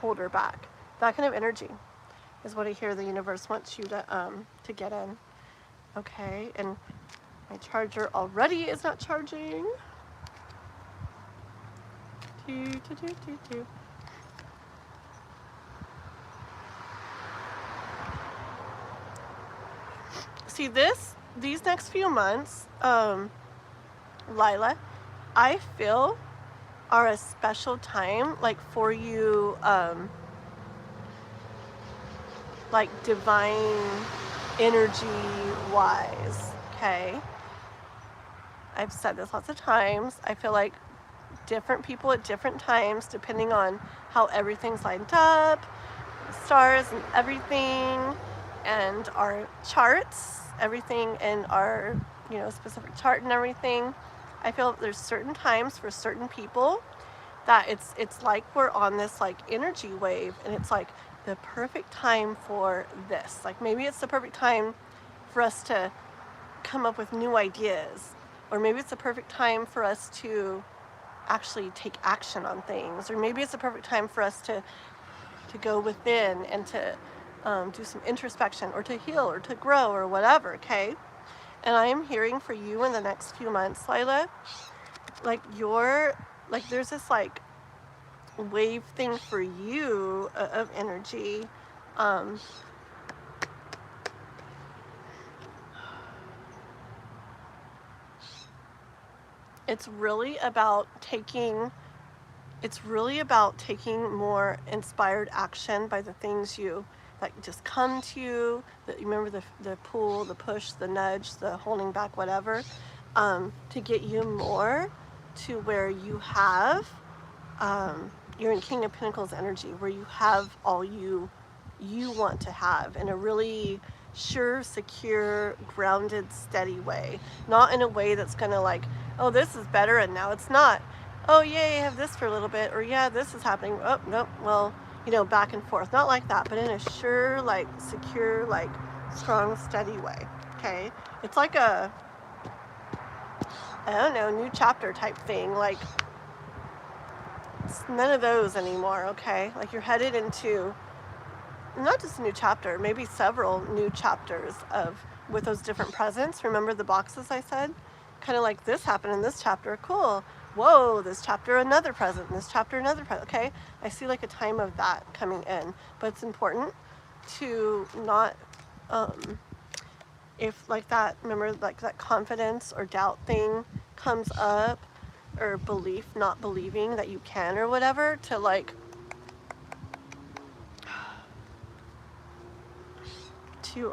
hold her back. That kind of energy is what I hear the universe wants you to get in. Okay, and my charger already is not charging. See, these next few months, Llaya, I feel are a special time, like, for you, like, divine energy wise, okay? I've said this lots of times. I feel like different people at different times, depending on how everything's lined up, the stars and everything, and our charts, everything in our, you know, specific chart and everything. I feel that there's certain times for certain people that it's like we're on this, like, energy wave, and it's like the perfect time for this. Like, maybe it's the perfect time for us to come up with new ideas, or maybe it's the perfect time for us to actually take action on things, or maybe it's the perfect time for us to go within and to do some introspection, or to heal, or to grow, or whatever, okay? And I am hearing for you in the next few months, Llaya, like, there's this, like, wave thing for you of energy. It's really about taking more inspired action by the things that just come to you, that you remember, the pull, the push, the nudge, the holding back, whatever, to get you more to where you have, you're in King of Pentacles energy, where you have all you want to have in a really sure, secure, grounded, steady way. Not in a way that's gonna, like, oh, this is better and now it's not. Oh, yay, I have this for a little bit, or yeah, this is happening. Oh, nope, well, you know, back and forth. Not like that, but in a sure, like, secure, like, strong, steady way, okay? It's like a, I don't know, new chapter type thing. Like, it's none of those anymore, okay? Like, you're headed into not just a new chapter, maybe several new chapters with those different presents. Remember the boxes I said? Kind of like, this happened in this chapter, cool. Whoa, this chapter another present, this chapter another present, okay? I see, like, a time of that coming in, but it's important to not, if, like, that, remember, like, that confidence or doubt thing comes up, or belief, not believing that you can or whatever, to, like, to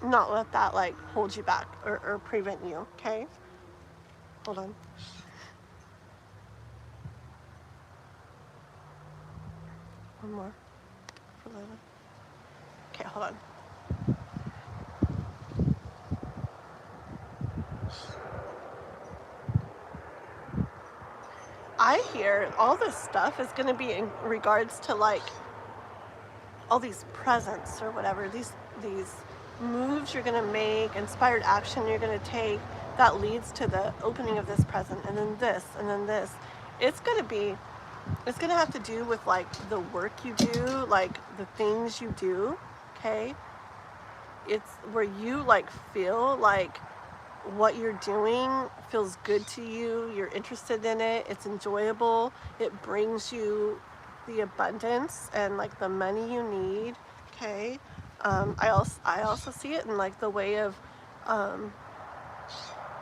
not let that, like, hold you back or prevent you, okay? Hold on. One more for Llaya. Okay, hold on. I hear all this stuff is going to be in regards to, like, all these presents or whatever, these moves you're going to make, inspired action you're going to take, that leads to the opening of this present, and then this, and then this. It's going to have to do with, like, the work you do, like, the things you do, okay? It's where you, like, feel like what you're doing feels good to you, you're interested in it, it's enjoyable, it brings you the abundance and, like, the money you need, okay? I also see it in, like, the way of,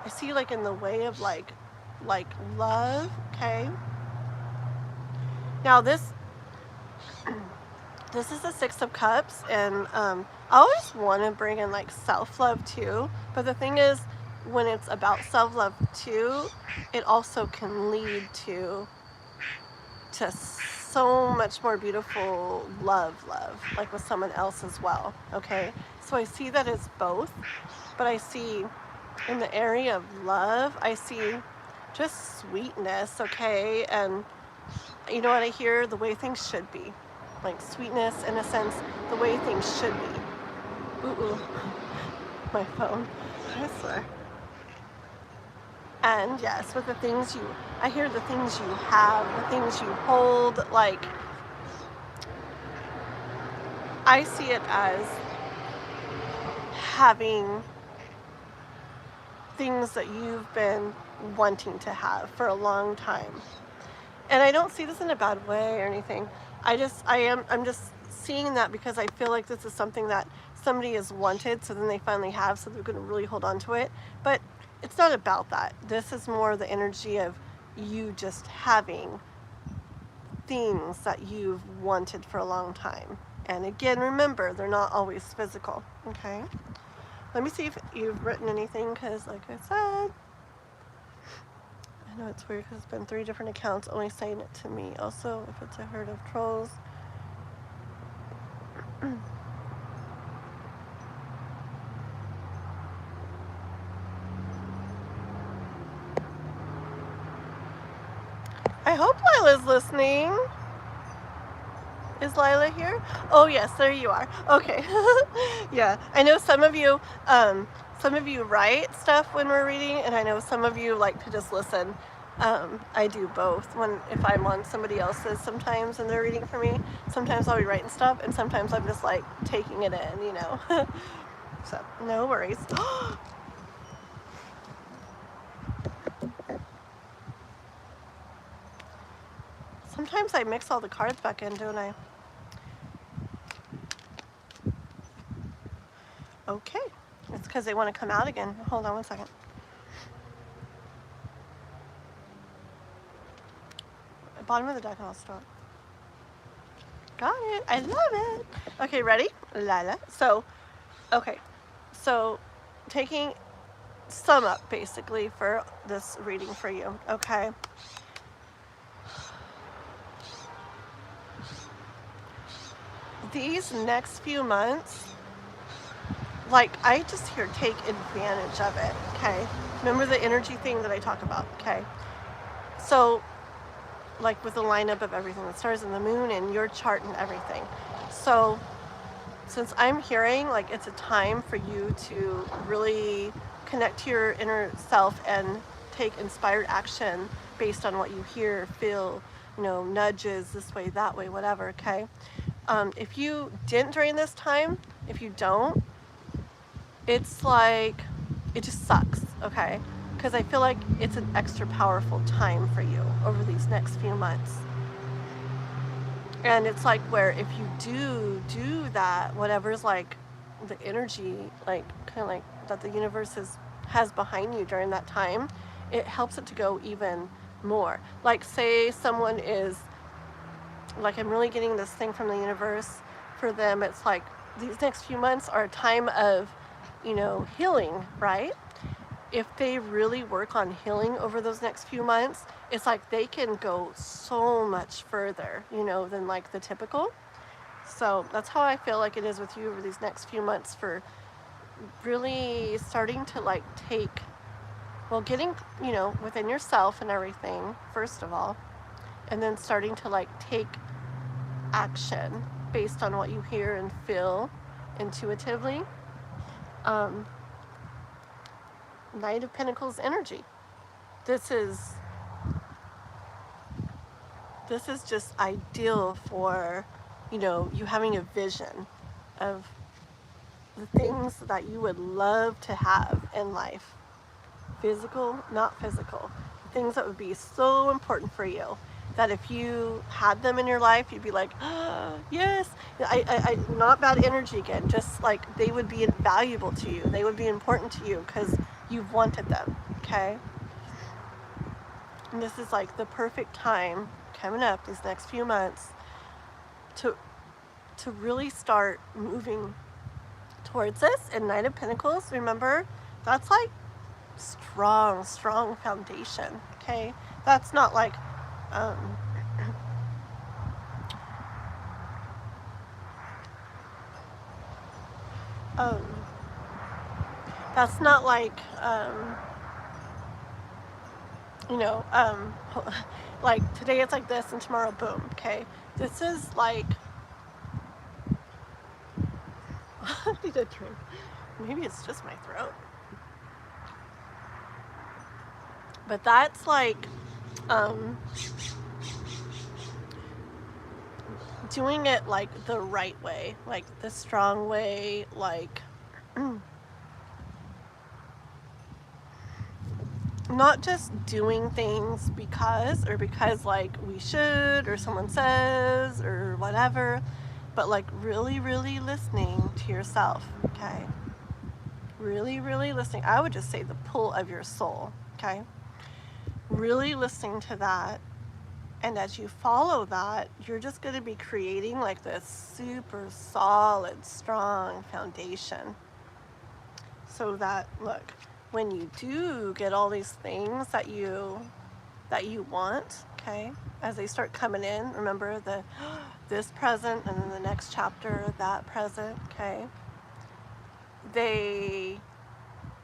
I see, like, in the way of, like love, okay? Now this is the Six of Cups, and I always want to bring in, like, self-love too, but the thing is, when it's about self-love too, it also can lead to so much more beautiful love, like, with someone else as well, okay? So I see that it's both, but I see in the area of love, I see just sweetness, okay, and you know what I hear? The way things should be. Like sweetness, in a sense, the way things should be. Ooh, my phone, I swear. And yes, with the things I hear the things you have, the things you hold, like, I see it as having things that you've been wanting to have for a long time. And I don't see this in a bad way or anything. I'm just seeing that because I feel like this is something that somebody has wanted, so then they finally have, so they're going to really hold on to it. But it's not about that. This is more the energy of you just having things that you've wanted for a long time. And again, remember, they're not always physical, okay? Let me see if you've written anything, because like I said, I know it's weird because it's been 3 different accounts only saying it to me. Also, if it's a herd of trolls. I hope Lila's listening. Is Lila here? Oh yes, there you are. Okay. Yeah, I know some of you write stuff when we're reading, and I know some of you like to just listen. I do both. If I'm on somebody else's sometimes and they're reading for me, sometimes I'll be writing stuff, and sometimes I'm just like taking it in, you know. So no worries. Sometimes I mix all the cards back in, don't I? Okay. It's because they want to come out again. Hold on one second. Bottom of the deck and I'll stop. Got it. I love it. Okay, ready? Llaya. So, okay. So, taking sum up basically for this reading for you, okay? These next few months, like, I just hear take advantage of it, okay? Remember the energy thing that I talk about, okay? So, like with the lineup of everything, the stars and the moon and your chart and everything. So, since I'm hearing like it's a time for you to really connect to your inner self and take inspired action based on what you hear, feel, you know, nudges this way, that way, whatever, okay? If you didn't during this time, if you don't, it's like, it just sucks, okay? Because I feel like it's an extra powerful time for you over these next few months. And it's like where if you do that, whatever's like the energy, like kind of like that the universe has behind you during that time, it helps it to go even more. Like say someone is, like I'm really getting this thing from the universe, for them it's like these next few months are a time of, you know, healing, right? If they really work on healing over those next few months, it's like they can go so much further, you know, than like the typical. So that's how I feel like it is with you over these next few months, for really starting to like take, well, getting, you know, within yourself and everything, first of all, and then starting to like take action based on what you hear and feel intuitively. Knight of Pentacles energy. This is just ideal for, you know, you having a vision of the things that you would love to have in life. Physical, not physical. Things that would be so important for you that if you had them in your life, you'd be like, oh, yes. I not bad energy again, just like they would be valuable to you. They would be important to you because you've wanted them, okay? And this is like the perfect time coming up these next few months to really start moving towards this. And Knight of Pentacles, remember, that's like strong foundation, okay? That's not like that's not like you know, like today it's like this and tomorrow boom, okay? This is like, I need a drink. Maybe it's just my throat. But that's like doing it like the right way, like the strong way, like not just doing things because like we should or someone says or whatever, but like really, really listening to yourself, okay? Really, really listening. I would just say the pull of your soul, okay? Really listening to that. And as you follow that, you're just going to be creating like this super solid, strong foundation. So that, look, when you do get all these things that you want, okay, as they start coming in, remember this present and then the next chapter, that present, okay, they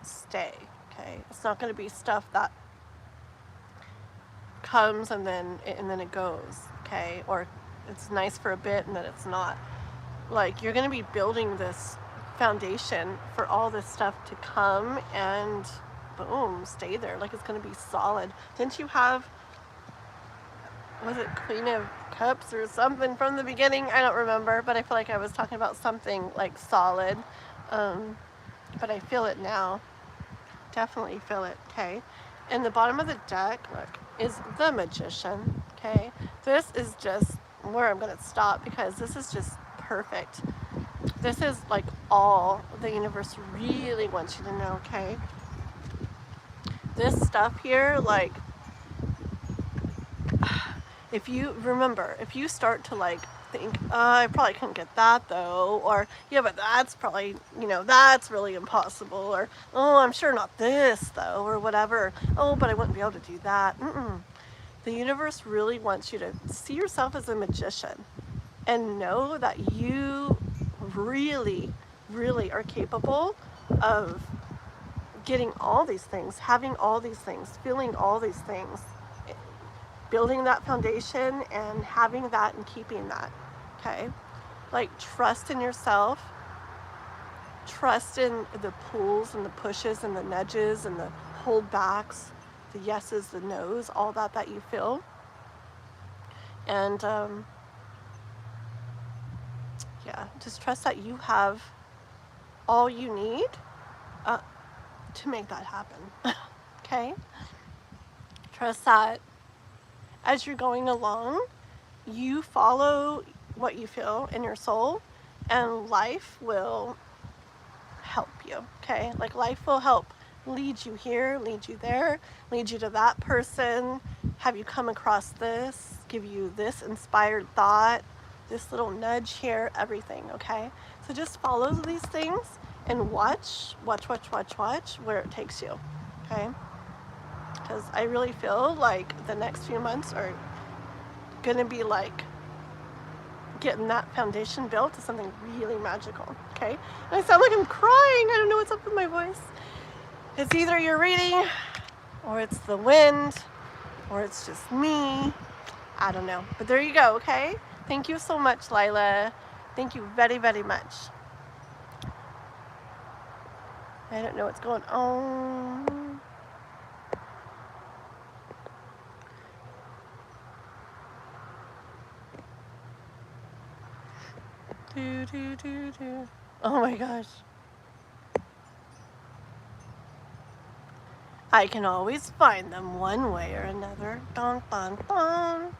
stay, okay? It's not going to be stuff that comes and then it goes, okay? Or it's nice for a bit and then it's not. Like, you're going to be building this foundation for all this stuff to come and boom, stay there. Like, it's going to be solid. Didn't you have, was it Queen of Cups or something from the beginning? I don't remember, but I feel like I was talking about something like solid. But I feel it now. Definitely feel it, okay? In the bottom of the deck, look, is the Magician, okay? This is just where I'm going to stop because this is just perfect. This is like all the universe really wants you to know, okay? This stuff here, like, if you remember, if you start to like think, I probably couldn't get that though, or yeah, but that's probably, you know, that's really impossible, or oh, I'm sure not this though, or whatever, oh, but I wouldn't be able to do that. The universe really wants you to see yourself as a magician and know that you really, really are capable of getting all these things, having all these things, feeling all these things, building that foundation and having that and keeping that, okay? Like, trust in yourself, trust in the pulls and the pushes and the nudges and the holdbacks, the yeses, the nos, all that you feel. And yeah, just trust that you have all you need to make that happen, okay? Trust that as you're going along, you follow what you feel in your soul, and life will help you, okay? Like, life will help lead you here, lead you there, lead you to that person, have you come across this, give you this inspired thought, this little nudge here, everything, okay? So just follow these things and watch where it takes you, okay? Because I really feel like the next few months are going to be like getting that foundation built to something really magical, okay? And I sound like I'm crying. I don't know what's up with my voice. It's either you're reading, or it's the wind, or it's just me. I don't know. But there you go, okay? Thank you so much, Llaya. Thank you very, very much. I don't know what's going on. Oh my gosh. I can always find them one way or another. Dun, dun, dun.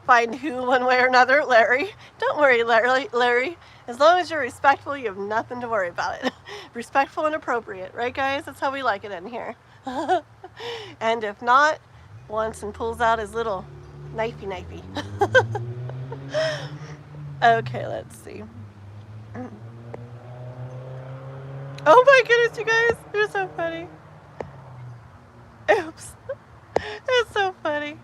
Find who one way or another? Larry. Don't worry, Larry. As long as you're respectful, you have nothing to worry about it. Respectful and appropriate, right, guys? That's how we like it in here. And if not, wants and pulls out his little knifey. Okay, let's see. Oh my goodness, you guys, you're so funny. Oops. It's so funny.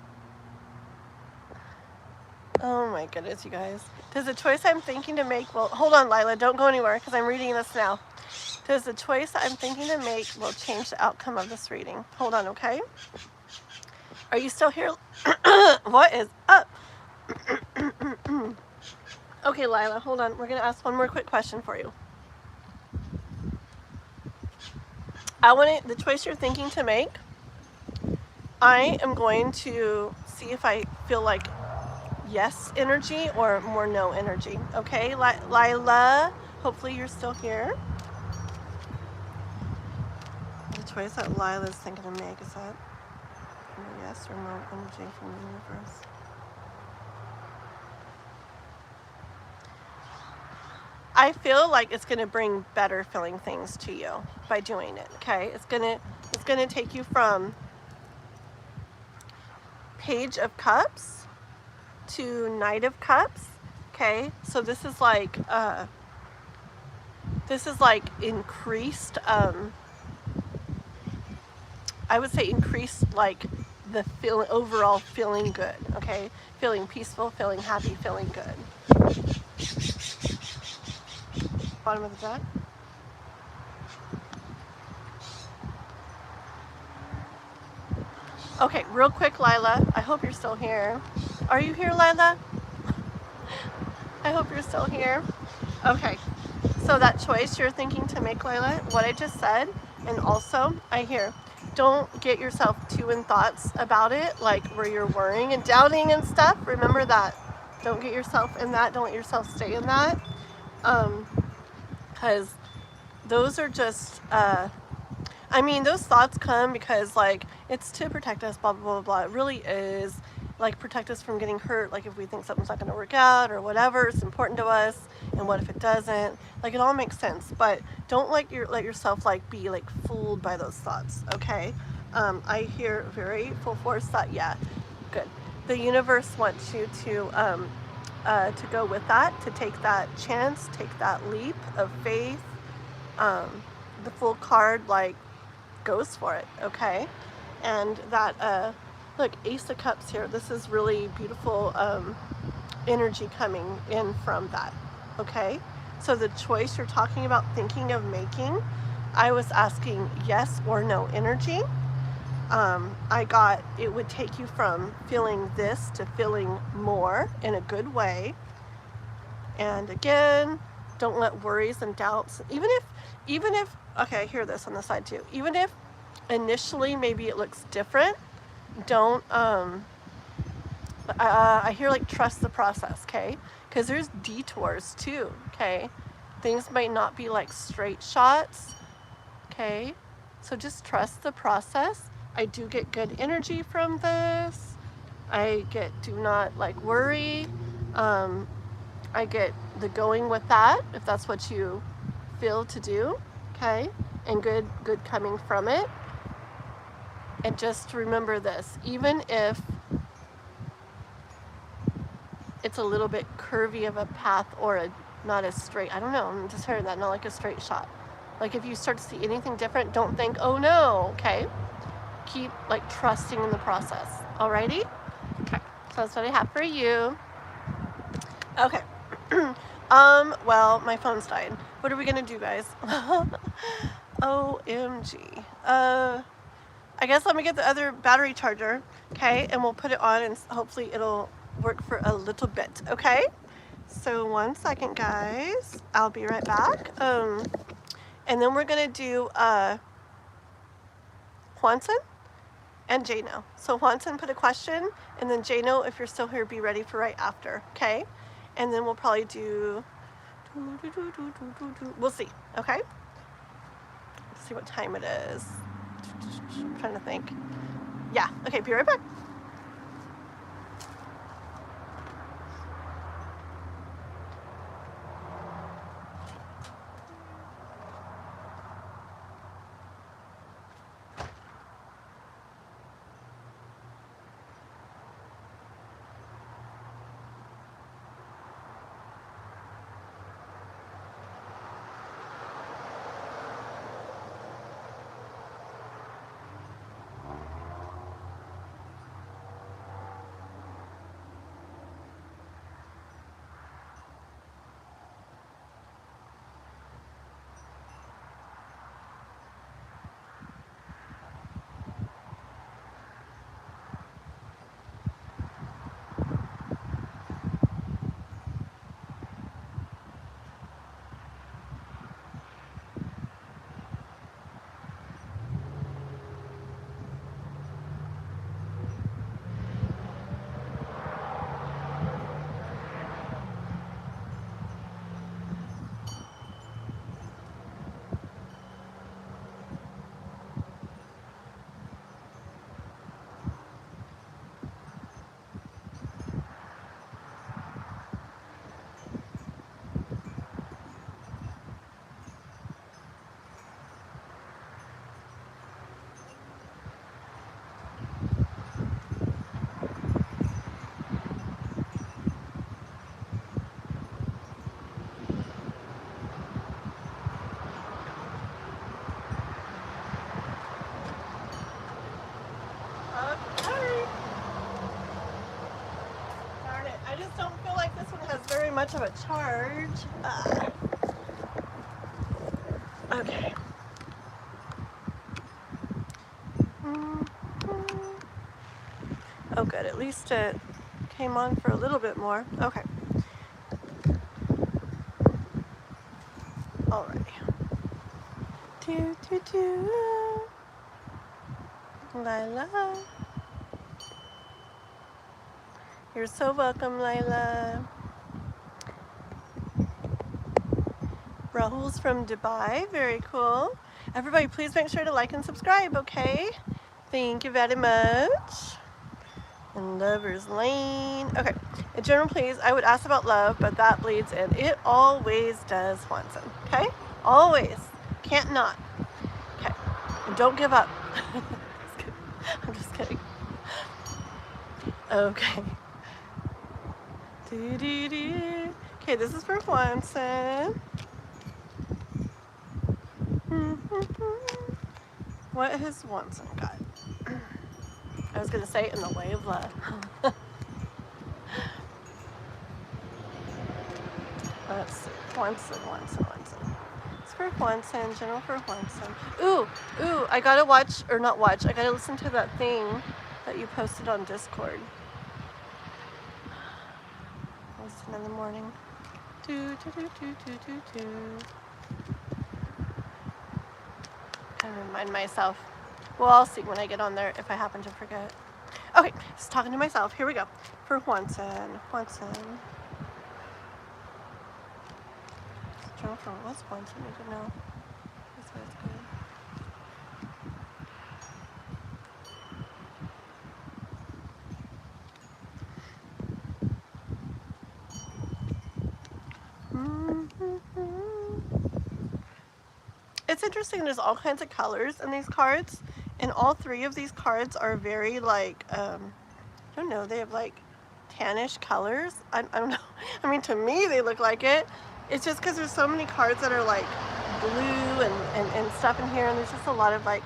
Oh my goodness, you guys. Does the choice I'm thinking to make, well, hold on, Lila, don't go anywhere because I'm reading this now. Does the choice I'm thinking to make will change the outcome of this reading? Hold on, okay? Are you still here? What is up? Okay, Lila, hold on. We're going to ask one more quick question for you. The choice you're thinking to make, I am going to see if I feel like yes energy or more no energy. Okay, Lila, hopefully you're still here. The choice that Lila's thinking to make, is that yes or no energy from the universe? I feel like it's going to bring better feeling things to you by doing it. Okay, it's gonna take you from Page of Cups to Knight of Cups. Okay, so this is like increased. I would say increased like the overall feeling good. Okay, feeling peaceful, feeling happy, feeling good. Bottom of the deck. Okay, real quick, Lila. I hope you're still here. Are you here, Lila? I hope you're still here. Okay, so that choice you're thinking to make, Lila, what I just said, and also I hear, don't get yourself too in thoughts about it, like where you're worrying and doubting and stuff. Remember that. Don't get yourself in that. Don't let yourself stay in that. Because those are just, I mean, those thoughts come because, like, it's to protect us, blah, blah, blah, blah. It really is, like, protect us from getting hurt. Like, if we think something's not going to work out or whatever, it's important to us. And what if it doesn't? Like, it all makes sense. But don't let yourself, like, be, like, fooled by those thoughts, okay? I hear very full force that, yeah, good. The universe wants you to go with that, to take that chance, take that leap of faith. The full card, like, goes for it, okay? And that, look, Ace of Cups here. This is really beautiful energy coming in from that, okay? So the choice you're talking about thinking of making, I was asking yes or no energy. I got it would take you from feeling this to feeling more in a good way. And again, don't let worries and doubts, even if, okay, I hear this on the side too, even if initially maybe it looks different, don't, I hear like trust the process, okay? Because there's detours too, okay? Things might not be like straight shots, okay? So just trust the process. I do get good energy from this. Do not like worry. I get the going with that, if that's what you feel to do, okay? And good coming from it. And just remember this, even if it's a little bit curvy of a path or not as straight, I don't know, I'm just hearing that, not like a straight shot. Like if you start to see anything different, don't think, oh no, okay? Keep like trusting in the process, alrighty? Okay, so that's what I have for you. Okay. Well, my phone's dying. What are we gonna do, guys? OMG. I guess let me get the other battery charger, okay? And we'll put it on and hopefully it'll work for a little bit, okay? So 1 second, guys. I'll be right back. And then we're gonna do Juanson and Jano. So Juanson put a question, and then Jano, if you're still here, be ready for right after, okay? And then we'll probably do, we'll see, okay? Let's see what time it is. I'm trying to think. Yeah, okay, be right back. just don't feel like this one has very much of a charge. Okay. Oh good, at least it came on for a little bit more. Okay. Alrighty. Llaya. You're so welcome, Llaya. Rahul's from Dubai. Very cool. Everybody, please make sure to like and subscribe, okay? Thank you very much. And Lover's Lane. Okay. In general, please, I would ask about love, but that bleeds in. It always does, Swanson. Okay? Always. Can't not. Okay. And don't give up. I'm just kidding. Okay. Okay, this is for Swanson. What has Swanson got? I was going to say in the way of love. Let's see. Swanson. It's for Swanson, general for Swanson. Ooh, I gotta watch, or not watch, I gotta listen to that thing that you posted on Discord. Listen in the morning. I remind myself. Well, I'll see when I get on there if I happen to forget. Okay, just talking to myself. Here we go. For Swanson. For what's Swanson? I don't know. This one's good. It's interesting, there's all kinds of colors in these cards, and all three of these cards are very like, I don't know, they have like tannish colors. I don't know. I mean, to me they look like it. It's just because there's so many cards that are like blue and stuff in here, and there's just a lot of like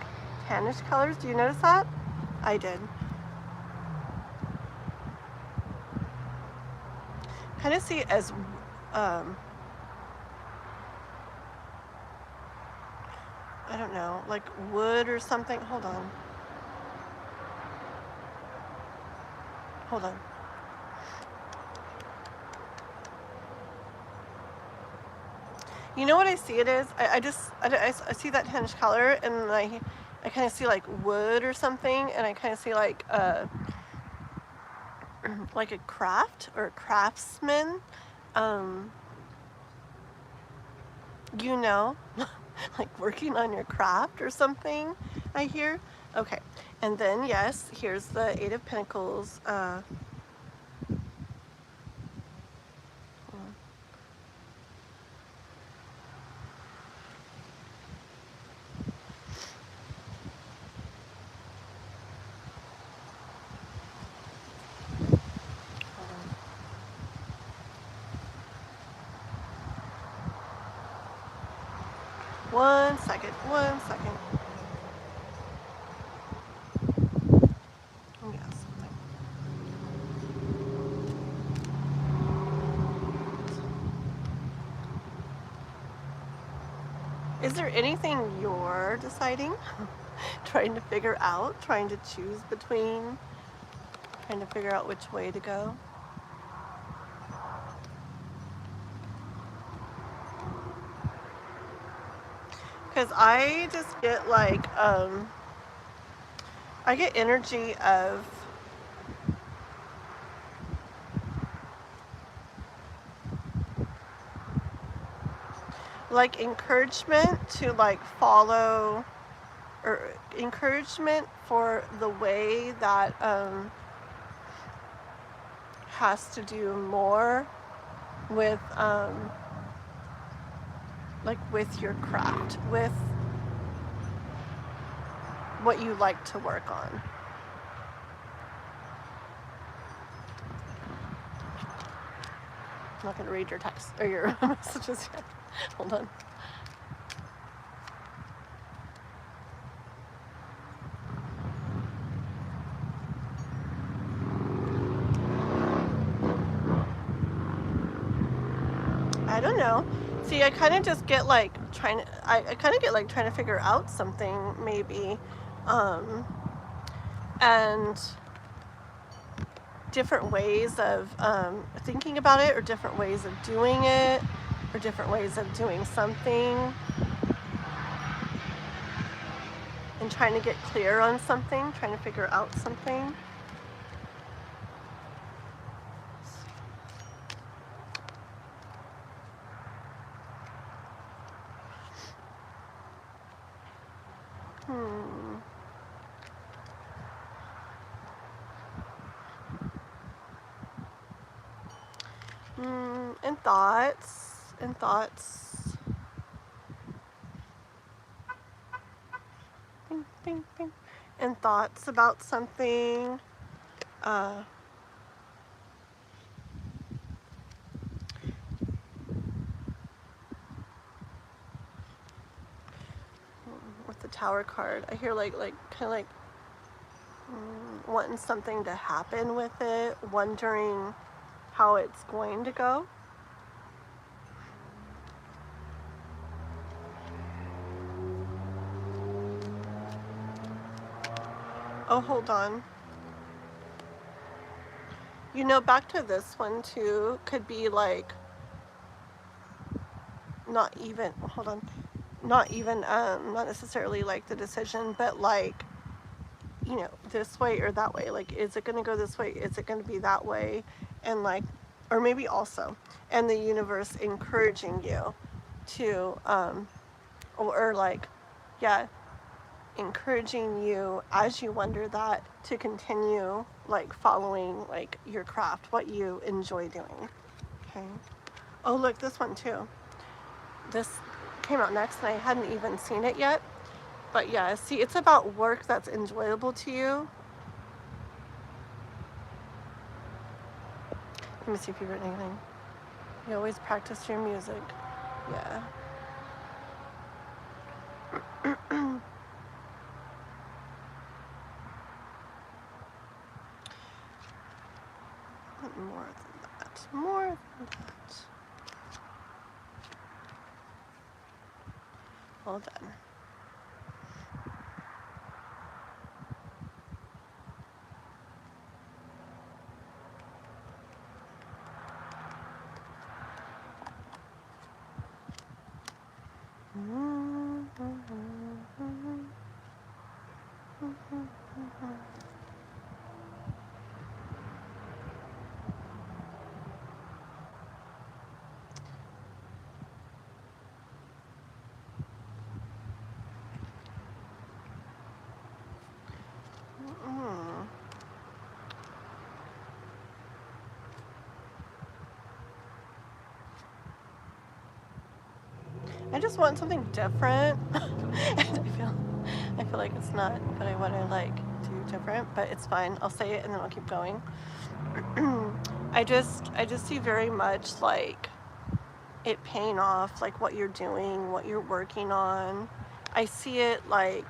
tannish colors. Do you notice that? I did. Kind of see it as I don't know, like wood or something. Hold on. You know what I see it as? I see that tannish color, and I kind of see like wood or something, and I kind of see like a craft or a craftsman. You know, like working on your craft or something, I hear. Okay, and then yes, here's the Eight of Pentacles. One second. Yes. Is there anything you're deciding? Trying to figure out? Trying to choose between? Trying to figure out which way to go? Because I just get like, I get energy of like encouragement to like follow, or encouragement for the way that has to do more with like with your craft, with what you like to work on. I'm not going to read your text or your messages yet. Hold on. I don't know. See, I kind of just get like I kind of get like trying to figure out something maybe, and different ways of thinking about it, or different ways of doing it, or different ways of doing something, and trying to get clear on something, trying to figure out something. And thoughts. Bing, bing, bing. And thoughts about something. With the Tower card, I hear like kind of like wanting something to happen with it, wondering how it's going to go. Oh, hold on. You know, back to this one too, could be like not even, hold on, not even, not necessarily like the decision, but like, you know, this way or that way. Like, is it going to go this way? Is it going to be that way? And like, or maybe also, and the universe encouraging you to, or like, yeah, encouraging you as you wonder that to continue like following like your craft, what you enjoy doing. Okay. Oh, look, this one too. This came out next and I hadn't even seen it yet. But yeah, see, it's about work that's enjoyable to you. Let me see if you've written anything. You always practice your music. Yeah. More than that. More than that. Well done. I just want something different. And I feel like it's not what I want to like do different, but it's fine. I'll say it and then I'll keep going. I just see very much like it paying off, like what you're doing, what you're working on. I see it like,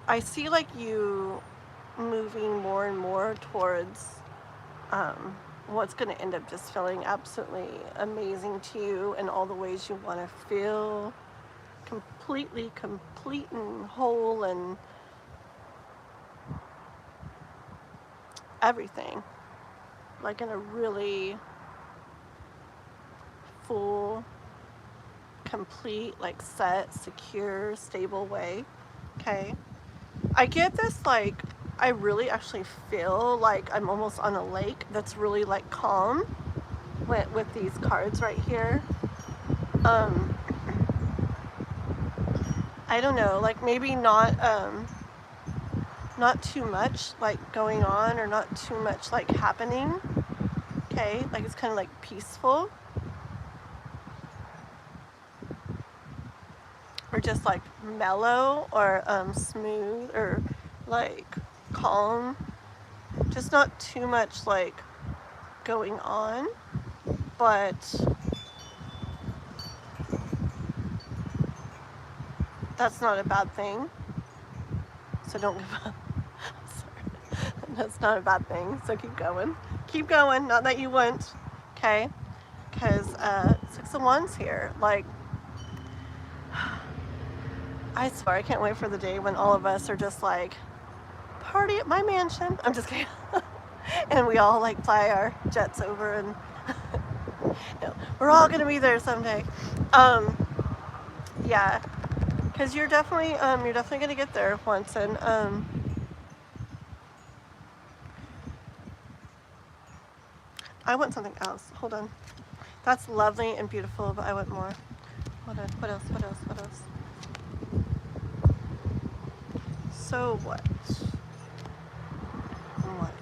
I see like you moving more and more towards what's going to end up just feeling absolutely amazing to you in all the ways you want to feel, completely complete and whole and everything, like in a really full, complete, like set, secure, stable way. Okay, I get this, like I really actually feel like I'm almost on a lake that's really like calm with these cards right here. I don't know, like maybe not too much like going on, or not too much like happening. Okay, like it's kind of like peaceful, or just like mellow, or smooth, or like calm, just not too much like going on, but that's not a bad thing, so don't give up. Sorry. That's not a bad thing, so keep going, not that you wouldn't. Okay, because Six of Wands here. Like, I swear, I can't wait for the day when all of us are just like, party at my mansion. I'm just kidding. And we all like fly our jets over, and no, we're all gonna be there someday. Yeah, because you're definitely gonna get there once. And I want something else. Hold on. That's lovely and beautiful, but I want more. Hold on. What else? What else? What else? So what? What?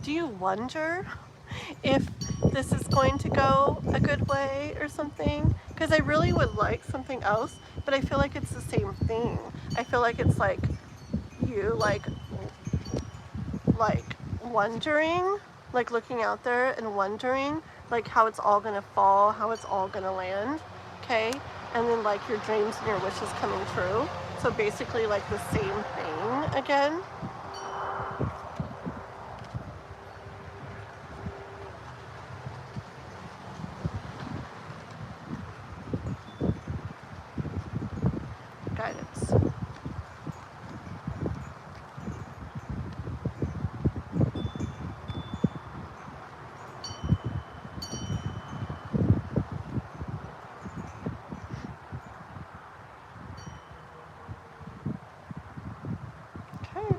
Do you wonder if this is going to go a good way or something? Because I really would like something else, but I feel like it's the same thing. I feel like it's like you like wondering, like looking out there and wondering like how it's all gonna fall, how it's all gonna land, okay? And then like your dreams and your wishes coming true. So basically like the same thing again. Guidance. Okay.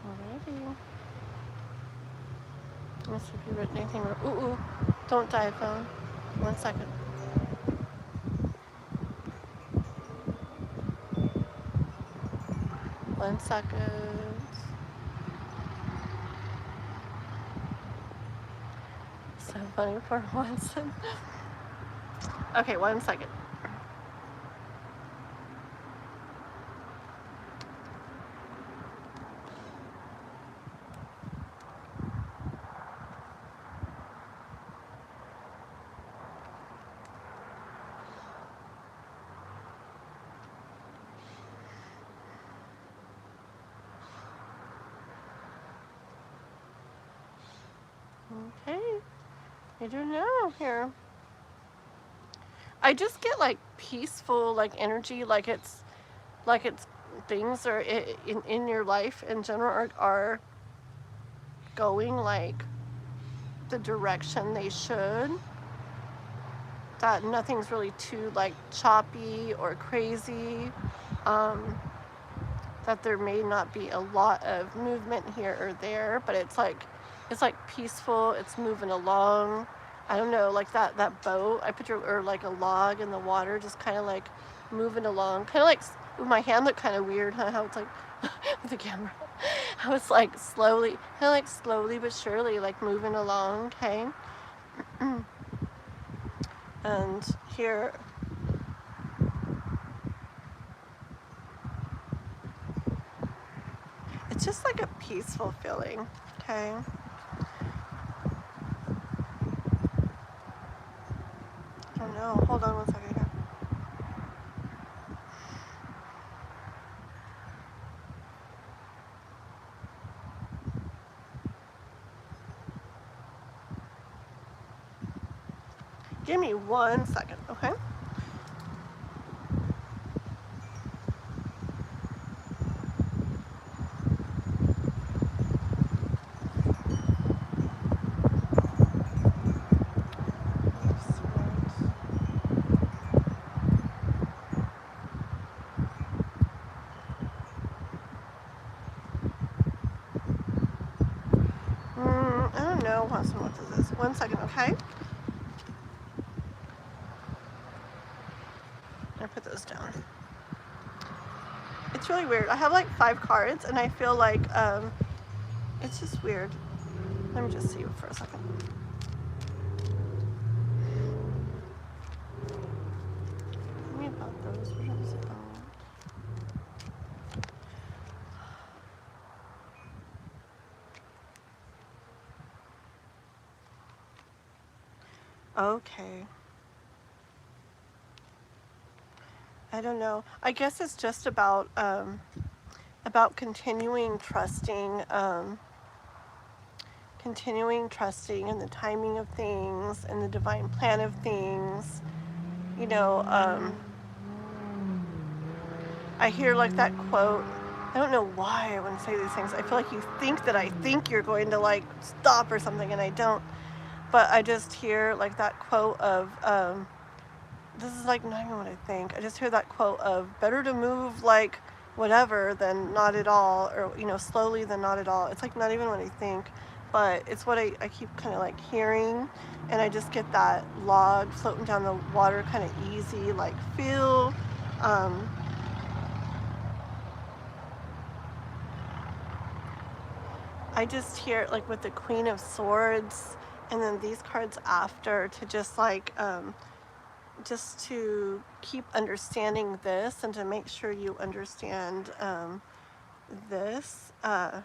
Alrighty. Let's see if you written anything. Ooh, don't die, phone. 1 second. One second. So funny for once. Okay, 1 second. Okay. I don't know here. I just get like peaceful like energy, like it's things are in your life in general are going like the direction they should. That nothing's really too like choppy or crazy. That there may not be a lot of movement here or there, but it's like peaceful, it's moving along. I don't know, like that boat I picture, or like a log in the water just kind of like moving along, kind of like, ooh, my hand looked kind of weird, huh? How it's like with the camera. I was like slowly, kind of like slowly but surely like moving along, okay? And here, it's just like a peaceful feeling, okay? I don't know, hold on 1 second here. Give me 1 second, okay? I don't know. What is this? 1 second, okay? I put those down. It's really weird. I have like 5 cards, and I feel like it's just weird. Let me just see for a second. Tell me about those. What is it? Okay. I don't know. I guess it's just about continuing trusting, in the timing of things and the divine plan of things. You know, I hear like that quote. I don't know why I wouldn't say these things. I feel like you think that I think you're going to like stop or something, and I don't. But I just hear like that quote of, this is like not even what I think. I just hear that quote of better to move like whatever than not at all, or slowly than not at all. It's like not even what I think, but it's what I keep kind of like hearing, and I just get that log floating down the water kind of easy, like feel. I just hear like with the Queen of Swords and then these cards after, to just like just to keep understanding this and to make sure you understand this. I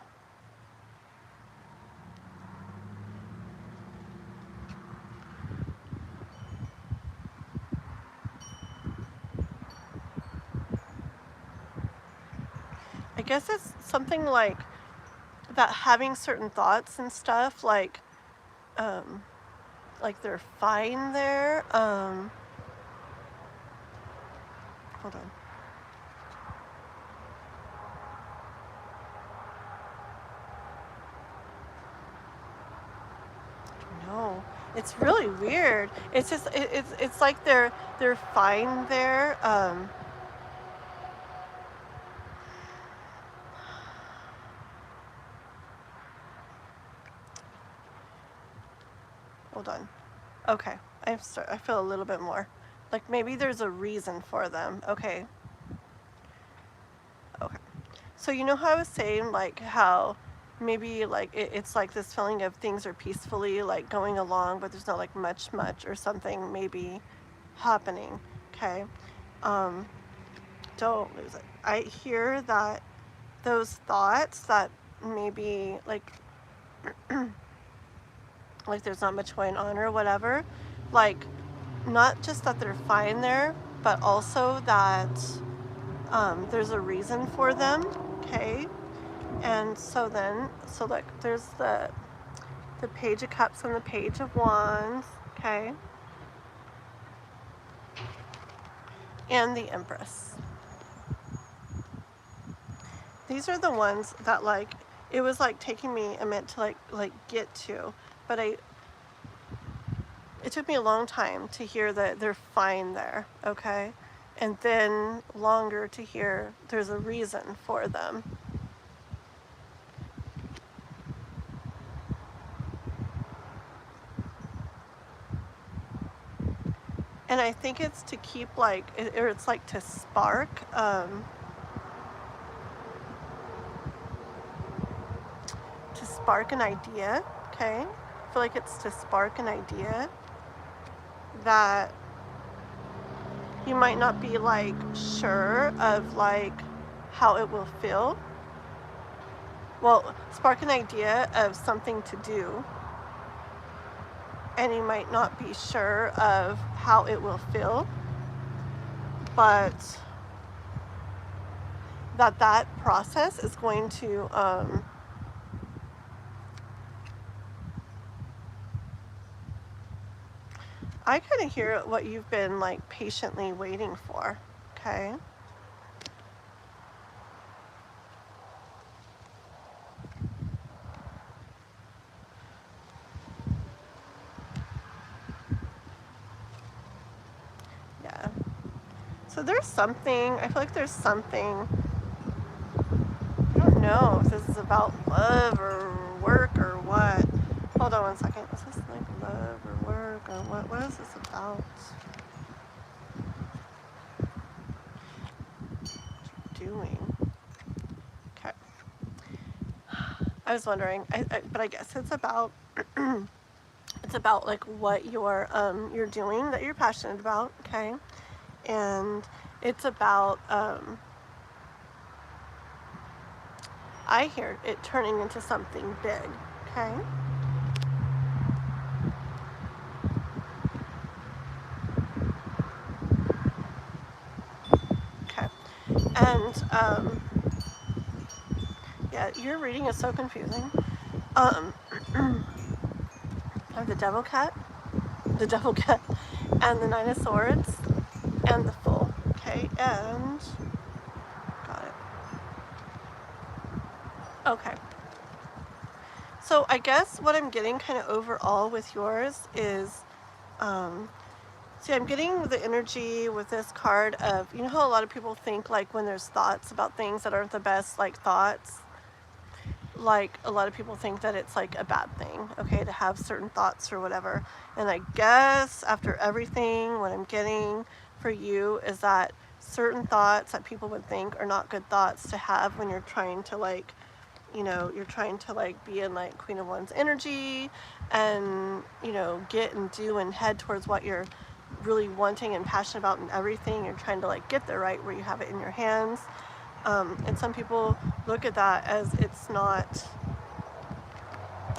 guess it's something like that, having certain thoughts and stuff, like they're fine there. Hold on. No, it's really weird. It's just it's like they're fine there. Hold on. Okay, I feel a little bit more. Like maybe there's a reason for them. Okay. Okay. So you know how I was saying like how maybe like it's like this feeling of things are peacefully like going along, but there's not like much or something maybe happening. Okay. Don't lose it. I hear that those thoughts that maybe like like there's not much going on or whatever, like not just that they're fine there, but also that there's a reason for them. Okay. And so like there's the Page of Cups and the Page of Wands. Okay. And the Empress. These are the ones that like it was like taking me a minute to like get to, but it took me a long time to hear that they're fine there. Okay. And then longer to hear there's a reason for them. And I think it's to keep like, or it's like to spark, an idea. Okay. I feel like it's to spark an idea that you might not be like sure of like how it will feel. Well, spark an idea of something to do, and you might not be sure of how it will feel, but that process is going to I kind of hear what you've been like patiently waiting for. Okay. Yeah. So there's something, I feel like there's something, I don't know if this is about love or work or what. Hold on one second. Is this like love or work or what? What is this about? What are you doing? Okay. I was wondering, but I guess it's about it's about like what you're doing that you're passionate about. Okay. And it's about I hear it turning into something big. Okay. yeah, your reading is so confusing. I have the devil cat, and the Nine of Swords, and the Fool. Okay, and got it. Okay. So I guess what I'm getting kind of overall with yours is, see, I'm getting the energy with this card of, you know how a lot of people think, like, when there's thoughts about things that aren't the best, like, thoughts, like, a lot of people think that it's, like, a bad thing, okay, to have certain thoughts or whatever. And I guess after everything, what I'm getting for you is that certain thoughts that people would think are not good thoughts to have when you're trying to, like, you know, you're trying to, like, be in, like, Queen of Wands energy and, you know, get and do and head towards what you're really wanting and passionate about and everything. You're trying to, like, get there right where you have it in your hands. And some people look at that as it's not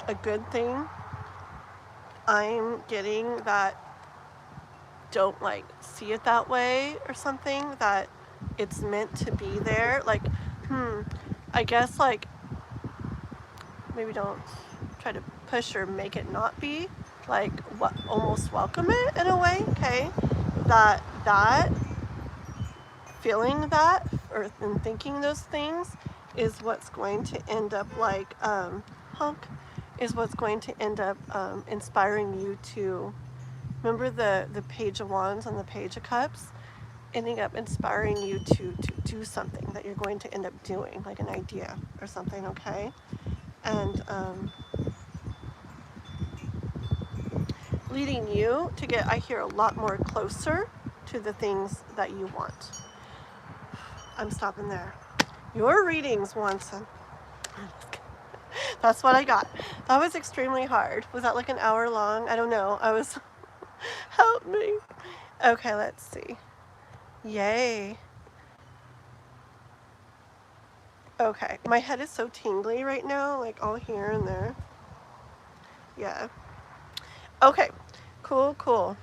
a good thing. I'm getting that don't, like, see it that way or something, that it's meant to be there. Like, I guess, like, maybe don't try to push or make it not be, like, what, almost welcome it in a way, okay? That feeling that or thinking those things is what's going to end up, like, is what's going to end up inspiring you to, remember the Page of Wands and the Page of Cups, ending up inspiring you to do something that you're going to end up doing, like an idea or something, okay? And leading you to get, I hear, a lot more closer to the things that you want. I'm stopping there. Your readings, Wanson. That's what I got. That was extremely hard. Was that like an hour long? I don't know. I was... Help me. Okay, let's see. Yay. Okay, my head is so tingly right now, like all here and there. Yeah. Okay, cool.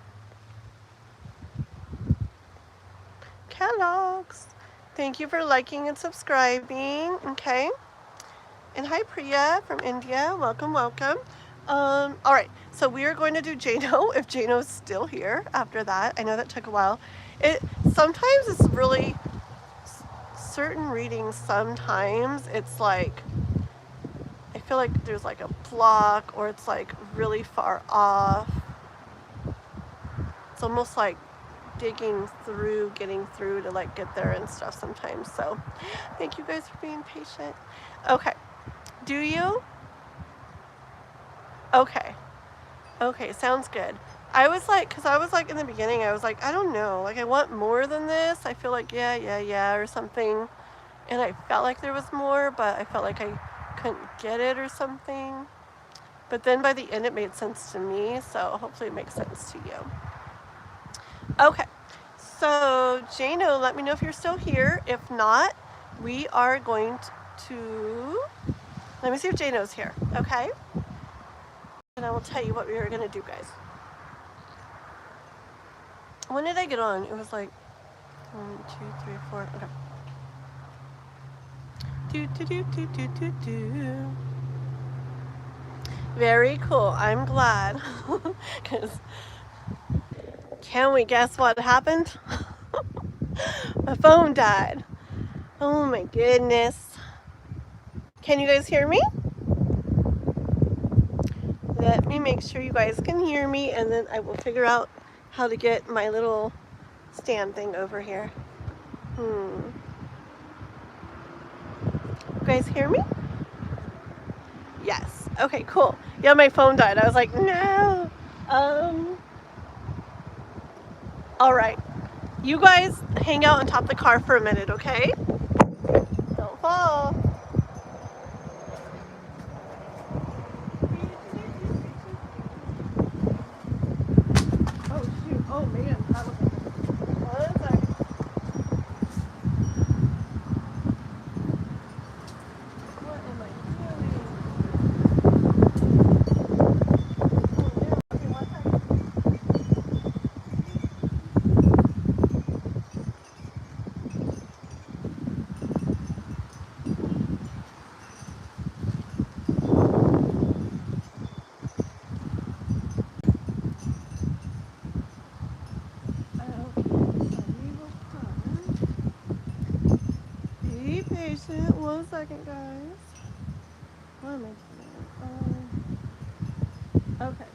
Kellogg's. Thank you for liking and subscribing, okay? And hi Priya from India, welcome. All right, so we are going to do Jano, if Jano's still here after that. I know that took a while. Sometimes it's really, certain readings, sometimes it's like, I feel like there's like a block, or it's like really far off. It's almost like digging through, getting through to, like, get there and stuff sometimes. So thank you guys for being patient. Okay, do you? Okay, sounds good. I was like, because I was like in the beginning, I was like, I don't know, like, I want more than this. I feel like yeah or something, and I felt like there was more, but I felt like I couldn't get it or something. But then by the end it made sense to me, so hopefully it makes sense to you. Okay, so Jano, let me know if you're still here. If not, we are going to, let me see if Jano's here, okay? And I will tell you what we are going to do, guys. When did I get on? It was like 1, 2, 3, 4, okay. Do. Very cool, I'm glad. Because, can we guess what happened? My phone died. Oh my goodness. Can you guys hear me? Let me make sure you guys can hear me, and then I will figure out how to get my little stand thing over here. You guys hear me? Yes. Okay, cool. Yeah, my phone died. I was like, no. All right. You guys hang out on top of the car for a minute, okay? Don't fall. Oh, shoot. Oh, man. That was... One second. What am I doing? Oh, no. Okay, one second. 1 second, guys. What am I doing? Okay.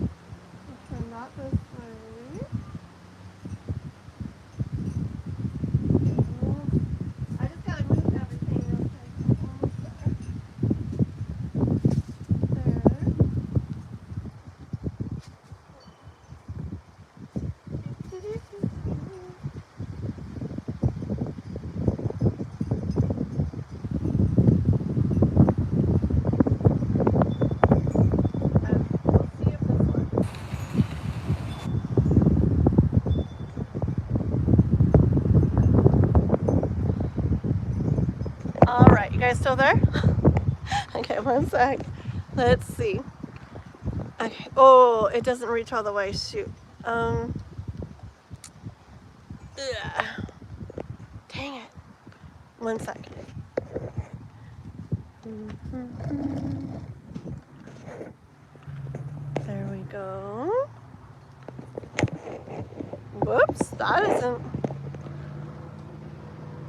I'll turn that this way. I just gotta move everything real quick. Almost there. Alright, you guys still there? Okay, 1 sec. Let's see. Okay. Oh, it doesn't reach all the way. Shoot. Ugh. Dang it. 1 second. There we go. Whoops, that isn't.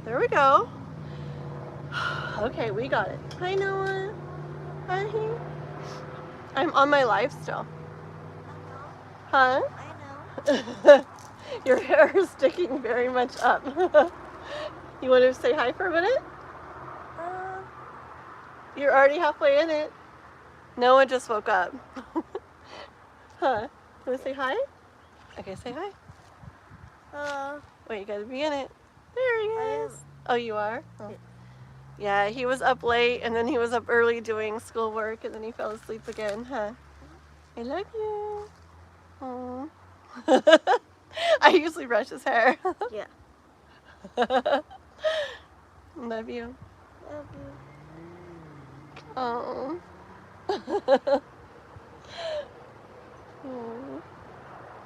There we go. Okay, we got it. Hi, Noah. Hi. I'm on my live still. Huh? I know. Your hair is sticking very much up. You want to say hi for a minute? You're already halfway in it. Noah just woke up. Huh? You want to say hi? Okay, say hi. Wait, you gotta be in it. There he is. Oh, you are? Oh. Yeah, he was up late and then he was up early doing schoolwork and then he fell asleep again, huh? I love you. Aww. I usually brush his hair. Yeah. Love you. Love you. Oh.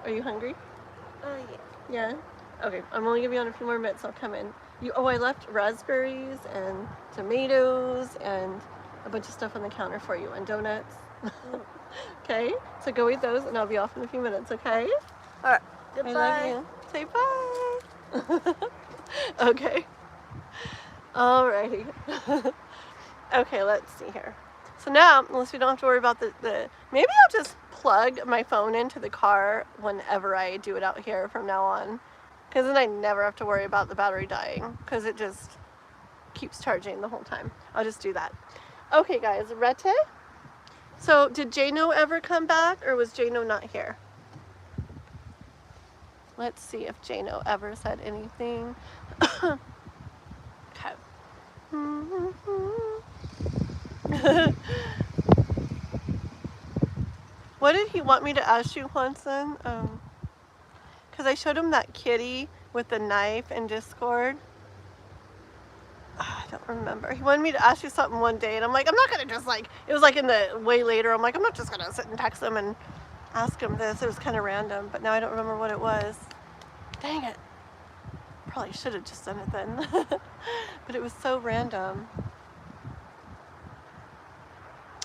Are you hungry? Yeah. Yeah? Okay, I'm only gonna be on a few more minutes. I'll come in. I left raspberries and tomatoes and a bunch of stuff on the counter for you and donuts. Okay, so go eat those and I'll be off in a few minutes, okay? Alright. Goodbye. I love you. Say bye. Okay. Alrighty. Okay, let's see here. So now, unless we don't have to worry about maybe I'll just plug my phone into the car whenever I do it out here from now on. Because then I never have to worry about the battery dying. Because it just keeps charging the whole time. I'll just do that. Okay, guys, Rete? So, did Jano ever come back, or was Jano not here? Let's see if Jano ever said anything. Okay. What did he want me to ask you, Juanson? Because I showed him that kitty with the knife in Discord. I don't remember. He wanted me to ask you something one day, and I'm like, I'm not going to just like, it was like in the way later, I'm like, I'm not just going to sit and text him and ask him this. It was kind of random, but now I don't remember what it was. Dang it. Probably should have just done it then. But it was so random.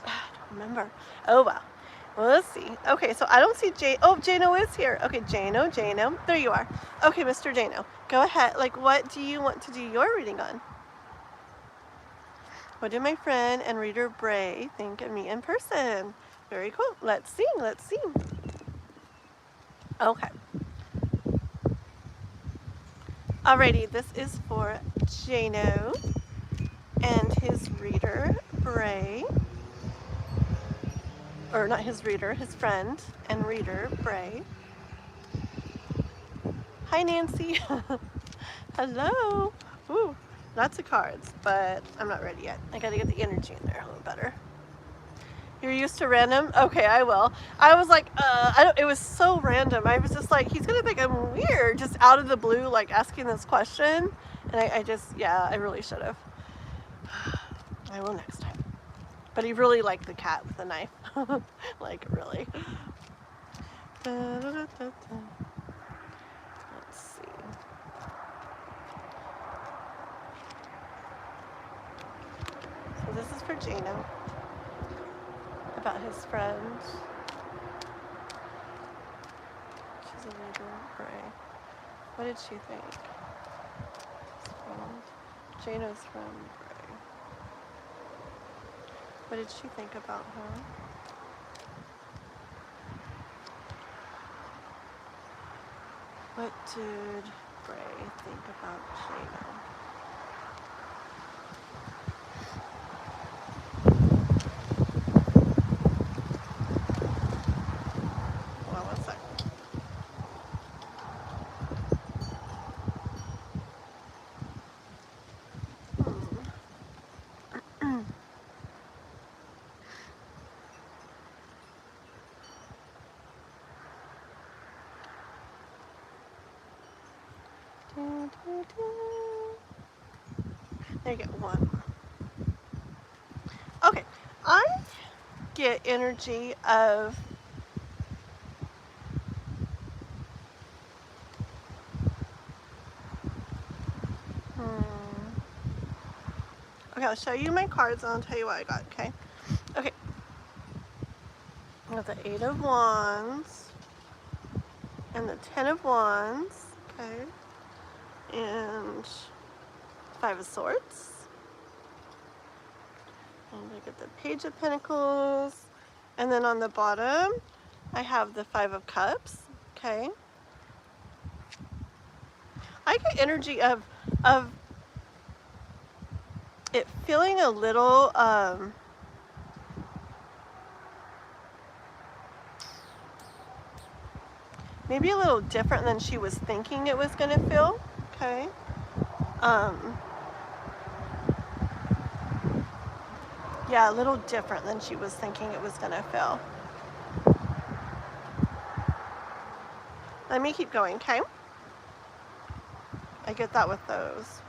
I don't remember. Oh, wow. Well, let's see. Okay, so I don't see Jano is here. Okay, Jano. There you are. Okay, Mr. Jano. Go ahead. Like, what do you want to do your reading on? What did my friend and reader Bray think of me in person? Very cool. Let's see. Okay. Alrighty, this is for Jano and his reader Bray. Or not his reader, his friend and reader, Bray. Hi, Nancy. Hello. Ooh, lots of cards, but I'm not ready yet. I gotta get the energy in there a little better. You're used to random? Okay, I will. I was like, it was so random. I was just like, he's gonna think I'm weird, just out of the blue, like asking this question. And I really should have. I will next time. But he really liked the cat with the knife. Like, really. Let's see. So this is for Jano. About his friend. She's a reader. Right. What did she think? Jano's friend. Right. What did she think about her? What did Bray think about Llaya? Hold on one sec. There you go, one. Okay, I get energy of okay, I'll show you my cards and I'll tell you what I got, okay? Okay. I got the 8 of Wands and the 10 of Wands, okay? And 5 of Swords. And I get the Page of Pentacles. And then on the bottom, I have the 5 of Cups, okay? I get energy of it feeling a little, maybe a little different than she was thinking it was going to feel, okay? Yeah, a little different than she was thinking it was going to feel. Let me keep going, okay? I get that with those.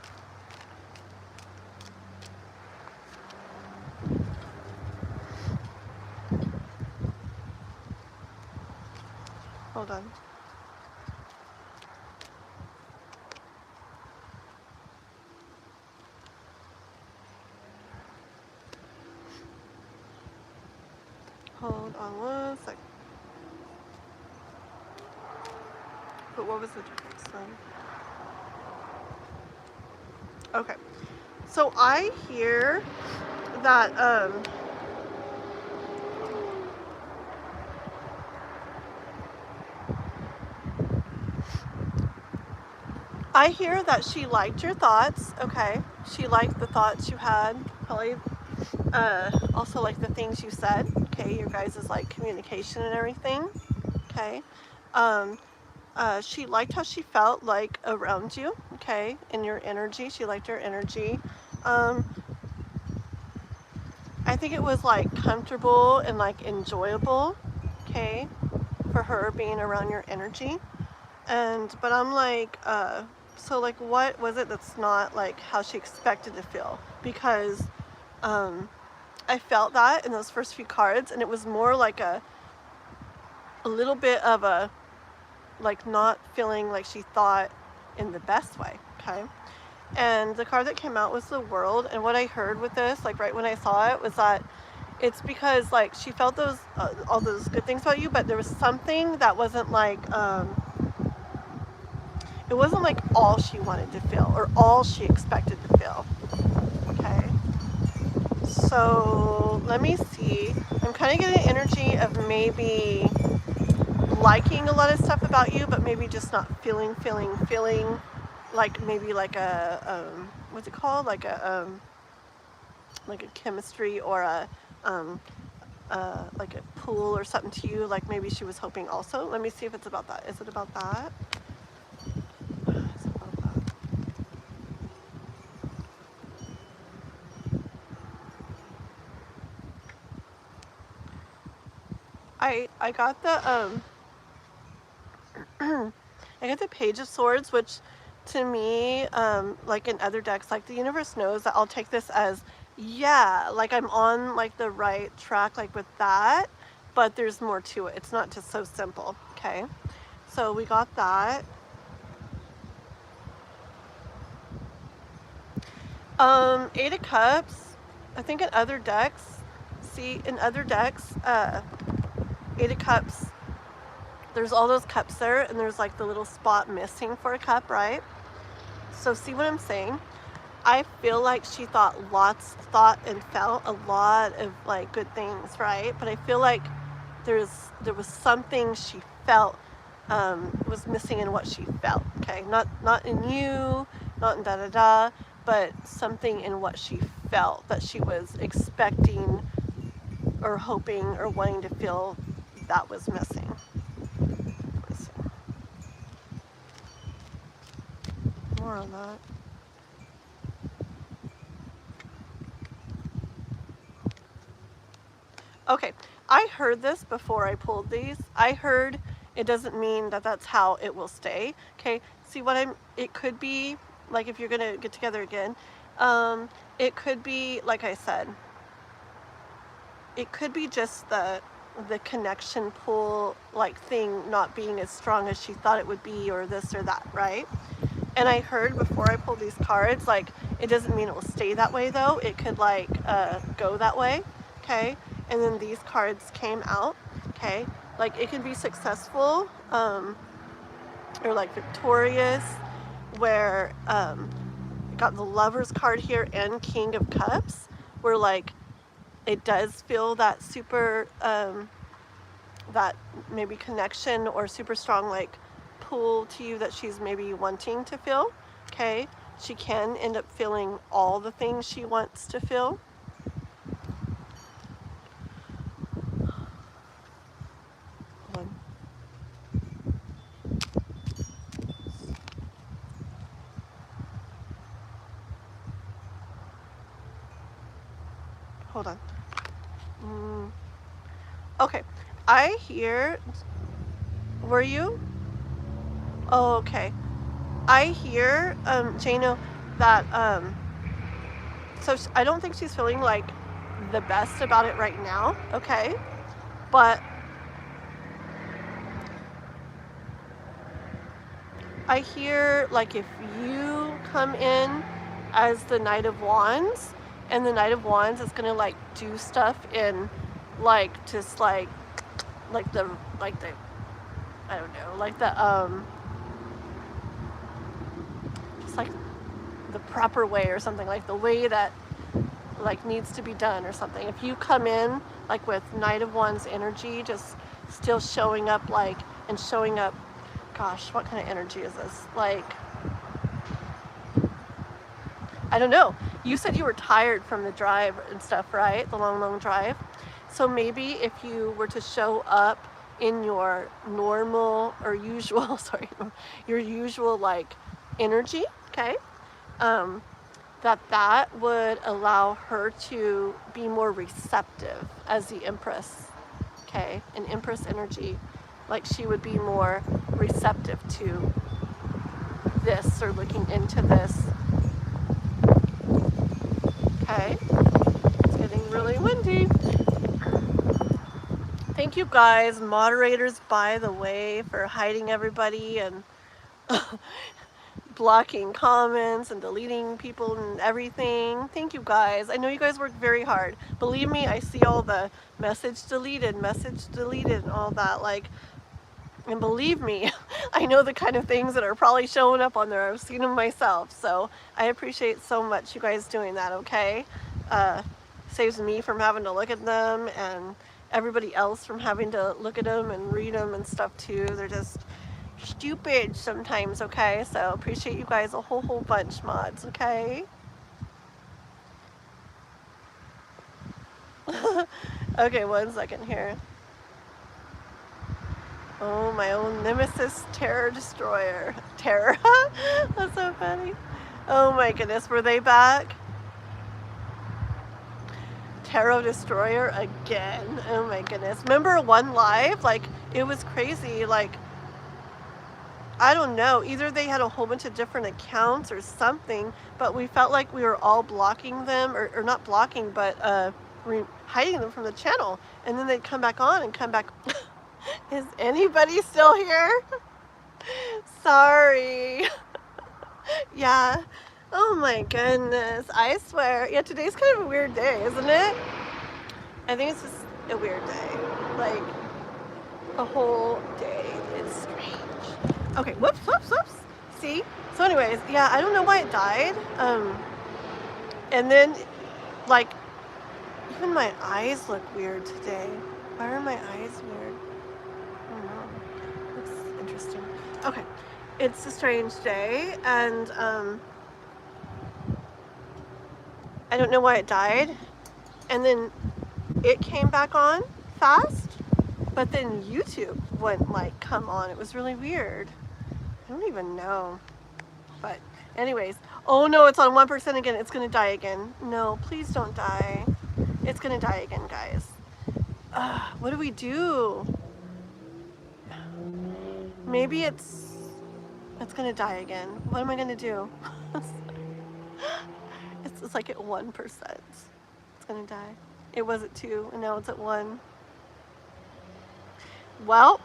Hold on. Hold on one sec. But what was the difference then? Okay. So I hear that I hear that she liked your thoughts, okay? She liked the thoughts you had, probably also like the things you said, okay? Your guys' like communication and everything, okay? She liked how she felt like around you, okay? In your energy, she liked your energy. I think it was like comfortable and like enjoyable, okay? For her being around your energy. But I'm like, so like what was it that's not like how she expected to feel? Because I felt that in those first few cards, and it was more like a little bit of a like not feeling like she thought in the best way, okay? And the card that came out was the World, and what I heard with this, like right when I saw it, was that it's because like she felt those all those good things about you, but there was something that wasn't like it wasn't like all she wanted to feel or all she expected to feel, okay? So let me see. I'm kind of getting energy of maybe liking a lot of stuff about you, but maybe just not feeling like maybe like a what's it called, like a chemistry or a like a pool or something to you, like maybe she was hoping also. Let me see if it's about that. Is it about that? Is it about that? I got the I got the Page of Swords, which to me, like in other decks, like the universe knows that I'll take this as, yeah, like I'm on like the right track, like with that, but there's more to it. It's not just so simple, okay? So we got that. 8 of Cups, I think in other decks, in other decks, 8 of Cups, there's all those cups there, and there's like the little spot missing for a cup, right? So see what I'm saying? I feel like she thought and felt a lot of like good things, right? But I feel like there was something she felt was missing in what she felt. Okay, not in you, not in da da da, but something in what she felt that she was expecting or hoping or wanting to feel that was missing. Let me see. More on that. Okay, I heard this before I pulled these. I heard it doesn't mean that that's how it will stay. Okay, see what it could be, like if you're gonna get together again, it could be, like I said, it could be just the connection pull like thing not being as strong as she thought it would be, or this or that, right? And I heard before I pulled these cards, like, it doesn't mean it will stay that way though. It could like go that way, okay? And then these cards came out, okay? Like it can be successful or like victorious, where got the Lover's card here and King of Cups, where like it does feel that super that maybe connection or super strong like pull to you that she's maybe wanting to feel, okay? She can end up feeling all the things she wants to feel. Hold on. Okay, I hear, were you? Oh, okay. I hear, Jano, that, so I don't think she's feeling like the best about it right now, okay? But I hear like if you come in as the Knight of Wands, and the Knight of Wands is gonna like do stuff in like just like the I don't know, like the it's like the proper way or something, like the way that like needs to be done or something. If you come in like with Knight of Wands energy, just still showing up like, and showing up, gosh, what kind of energy is this? Like, I don't know. You said you were tired from the drive and stuff, right? The long drive. So maybe if you were to show up in your normal or usual, sorry, your usual like energy, okay? That would allow her to be more receptive as the Empress, okay? An Empress energy, like she would be more receptive to this or looking into this. Okay, it's getting really windy. Thank you guys, moderators, by the way, for hiding everybody and blocking comments and deleting people and everything. Thank you guys. I know you guys work very hard. Believe me, I see all the message deleted and all that. Like, and believe me, I know the kind of things that are probably showing up on there. I've seen them myself. So I appreciate so much you guys doing that, okay? Saves me from having to look at them, and everybody else from having to look at them and read them and stuff too. They're just stupid sometimes, okay? So appreciate you guys a whole bunch, mods, okay? Okay, 1 second here. Oh, my own nemesis, Terror Destroyer. Terror. That's so funny. Oh my goodness, were they back? Tarot Destroyer again. Oh my goodness. Remember one live? Like, it was crazy. Like, I don't know. Either they had a whole bunch of different accounts or something, but we felt like we were all blocking them, or not blocking, but hiding them from the channel. And then they'd come back on and come back. Is anybody still here? Sorry. Yeah. Oh my goodness. I swear. Yeah, today's kind of a weird day, isn't it? I think it's just a weird day. Like, the whole day is strange. Okay, whoops. See? So anyways, yeah, I don't know why it died. And then, like, even my eyes look weird today. Why are my eyes weird? I don't know. Looks interesting. Okay. It's a strange day, and I don't know why it died. And then it came back on fast, but then YouTube wouldn't like come on. It was really weird. I don't even know. But anyways, oh no, it's on 1% again. It's gonna die again. No, please don't die. It's gonna die again, guys. What do we do? Maybe it's gonna die again. What am I gonna do? It's like at 1%. It's gonna die. It was at 2 and now it's at 1. Welp,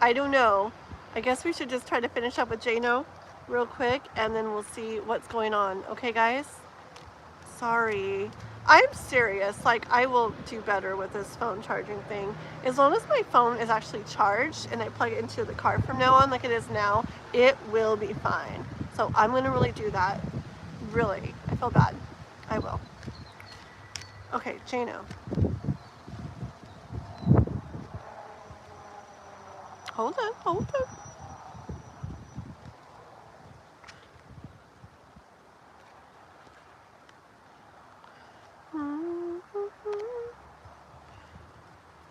I don't know. I guess we should just try to finish up with Jano real quick and then we'll see what's going on. Okay, guys? Sorry. I'm serious. Like, I will do better with this phone charging thing. As long as my phone is actually charged and I plug it into the car from now on like it is now, it will be fine. So I'm going to really do that. Really. I feel bad. I will. Okay, Jano. Hold on, hold on.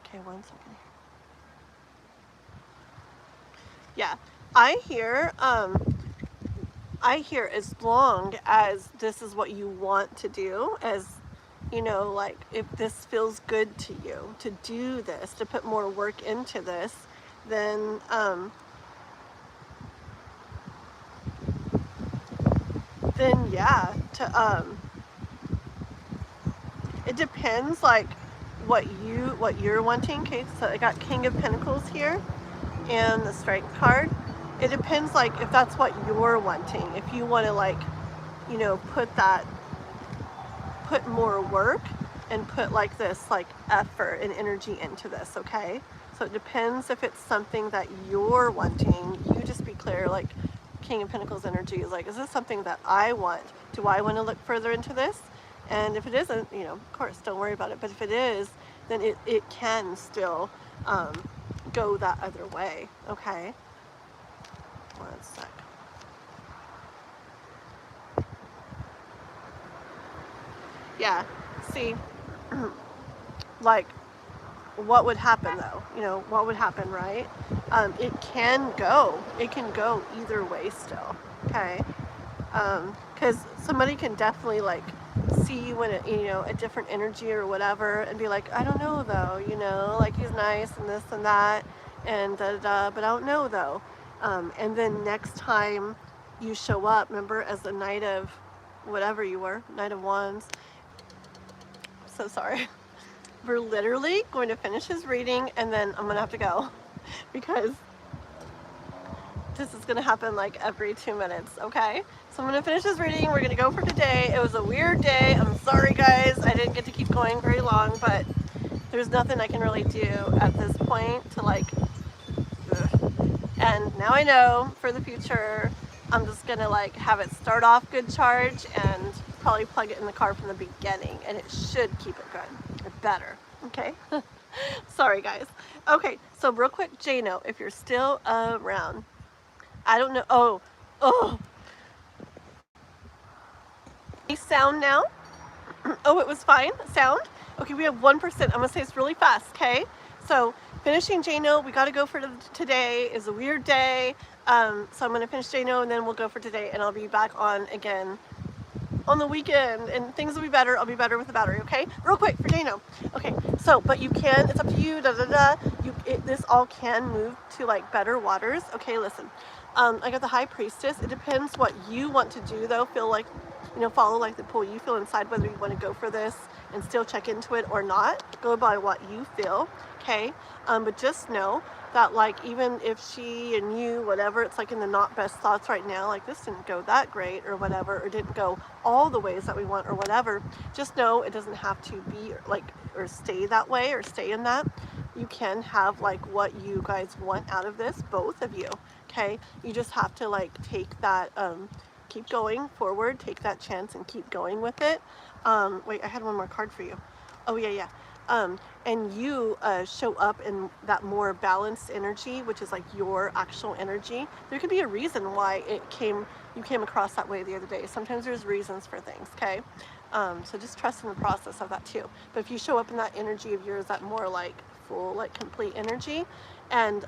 Okay, 1 second. Yeah, I hear as long as this is what you want to do, as you know, like if this feels good to you to do this, to put more work into this, then yeah, to it depends like what you're wanting. Okay, so I got King of Pentacles here and the Strength card. It depends like if that's what you're wanting. If you want to like, you know, put more work and put like this like effort and energy into this, okay? So it depends if it's something that you're wanting. You just be clear, like King of Pentacles energy is like, is this something that I want? Do I want to look further into this? And if it isn't, you know, of course, don't worry about it. But if it is, then it can still go that other way, okay? 1 sec. Yeah, see, like, what would happen though? You know, what would happen, right? It can go either way still, okay? Because somebody can definitely like see you in a, you know, a different energy or whatever and be like, I don't know though, you know, like he's nice and this and that and da da da, but I don't know though. And then next time you show up, remember, as the Knight of whatever you were, Knight of Wands. So sorry. We're literally going to finish his reading and then I'm gonna have to go because this is gonna happen like every 2 minutes, okay? So I'm gonna finish this reading. We're gonna go for today. It was a weird day. I'm sorry, guys. I didn't get to keep going very long, but there's nothing I can really do at this point to like, and now I know for the future, I'm just gonna like have it start off good charge and probably plug it in the car from the beginning and it should keep it good, or better, okay? Sorry, guys. Okay, so real quick, Jano, if you're still around, I don't know, oh. Sound now? Oh, it was fine, sound? Okay, we have 1%, I'm gonna say it's really fast, okay? So, finishing Jano, we gotta go for today, is a weird day, so I'm gonna finish Jano and then we'll go for today and I'll be back on again on the weekend and things will be better. I'll be better with the battery, okay? Real quick for Jano. Okay, so, but you can, it's up to you, this all can move to like better waters. Okay, listen, I got the High Priestess. It depends what you want to do though. Feel like, you know, follow like the pull you feel inside, whether you want to go for this and still check into it or not. Go by what you feel, okay? But just know that like even if she and you, whatever, it's like in the not best thoughts right now, like this didn't go that great or whatever, or didn't go all the ways that we want or whatever, just know it doesn't have to be like or stay that way or stay in that. You can have like what you guys want out of this, both of you, okay? You just have to like take that keep going forward, take that chance and keep going with it. Wait, I had one more card for you. Oh yeah. And you show up in that more balanced energy, which is like your actual energy. There could be a reason why you came across that way the other day. Sometimes there's reasons for things, okay? So just trust in the process of that too. But if you show up in that energy of yours, that more like full, like complete energy, and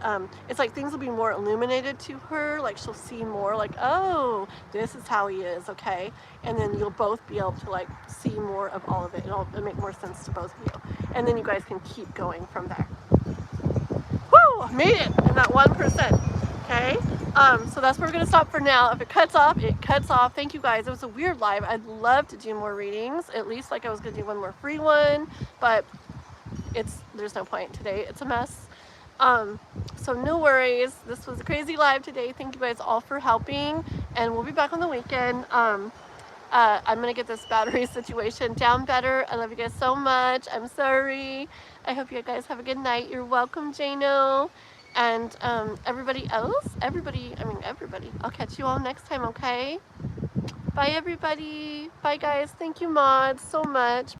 it's like things will be more illuminated to her, like she'll see more like, oh, this is how he is, okay? And then you'll both be able to like see more of all of it. It'll make more sense to both of you. And then you guys can keep going from there. Woo! Made it in that 1%. Okay? So that's where we're gonna stop for now. If it cuts off, it cuts off. Thank you guys. It was a weird live. I'd love to do more readings. At least like I was gonna do one more free one, but there's no point today. It's a mess. So no worries. This was a crazy live today. Thank you guys all for helping, and we'll be back on the weekend. I'm gonna get this battery situation down better. I love you guys so much. I'm sorry. I hope you guys have a good night. You're welcome, Jano. And everybody else, everybody. I'll catch you all next time, okay? Bye, everybody. Bye, guys. Thank you, mods, so much.